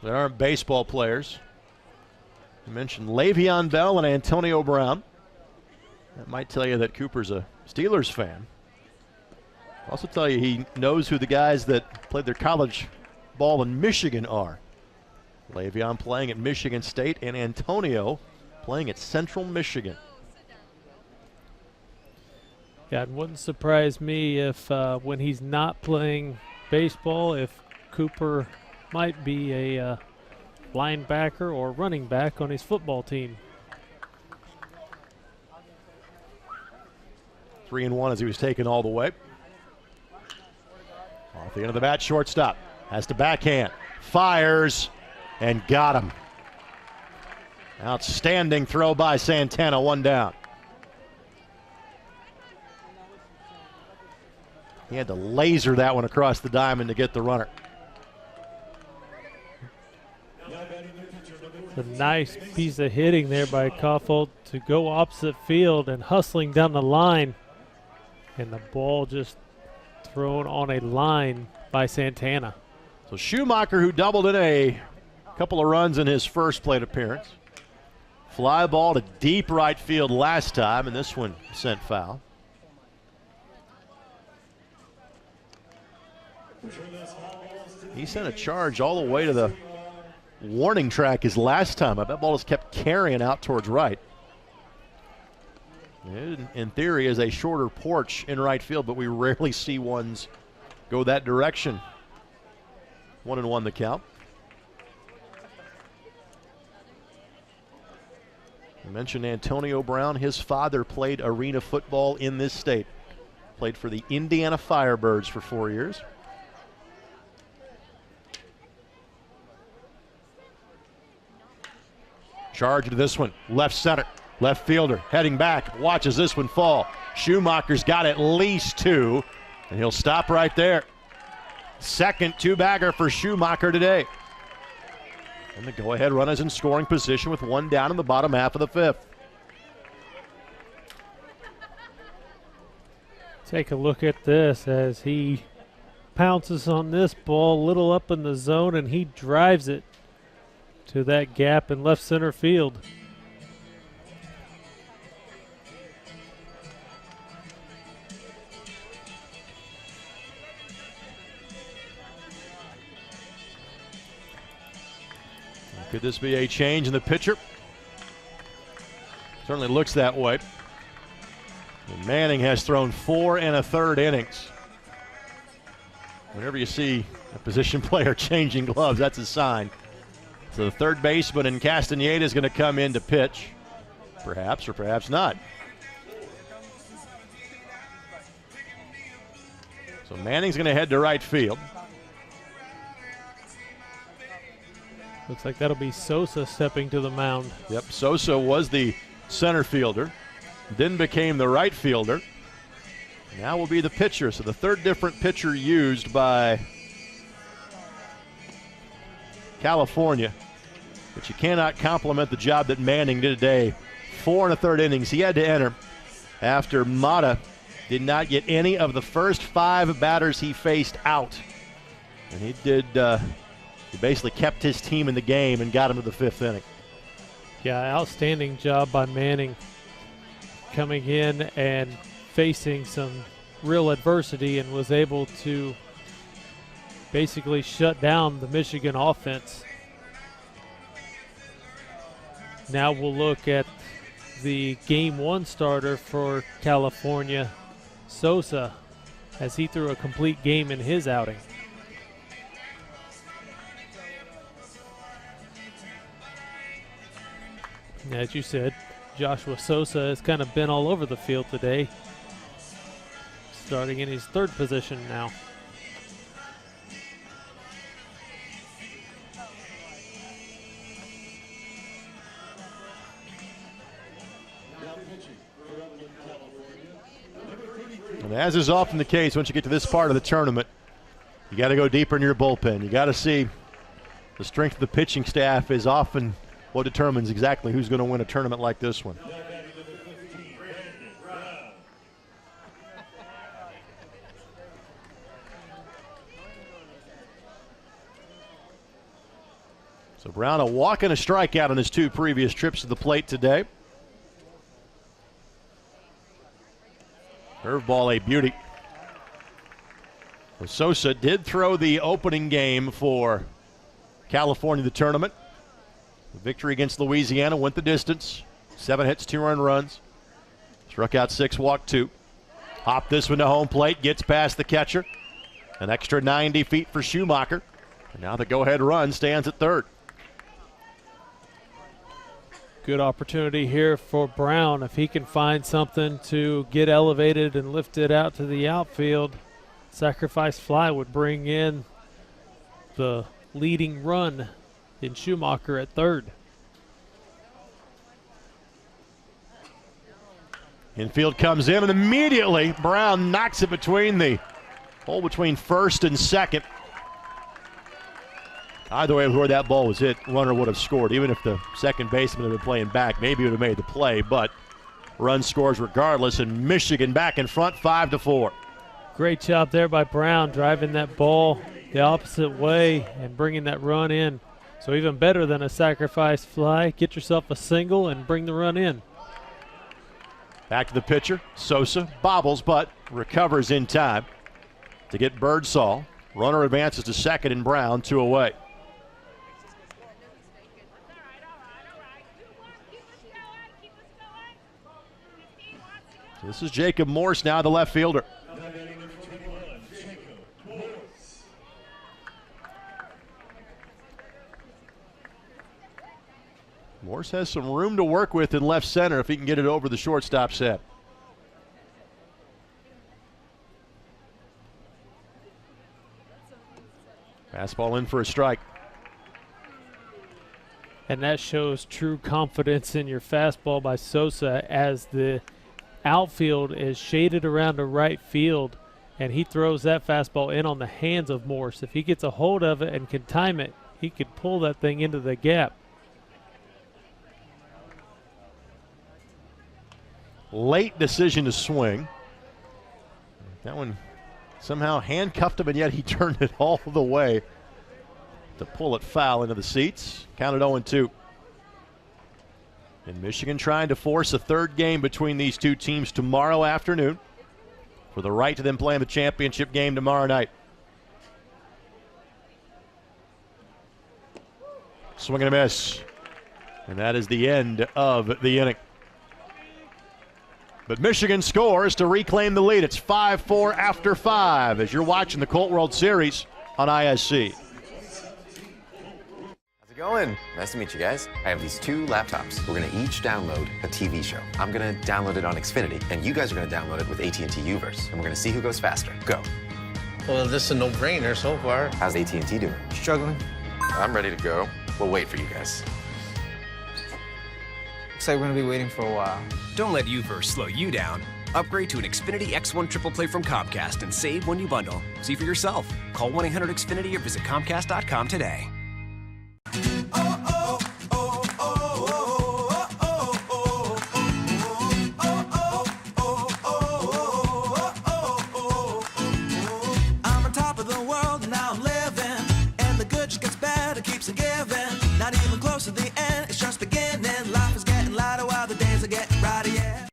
that aren't baseball players, I mentioned Le'Veon Bell and Antonio Brown. That might tell you that Cooper's a Steelers fan. I'll also tell you he knows who the guys that played their college ball in Michigan are. Le'Veon playing at Michigan State and Antonio playing at Central Michigan. Yeah, it wouldn't surprise me if when he's not playing baseball, if Cooper might be a linebacker or running back on his football team. 3-1 as he was taken all the way. Off the end of the bat, shortstop has to backhand, fires, and got him. Outstanding throw by Santana, 1 down. He had to laser that one across the diamond to get the runner. A nice piece of hitting there by Koffold to go opposite field and hustling down the line. And the ball just thrown on a line by Santana. So Schumacher, who doubled in a couple of runs in his first plate appearance. Fly ball to deep right field last time, and this one sent foul. He sent a charge all the way to the warning track his last time. That ball has kept carrying out towards right. It, in theory, is a shorter porch in right field, but we rarely see ones go that direction. 1-1 the count. I mentioned Antonio Brown. His father played arena football in this state. Played for the Indiana Firebirds for 4 years. Charge to this one, left center, left fielder, heading back, watches this one fall. Schumacher's got at least 2, and he'll stop right there. Second 2-bagger for Schumacher today. And the go-ahead run is in scoring position with 1 down in the bottom half of the 5th. Take a look at this as he pounces on this ball, a little up in the zone, and he drives it to that gap in left center field. Could this be a change in the pitcher? Certainly looks that way. And Manning has thrown 4 1/3 innings. Whenever you see a position player changing gloves, that's a sign. So the third baseman in Castaneda is going to come in to pitch. Perhaps or perhaps not. So Manning's going to head to right field. Looks like that'll be Sosa stepping to the mound. Yep, Sosa was the center fielder, then became the right fielder. Now will be the pitcher. So the third different pitcher used by California. But you cannot compliment the job that Manning did today. 4 1/3 innings. He had to enter after Mata did not get any of the first 5 batters he faced out. And he did, he basically kept his team in the game and got him to the 5th inning. Yeah, outstanding job by Manning coming in and facing some real adversity and was able to basically shut down the Michigan offense. Now we'll look at the Game 1 starter for California, Sosa, as he threw a complete game in his outing. As you said, Joshua Sosa has kind of been all over the field today, starting in his 3rd position now. And as is often the case, once you get to this part of the tournament, you got to go deeper in your bullpen. You got to see the strength of the pitching staff is often what determines exactly who's going to win a tournament like this one. So Brown a walk and a strikeout on his 2 previous trips to the plate today. Curveball a beauty. Well, Sosa did throw the opening game for California, the tournament. The victory against Louisiana went the distance. 7 hits, 2 earned runs. Struck out 6, walked 2. Hopped this one to home plate, gets past the catcher. An extra 90 feet for Schumacher. And now the go-ahead run stands at third. Good opportunity here for Brown. If he can find something to get elevated and lift it out to the outfield, sacrifice fly would bring in the leading run in Schumacher at third. Infield comes in, and immediately Brown knocks it between the hole between first and second. Either way, where that ball was hit, runner would have scored. Even if the second baseman had been playing back, maybe he would have made the play, but run scores regardless, and Michigan back in front 5-4. Great job there by Brown, driving that ball the opposite way and bringing that run in. So even better than a sacrifice fly, get yourself a single and bring the run in. Back to the pitcher, Sosa bobbles but recovers in time to get Birdsall. Runner advances to second and Brown 2 away. So this is Jacob Morse now, the left fielder. Morse has some room to work with in left center if he can get it over the shortstop set. Fastball in for a strike. And that shows true confidence in your fastball by Sosa as the outfield is shaded around the right field, and he throws that fastball in on the hands of Morse. If he gets a hold of it and can time it, he could pull that thing into the gap. Late decision to swing. That one somehow handcuffed him, and yet he turned it all the way to pull it foul into the seats. Counted 0-2. And Michigan trying to force a third game between these two teams tomorrow afternoon for the right to then play in the championship game tomorrow night. Swing and a miss. And that is the end of the inning. But Michigan scores to reclaim the lead. It's 5-4 after 5 as you're watching the Colt World Series on ISC. Going? Nice to meet you guys. I have these 2 laptops. We're going to each download a TV show. I'm going to download it on Xfinity, and you guys are going to download it with AT&T Uverse, and we're going to see who goes faster. Go. Well, this is a no-brainer so far. How's AT&T doing? Struggling. I'm ready to go. We'll wait for you guys. Looks like we're going to be waiting for a while. Don't let Uverse slow you down. Upgrade to an Xfinity X1 Triple Play from Comcast and save when you bundle. See for yourself. Call 1-800-XFINITY or visit Comcast.com today. I'm on top of the world and now I'm living, and the good just gets better, keeps on giving. Not even close to the end, it's just beginning. Life is getting lighter while the days are getting brighter, yeah.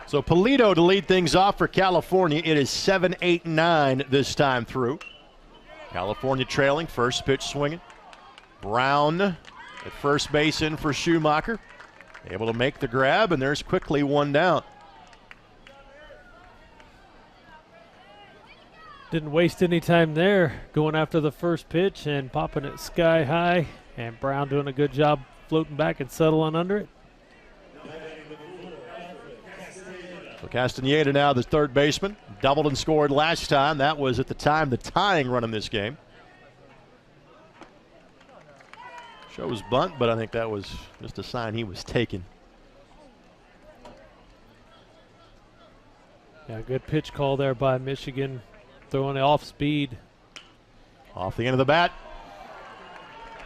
So Polito to lead things off for California. It is 7-8-9 this time through. California trailing, first pitch swinging. Brown at first base in for Schumacher. Able to make the grab, and there's quickly one down. Didn't waste any time there, going after the first pitch and popping it sky high, and Brown doing a good job floating back and settling under it. So Castaneda now the third baseman. Doubled and scored last time. That was at the time the tying run in this game. Shows bunt, but I think that was just a sign he was taken. Yeah, good pitch call there by Michigan. Throwing it off speed. Off the end of the bat.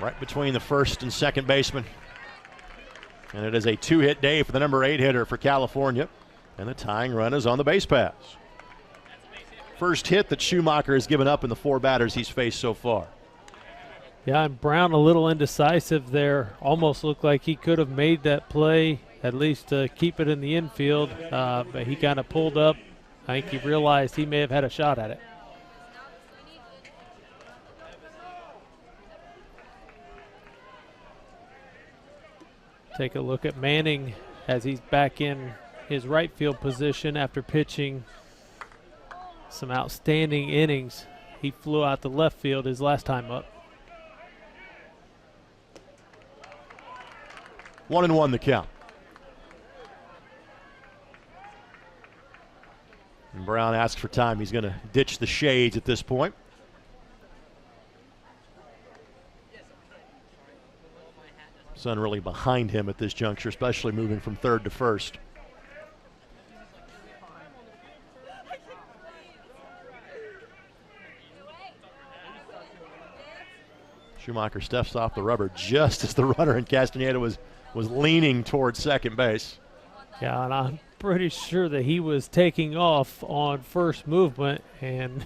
Right between the first and second baseman. And it is a two-hit day for the number 8 hitter for California. And the tying run is on the base pass. First hit that Schumacher has given up in the 4 batters he's faced so far. Yeah, and Brown a little indecisive there. Almost looked like he could have made that play, at least to keep it in the infield. But he kind of pulled up. I think he realized he may have had a shot at it. Take a look at Manning as he's back in his right field position after pitching some outstanding innings. He flew out to left field his last time up. 1-1 the count. And Brown asks for time. He's going to ditch the shades at this point. Sun really behind him at this juncture, especially moving from third to first. Schumacher steps off the rubber just as the runner in Castaneda was leaning towards second base. Yeah, and I'm pretty sure that he was taking off on first movement, and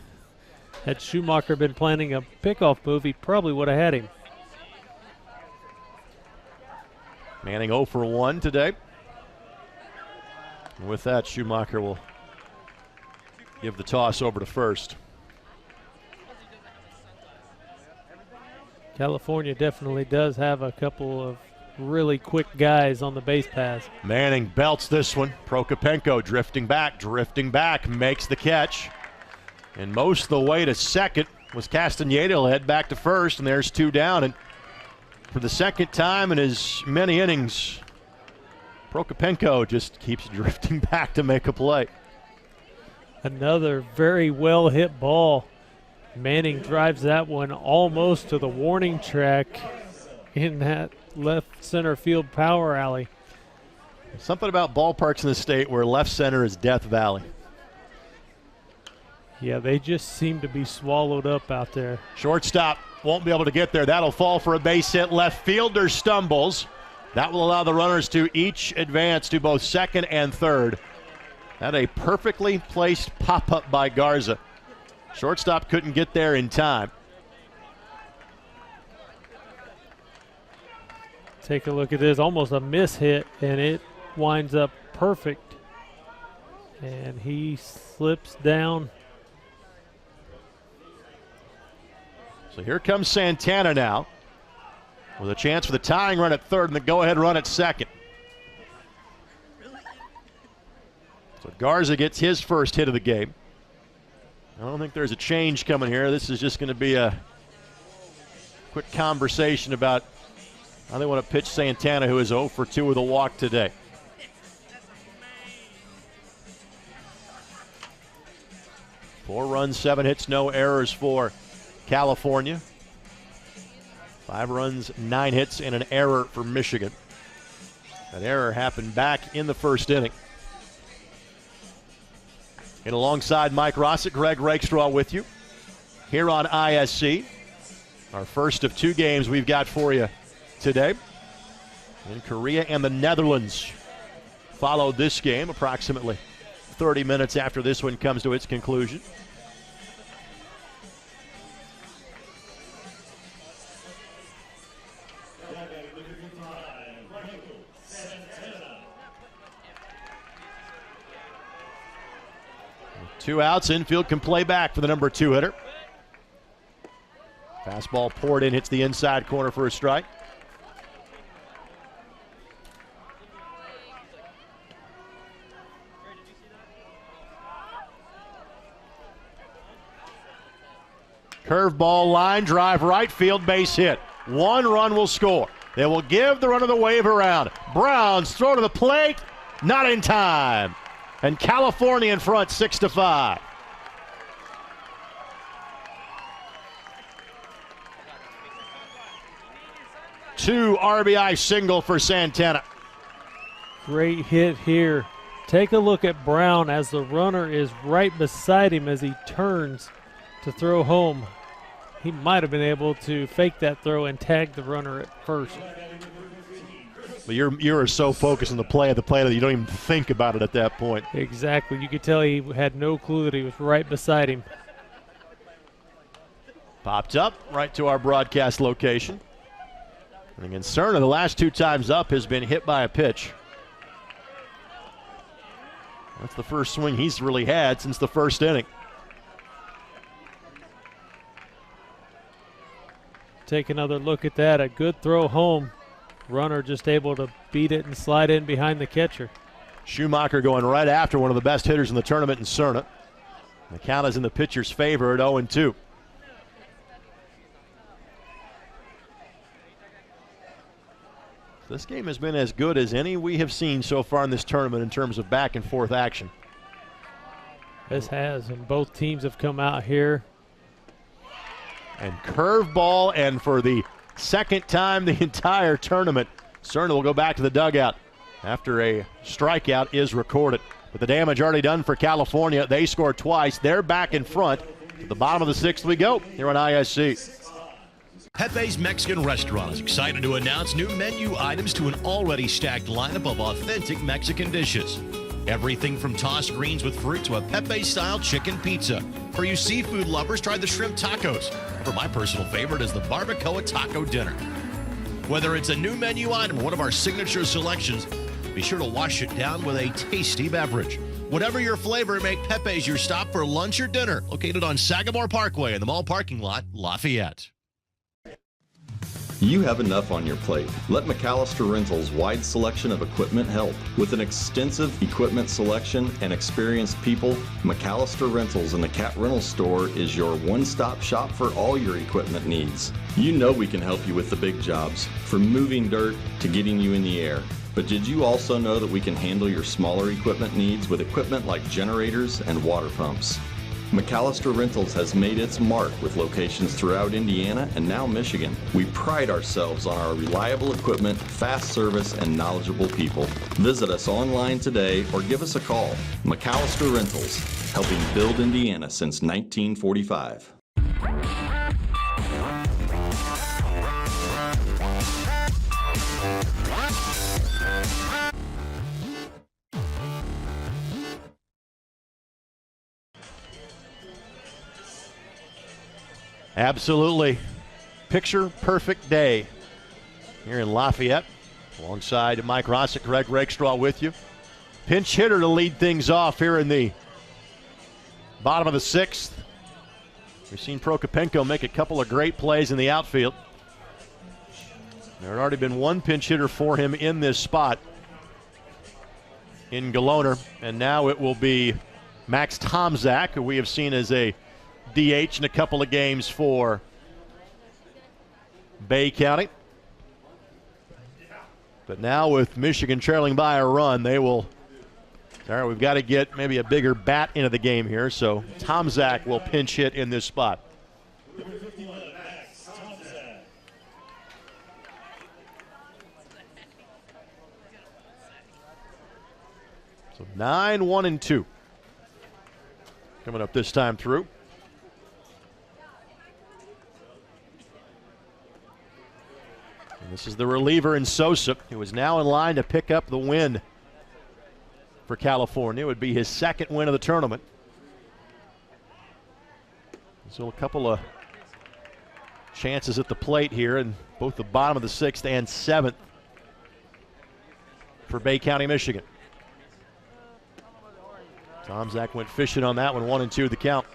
had Schumacher been planning a pickoff move, he probably would have had him. Manning 0 for 1 today. And with that, Schumacher will give the toss over to first. California definitely does have a couple of really quick guys on the base pass. Manning belts this one. Prokopenko drifting back, makes the catch. And most of the way to second was Castaneda. He'll head back to first, and there's 2 down. And for the second time in as many innings, Prokopenko just keeps drifting back to make a play. Another very well hit ball. Manning drives that one almost to the warning track in that left center field power alley. Something about ballparks in the state where left center is Death Valley. Yeah, they just seem to be swallowed up out there. Shortstop won't be able to get there. That'll fall for a base hit. Left fielder stumbles. That will allow the runners to each advance to both second and third. That a perfectly placed pop-up by Garza. Shortstop couldn't get there in time. Take a look at this, almost a miss hit, and it winds up perfect. And he slips down. So here comes Santana now with a chance for the tying run at third and the go-ahead run at second. So Garza gets his first hit of the game. I don't think there's a change coming here. This is just going to be a quick conversation about how they want to pitch Santana, who is 0 for 2 with a walk today. Four runs, 7 hits, no errors for California. 5 runs, 9 hits, and an error for Michigan. That error happened back in the first inning. And alongside Mike Rossick, Greg Rakestraw with you here on ISC. Our first of 2 games we've got for you today. And Korea and the Netherlands follow this game approximately 30 minutes after this one comes to its conclusion. 2 outs, infield can play back for the number 2 hitter. Fastball poured in, hits the inside corner for a strike. Curveball, line drive, right field, base hit. 1 run will score. They will give the runner the wave around. Brown's throw to the plate, not in time. And California in front, 6-5. Two RBI single for Santana. Great hit here. Take a look at Brown as the runner is right beside him as he turns to throw home. He might have been able to fake that throw and tag the runner at first. But you're so focused on the play of the play that you don't even think about it at that point. Exactly. You could tell he had no clue that he was right beside him. Popped up right to our broadcast location. And again, Cerna, the last 2 times up, has been hit by a pitch. That's the first swing he's really had since the first inning. Take another look at that. A good throw home. Runner just able to beat it and slide in behind the catcher. Schumacher going right after one of the best hitters in the tournament in Cerna. The count is in the pitcher's favor at 0-2. This game has been as good as any we have seen so far in this tournament in terms of back and forth action. This has, and both teams have come out here. And curveball, and for the second time the entire tournament, Cerna will go back to the dugout after a strikeout is recorded. But the damage already done for California. They scored twice. They're back in front. To the bottom of the 6th we go here on ISC. Pepe's Mexican Restaurant is excited to announce new menu items to an already stacked lineup of authentic Mexican dishes. Everything from tossed greens with fruit to a Pepe-style chicken pizza. For you seafood lovers, try the shrimp tacos. For my personal favorite is the barbacoa taco dinner. Whether it's a new menu item or one of our signature selections, be sure to wash it down with a tasty beverage. Whatever your flavor, make Pepe's your stop for lunch or dinner. Located on Sagamore Parkway in the mall parking lot, Lafayette. You have enough on your plate. Let McAllister Rentals' wide selection of equipment help. With an extensive equipment selection and experienced people, McAllister Rentals in the Cat Rental Store is your one-stop shop for all your equipment needs. You know we can help you with the big jobs, from moving dirt to getting you in the air. But did you also know that we can handle your smaller equipment needs with equipment like generators and water pumps? McAllister Rentals has made its mark with locations throughout Indiana and now Michigan. We pride ourselves on our reliable equipment, fast service, and knowledgeable people. Visit us online today or give us a call. McAllister Rentals, helping build Indiana since 1945. Absolutely. Picture perfect day here in Lafayette. Alongside Mike Rossick, Greg Rakestraw with you. Pinch hitter to lead things off here in the bottom of the 6th. We've seen Prokopenko make a couple of great plays in the outfield. There had already been one pinch hitter for him in this spot in Galoner, and now it will be Max Tomczak, who we have seen as a DH in a couple of games for Bay County. But now with Michigan trailing by a run, they will, all right, we've got to get maybe a bigger bat into the game here, so Tomczak will pinch hit in this spot. So 9-1-2 coming up this time through. And this is the reliever in Sosa, who is now in line to pick up the win for California. It would be his 2nd win of the tournament. So a couple of chances at the plate here in both the bottom of the 6th and 7th for Bay County, Michigan. Tomczak went fishing on that one, 1-2 the count.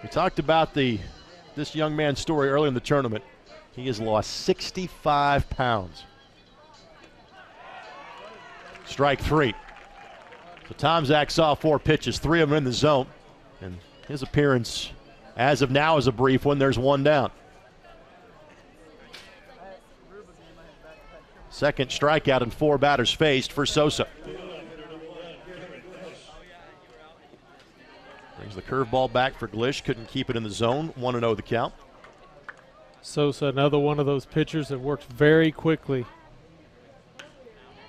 We talked about this young man's story early in the tournament. He has lost 65 pounds. Strike 3. So Tomczak saw 4 pitches, 3 of them in the zone. And his appearance as of now is a brief one. There's 1 down. Second strikeout and 4 batters faced for Sosa. Brings the curveball back for Glish. Couldn't keep it in the zone. 1-0 the count. Sosa, another one of those pitchers that works very quickly.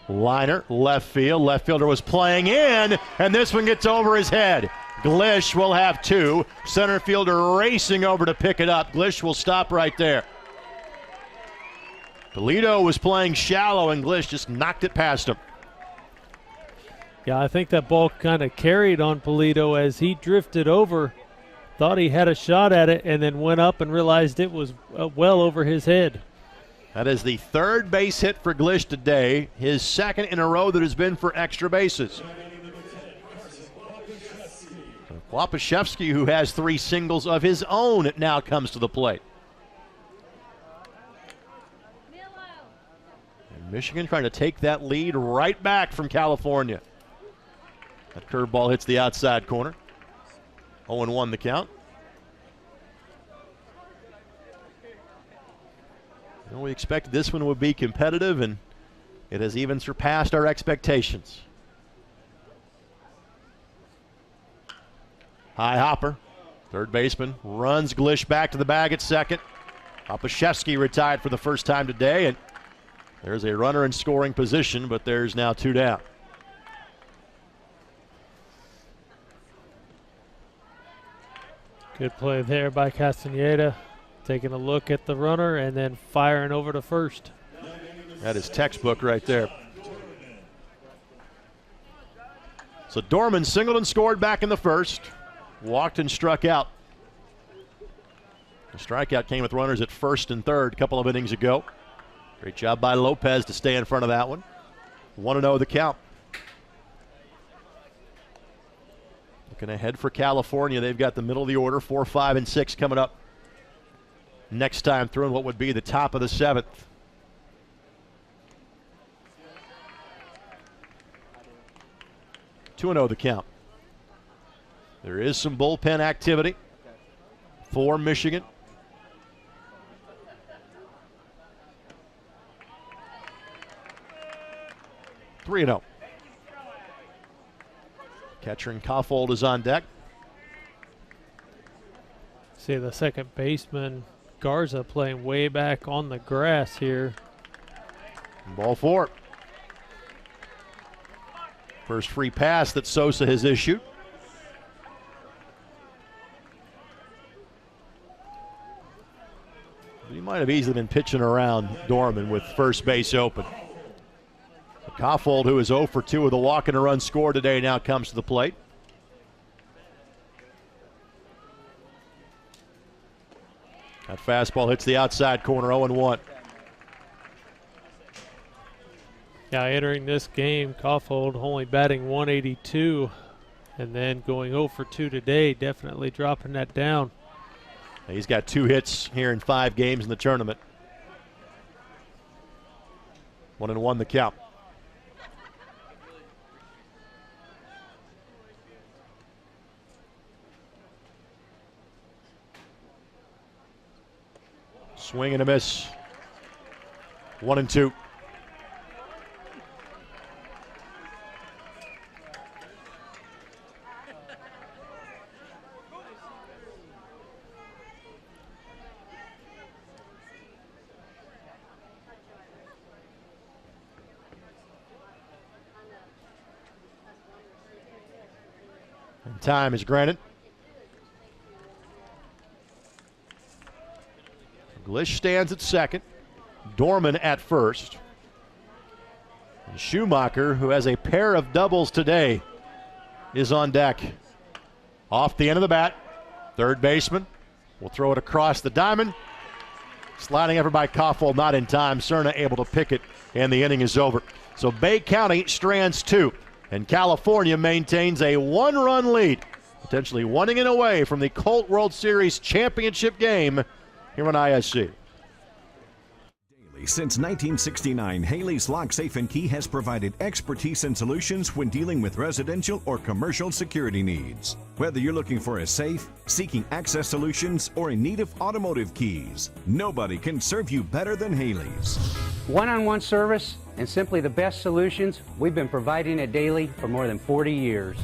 Liner, left field. Left fielder was playing in, and this one gets over his head. Glish will have 2. Center fielder racing over to pick it up. Glish will stop right there. Toledo was playing shallow, and Glish just knocked it past him. Yeah, I think that ball kind of carried on Polito as he drifted over, thought he had a shot at it, and then went up and realized it was well over his head. That is the 3rd base hit for Glish today, his 2nd in a row that has been for extra bases. Łapaszewski, who has 3 singles of his own, now comes to the plate. And Michigan trying to take that lead right back from California. That curveball hits the outside corner. 0-1 the count. Well, we expected this one would be competitive, and it has even surpassed our expectations. High hopper. Third baseman runs Glish back to the bag at second. Łapaszewski retired for the first time today, and there's a runner in scoring position, but there's now 2 down. Good play there by Castaneda, taking a look at the runner and then firing over to first. That is textbook right there. So Dorman singled and scored back in the first. Walked and struck out. The strikeout came with runners at first and third a couple of innings ago. Great job by Lopez to stay in front of that one. 1-0 the count. Looking ahead for California, they've got the middle of the order, 4, 5, and 6 coming up next time through in what would be the top of the 7th. Two 2-0 the count. There is some bullpen activity for Michigan. Three 3-0. Catcher and Koffold is on deck. See the second baseman Garza playing way back on the grass here. Ball 4. First free pass that Sosa has issued. He might have easily been pitching around Dorman with first base open. Koffold, who is 0 for 2 with a walk and a run scored today, now comes to the plate. That fastball hits the outside corner, 0-1. Yeah, entering this game, Koffold only batting 182 and then going 0 for 2 today, definitely dropping that down. He's got 2 hits here in 5 games in the tournament. 1-1 the count. Swing and a miss. 1-2. And time is granted. Glish stands at second. Dorman at first. And Schumacher, who has a pair of doubles today, is on deck. Off the end of the bat. Third baseman will throw it across the diamond. Sliding effort by Koffold, not in time. Cerna able to pick it, and the inning is over. So Bay County strands 2 And California maintains a 1-run lead, potentially 1 inning away from the Colt World Series championship game here on ISC. Since 1969, Haley's Lock, Safe and Key has provided expertise and solutions when dealing with residential or commercial security needs. Whether you're looking for a safe, seeking access solutions, or in need of automotive keys, nobody can serve you better than Haley's. One-on-one service and simply the best solutions. We've been providing it daily for more than 40 years.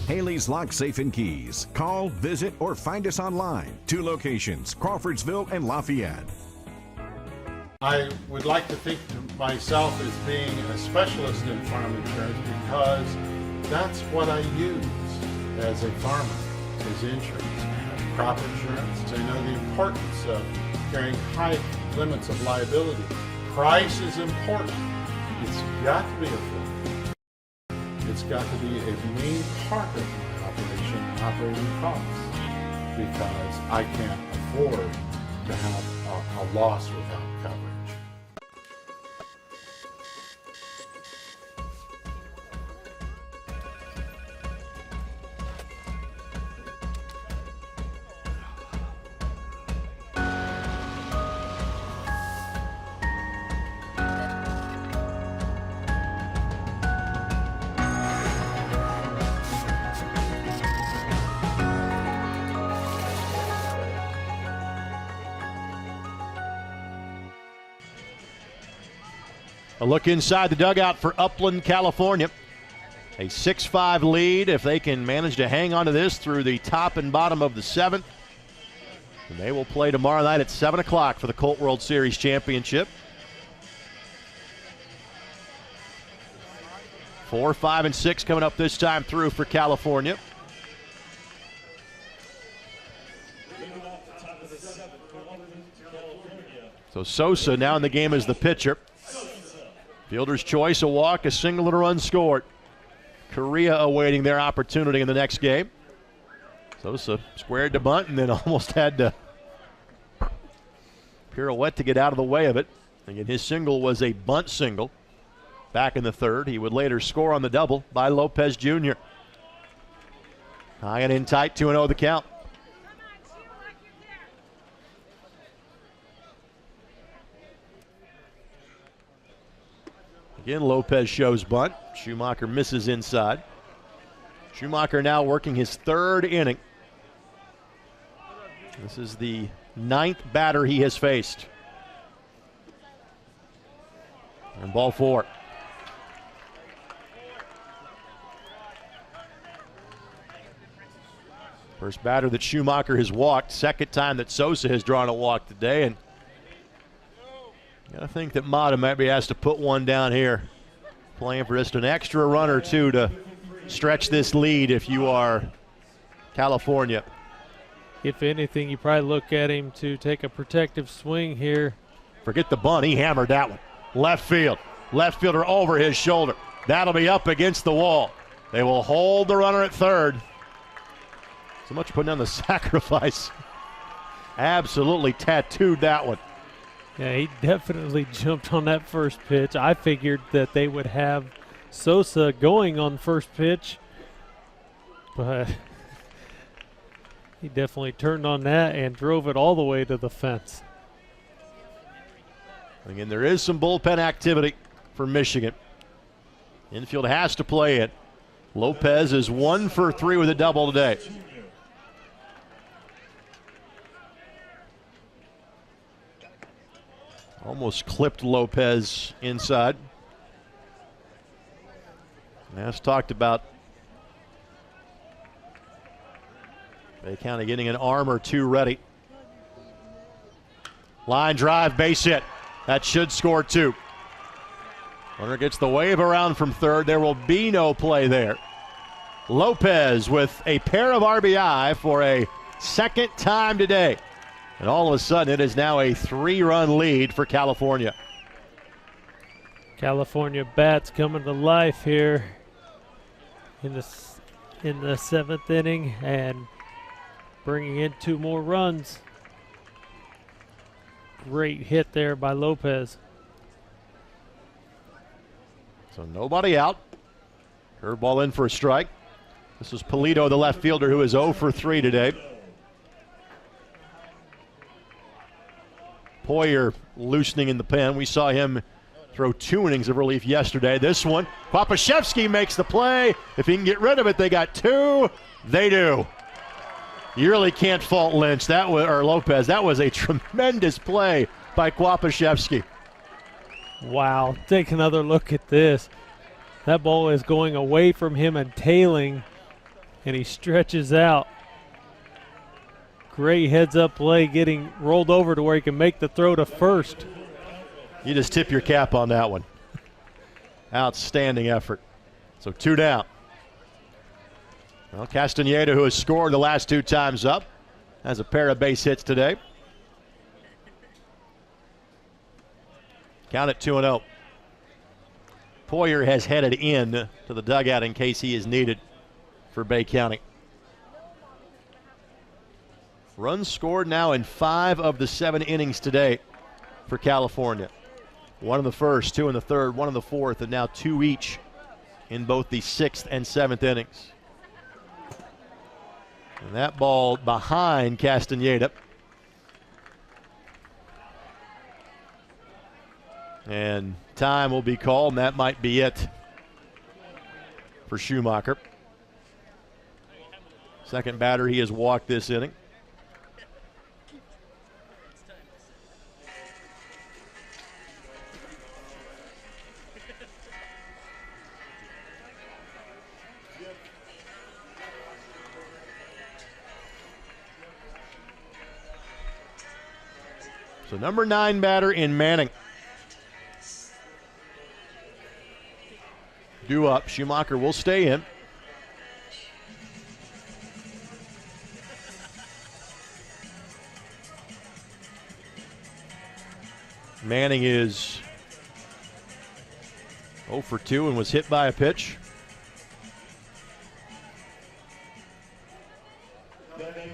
Haley's Lock, Safe and Keys. Call, visit, or find us online. 2 locations, Crawfordsville and Lafayette. I would like to think of myself as being a specialist in farm insurance because that's what I use as a farmer, is insurance. I have crop insurance. I know the importance of carrying high limits of liability. Price is important. It's got to be affordable. It's got to be a main part of my operation, operating costs, because I can't afford to have a loss without coverage. A look inside the dugout for Upland, California. A 6-5 lead if they can manage to hang on to this through the top and bottom of the 7th. And they will play tomorrow night at 7 o'clock for the Colt World Series championship. 4, 5, and 6 coming up this time through for California. So Sosa now in the game as the pitcher. Fielder's choice, a walk, a single, and a run scored. Korea awaiting their opportunity in the next game. Sosa squared to bunt and then almost had to pirouette to get out of the way of it. Again, his single was a bunt single back in the 3rd. He would later score on the double by Lopez Jr. High and in tight, 2-0 the count. Again, Lopez shows bunt. Schumacher misses inside. Schumacher now working his 3rd inning. This is the 9th batter he has faced. And ball 4. First batter that Schumacher has walked. Second time that Sosa has drawn a walk today. And I think that Mata might be asked to put one down here, playing for just an extra run or two to stretch this lead if you are California. If anything, you probably look at him to take a protective swing here. Forget the bunt. He hammered that one. Left field. Left fielder over his shoulder. That'll be up against the wall. They will hold the runner at 3rd. So much putting down the sacrifice. Absolutely tattooed that one. Yeah, he definitely jumped on that first pitch. I figured that they would have Sosa going on first pitch, but he definitely turned on that and drove it all the way to the fence. Again, there is some bullpen activity for Michigan. Infield has to play it. Lopez is 1 for 3 with a double today. Almost clipped Lopez inside. As talked about, Bay County getting an arm or two ready. Line drive, base hit. That should score 2. Runner gets the wave around from 3rd. There will be no play there. Lopez with a pair of RBI for a 2nd time today. And all of a sudden, it is now a 3-run lead for California. California bats coming to life here in the 7th inning and bringing in 2 more runs. Great hit there by Lopez. So nobody out. Curveball in for a strike. This is Polito, the left fielder, who is 0 for 3 today. Poyer loosening in the pen. We saw him throw 2 innings of relief yesterday. This one, Kopaszewski makes the play. If he can get rid of it, they got 2. They do. You really can't fault Lynch. Or Lopez. That was a tremendous play by Kopaszewski. Wow, take another look at this. That ball is going away from him and tailing, and he stretches out. Great heads-up play, getting rolled over to where he can make the throw to first. You just tip your cap on that one. Outstanding effort. So 2 down. Well, Castaneda, who has scored the last 2 times up, has a pair of base hits today. Count it 2-0. Poyer has headed in to the dugout in case he is needed for Bay County. Runs scored now in 5 of the 7 innings today for California. 1 in the first, 2 in the third, 1 in the fourth, and now 2 each in both the 6th and 7th innings. And that ball behind Castaneda. And time will be called, and that might be it for Schumacher. Second batter he has walked this inning. So number 9 batter in Manning. Due up. Schumacher will stay in. Manning is 0 for 2 and was hit by a pitch.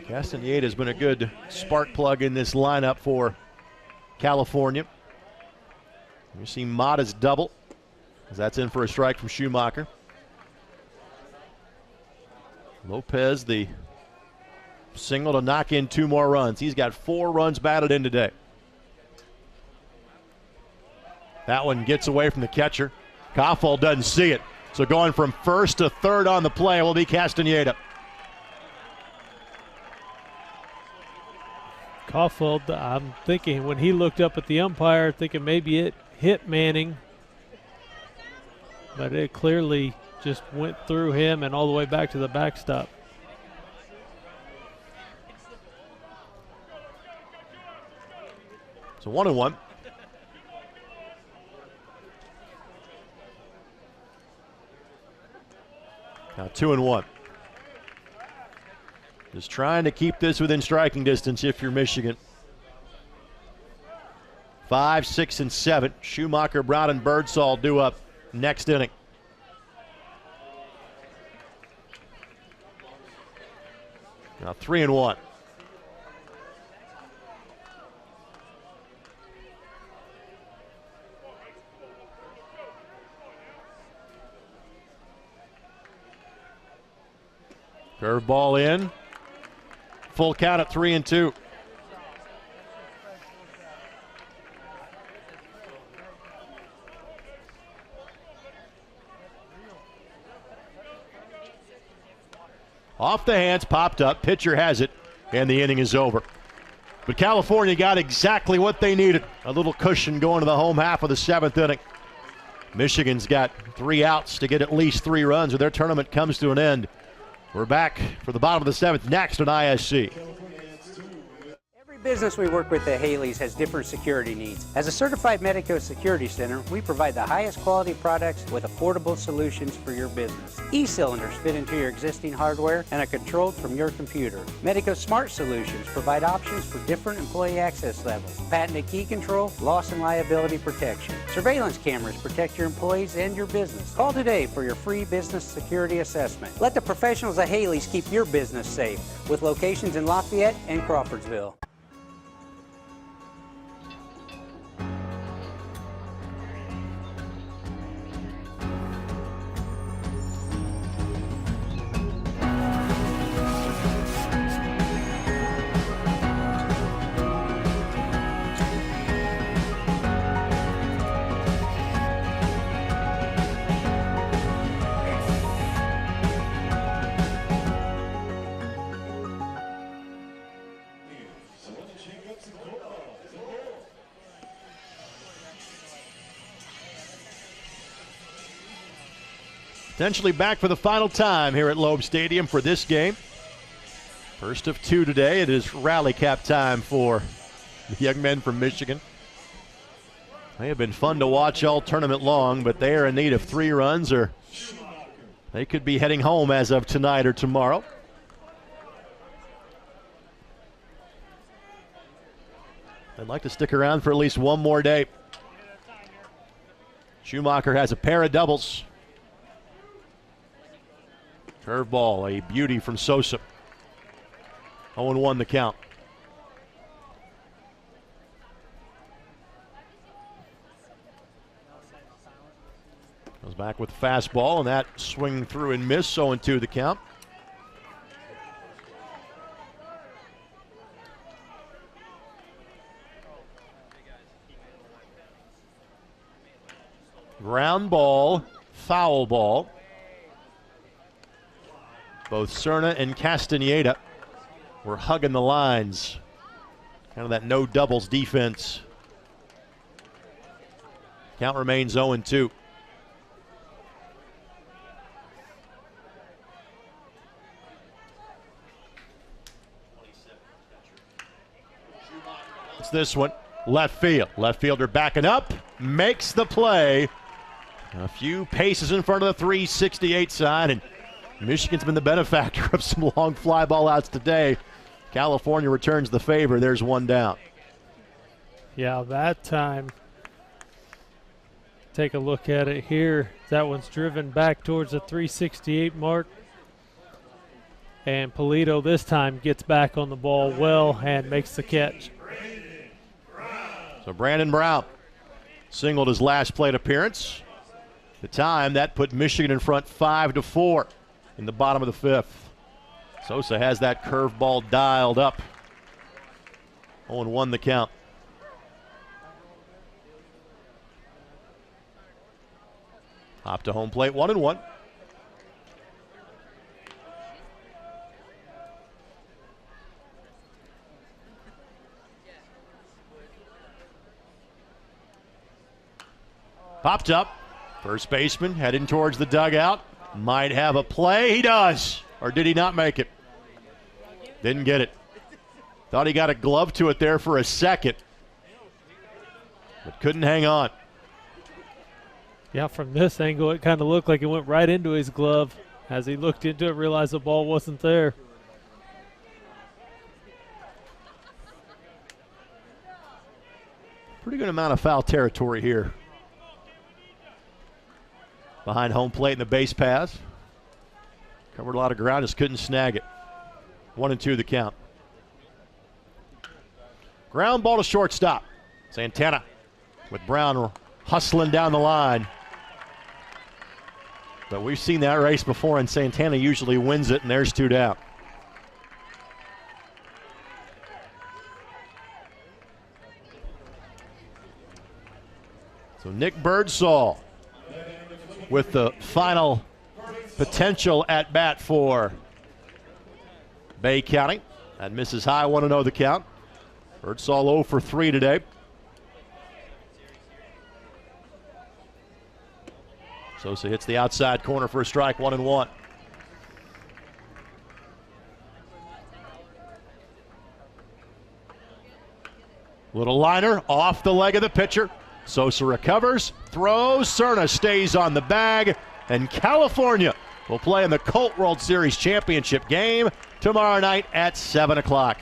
Castaneda has been a good spark plug in this lineup for California. You see Mata's double, as that's in for a strike from Schumacher. Lopez, the single to knock in 2 more runs. He's got 4 runs batted in today. That one gets away from the catcher. Koffel doesn't see it. So going from first to third on the play will be Castaneda. Caulfield, I'm thinking when he looked up at the umpire, thinking maybe it hit Manning, but it clearly just went through him and all the way back to the backstop. So 1-1. Now 2-1. Just trying to keep this within striking distance if you're Michigan. 5, 6, and 7. Schumacher, Brown, and Birdsall due up next inning. Now 3-1. Curveball in. Full count at 3-2. Off the hands, popped up, pitcher has it, and the inning is over. But California got exactly what they needed. A little cushion going to the home half of the 7th inning. Michigan's got 3 outs to get at least 3 runs, or their tournament comes to an end. We're back for the bottom of the 7th next on ISC. Every business we work with at Haley's has different security needs. As a certified Medico Security Center, we provide the highest quality products with affordable solutions for your business. E-cylinders fit into your existing hardware and are controlled from your computer. Medico Smart Solutions provide options for different employee access levels. Patented key control, loss and liability protection. Surveillance cameras protect your employees and your business. Call today for your free business security assessment. Let the professionals at Haley's keep your business safe with locations in Lafayette and Crawfordsville. Potentially back for the final time here at Loeb Stadium for this game. First of two today. It is rally cap time for the young men from Michigan. They have been fun to watch all tournament long, but they are in need of 3 runs or they could be heading home as of tonight or tomorrow. They'd like to stick around for at least one more day. Schumacher has a pair of doubles. Curveball, a beauty from Sosa. 0-1 the count. Goes back with the fastball, and that swing through and miss. 0-2 the count. Ground ball, foul ball. Both Cerna and Castaneda were hugging the lines. Kind of that no doubles defense. Count remains 0-2. It's this one, left field. Left fielder backing up, makes the play. A few paces in front of the 368 sign, and Michigan's been the benefactor of some long fly ball outs today. California returns the favor. There's one down. Yeah, that time. Take a look at it here. That one's driven back towards the 368 mark. And Polito this time gets back on the ball well and makes the catch. So Brandon Brown singled his last plate appearance. The time that put Michigan in front 5-4 in the bottom of the 5th. Sosa has that curveball dialed up. 0-1 the count. Hop to home plate, 1-1. Popped up. First baseman heading towards the dugout. Might have a play. He does. Or did he not make it? Didn't get it. Thought he got a glove to it there for a second, but couldn't hang on. Yeah, from this angle, it kind of looked like it went right into his glove. As he looked into it, realized the ball wasn't there. Pretty good amount of foul territory here. Behind home plate in the base pass. Covered a lot of ground, just couldn't snag it. 1-2 the count. Ground ball to shortstop. Santana with Brown hustling down the line. But we've seen that race before, and Santana usually wins it, and there's 2 down. So Nick Birdsall with the final potential at bat for Bay County. That misses high, 1-0 the count. Birdsall 0 for 3 today. Sosa hits the outside corner for a strike, 1-1. Little liner off the leg of the pitcher. Sosa recovers, throws, Cerna stays on the bag, and California will play in the Colt World Series championship game tomorrow night at 7 o'clock.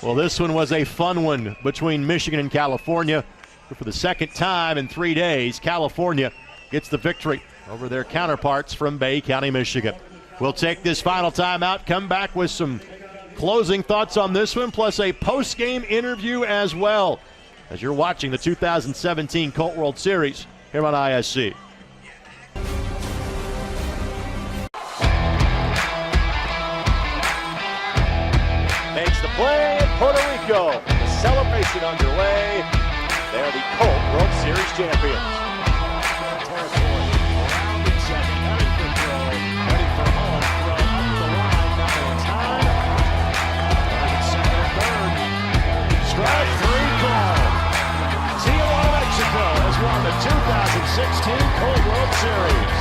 Well, this one was a fun one between Michigan and California. For the second time in 3 days, California gets the victory over their counterparts from Bay County, Michigan. We'll take this final time out, come back with some closing thoughts on this one, plus a post-game interview as well, as you're watching the 2017 Colt World Series here on ISC. Makes the play in Puerto Rico. The celebration underway. They're the Colt World Series champions. Territory around in second, heading for throw, ready for home. Throw up the line, not in time. Second and third. Strike 3 call. Tijuana, Mexico has won the 2016 Colt World Series.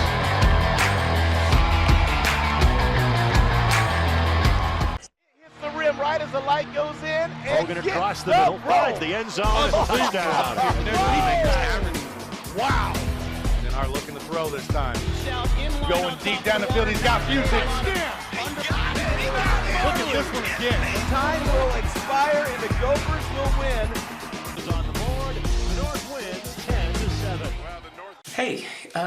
across the middle, finds the end zone, touchdown. Wow. And are looking to throw this time. Going deep down the field, he's got Fusich. Look at this one again. Time will expire and the Gophers will win. Is on the board. The North wins 10-7. Hey,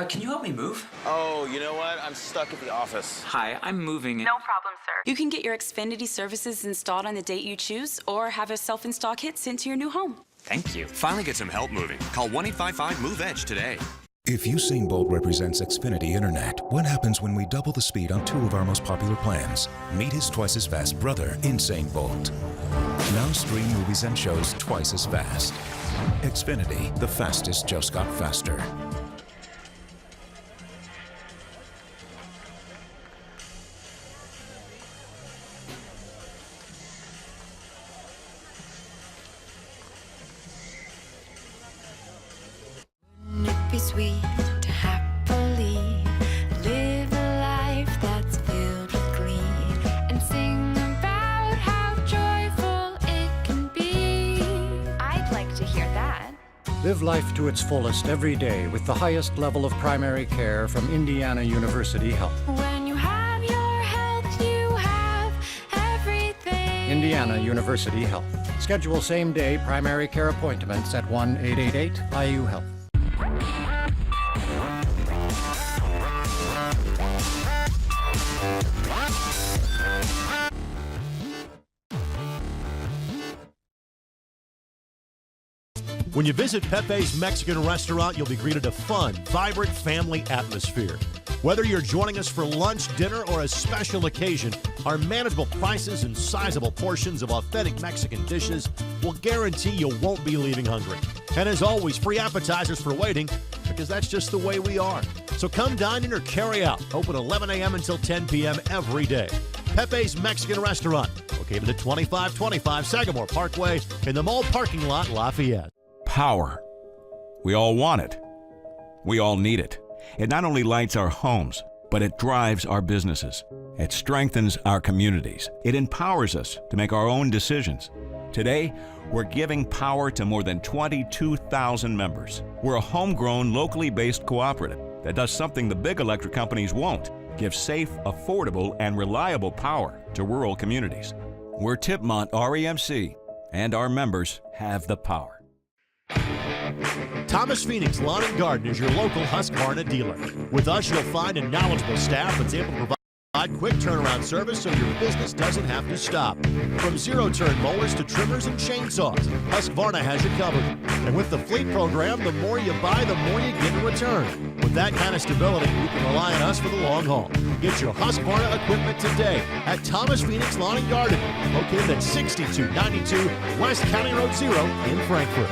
can you help me move? Oh, you know what? I'm stuck at the office. Hi, I'm moving. No problem, sir. You can get your Xfinity services installed on the date you choose or have a self-install kit sent to your new home. Thank you. Finally get some help moving. Call 1-855-MOVE-EDGE today. If Usain Bolt represents Xfinity Internet, what happens when we double the speed on 2 of our most popular plans? Meet his twice as fast brother, Usain Bolt. Now stream movies and shows twice as fast. Xfinity, the fastest just got faster. Be sweet to happily live a life that's filled with glee and sing about how joyful it can be. I'd like to hear that. Live life to its fullest every day with the highest level of primary care from Indiana University Health. When you have your health, you have everything. Indiana University Health. Schedule same-day primary care appointments at 1-888-IU-HEALTH. When you visit Pepe's Mexican restaurant, you'll be greeted a fun, vibrant family atmosphere. Whether you're joining us for lunch, dinner, or a special occasion, our manageable prices and sizable portions of authentic Mexican dishes will guarantee you won't be leaving hungry. And as always, free appetizers for waiting, because that's just the way we are. So come dine in or carry out. Open 11 a.m. until 10 p.m. every day. Pepe's Mexican restaurant, located at 2525 Sagamore Parkway in the mall parking lot, Lafayette. Power. We all want it. We all need it. It not only lights our homes, but it drives our businesses. It strengthens our communities. It empowers us to make our own decisions. Today, we're giving power to more than 22,000 members. We're a homegrown, locally based cooperative that does something the big electric companies won't: give safe, affordable, and reliable power to rural communities. We're Tipmont REMC, and our members have the power. Thomas Phoenix Lawn and Garden is your local Husqvarna dealer. With us, you'll find a knowledgeable staff that's able to provide quick turnaround service so your business doesn't have to stop. From zero-turn mowers to trimmers and chainsaws, Husqvarna has you covered. And with the fleet program, the more you buy, the more you get in return. With that kind of stability, you can rely on us for the long haul. Get your Husqvarna equipment today at Thomas Phoenix Lawn and Garden, located at 6292 West County Road 0 in Frankfort.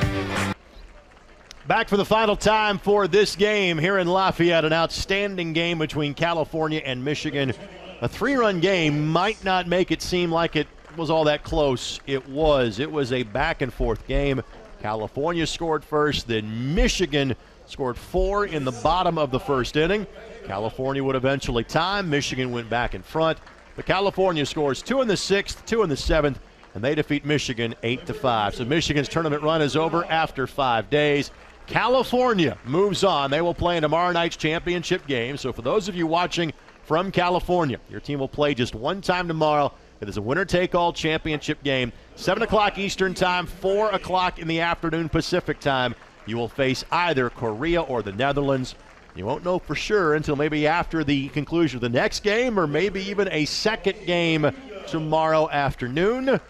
Back for the final time for this game here in Lafayette. An outstanding game between California and Michigan. A 3-run game might not make it seem like it was all that close. It was. It was a back-and-forth game. California scored first, then Michigan scored 4 in the bottom of the first inning. California would eventually tie. Michigan went back in front. But California scores 2 in the 6th, 2 in the 7th, and they defeat Michigan 8-5. So Michigan's tournament run is over after 5 days. California moves on. They will play in tomorrow night's championship game. So for those of you watching from California, your team will play just one time tomorrow. It is a winner-take-all championship game. 7 o'clock Eastern time, 4 o'clock in the afternoon Pacific time. You will face either Korea or the Netherlands. You won't know for sure until maybe after the conclusion of the next game, or maybe even a second game tomorrow afternoon.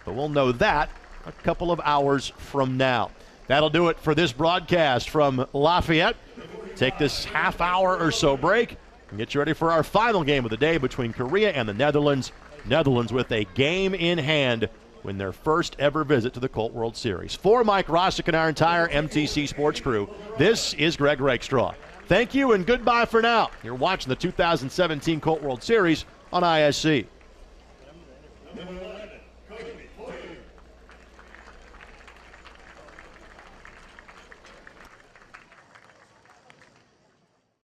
But we'll know that a couple of hours from now. That'll do it for this broadcast from Lafayette. Take this half-hour or so break and get you ready for our final game of the day between Korea and the Netherlands. Netherlands with a game in hand win their first ever visit to the Colt World Series. For Mike Rossick and our entire MTC Sports crew, this is Greg Rakestraw. Thank you and goodbye for now. You're watching the 2017 Colt World Series on ISC.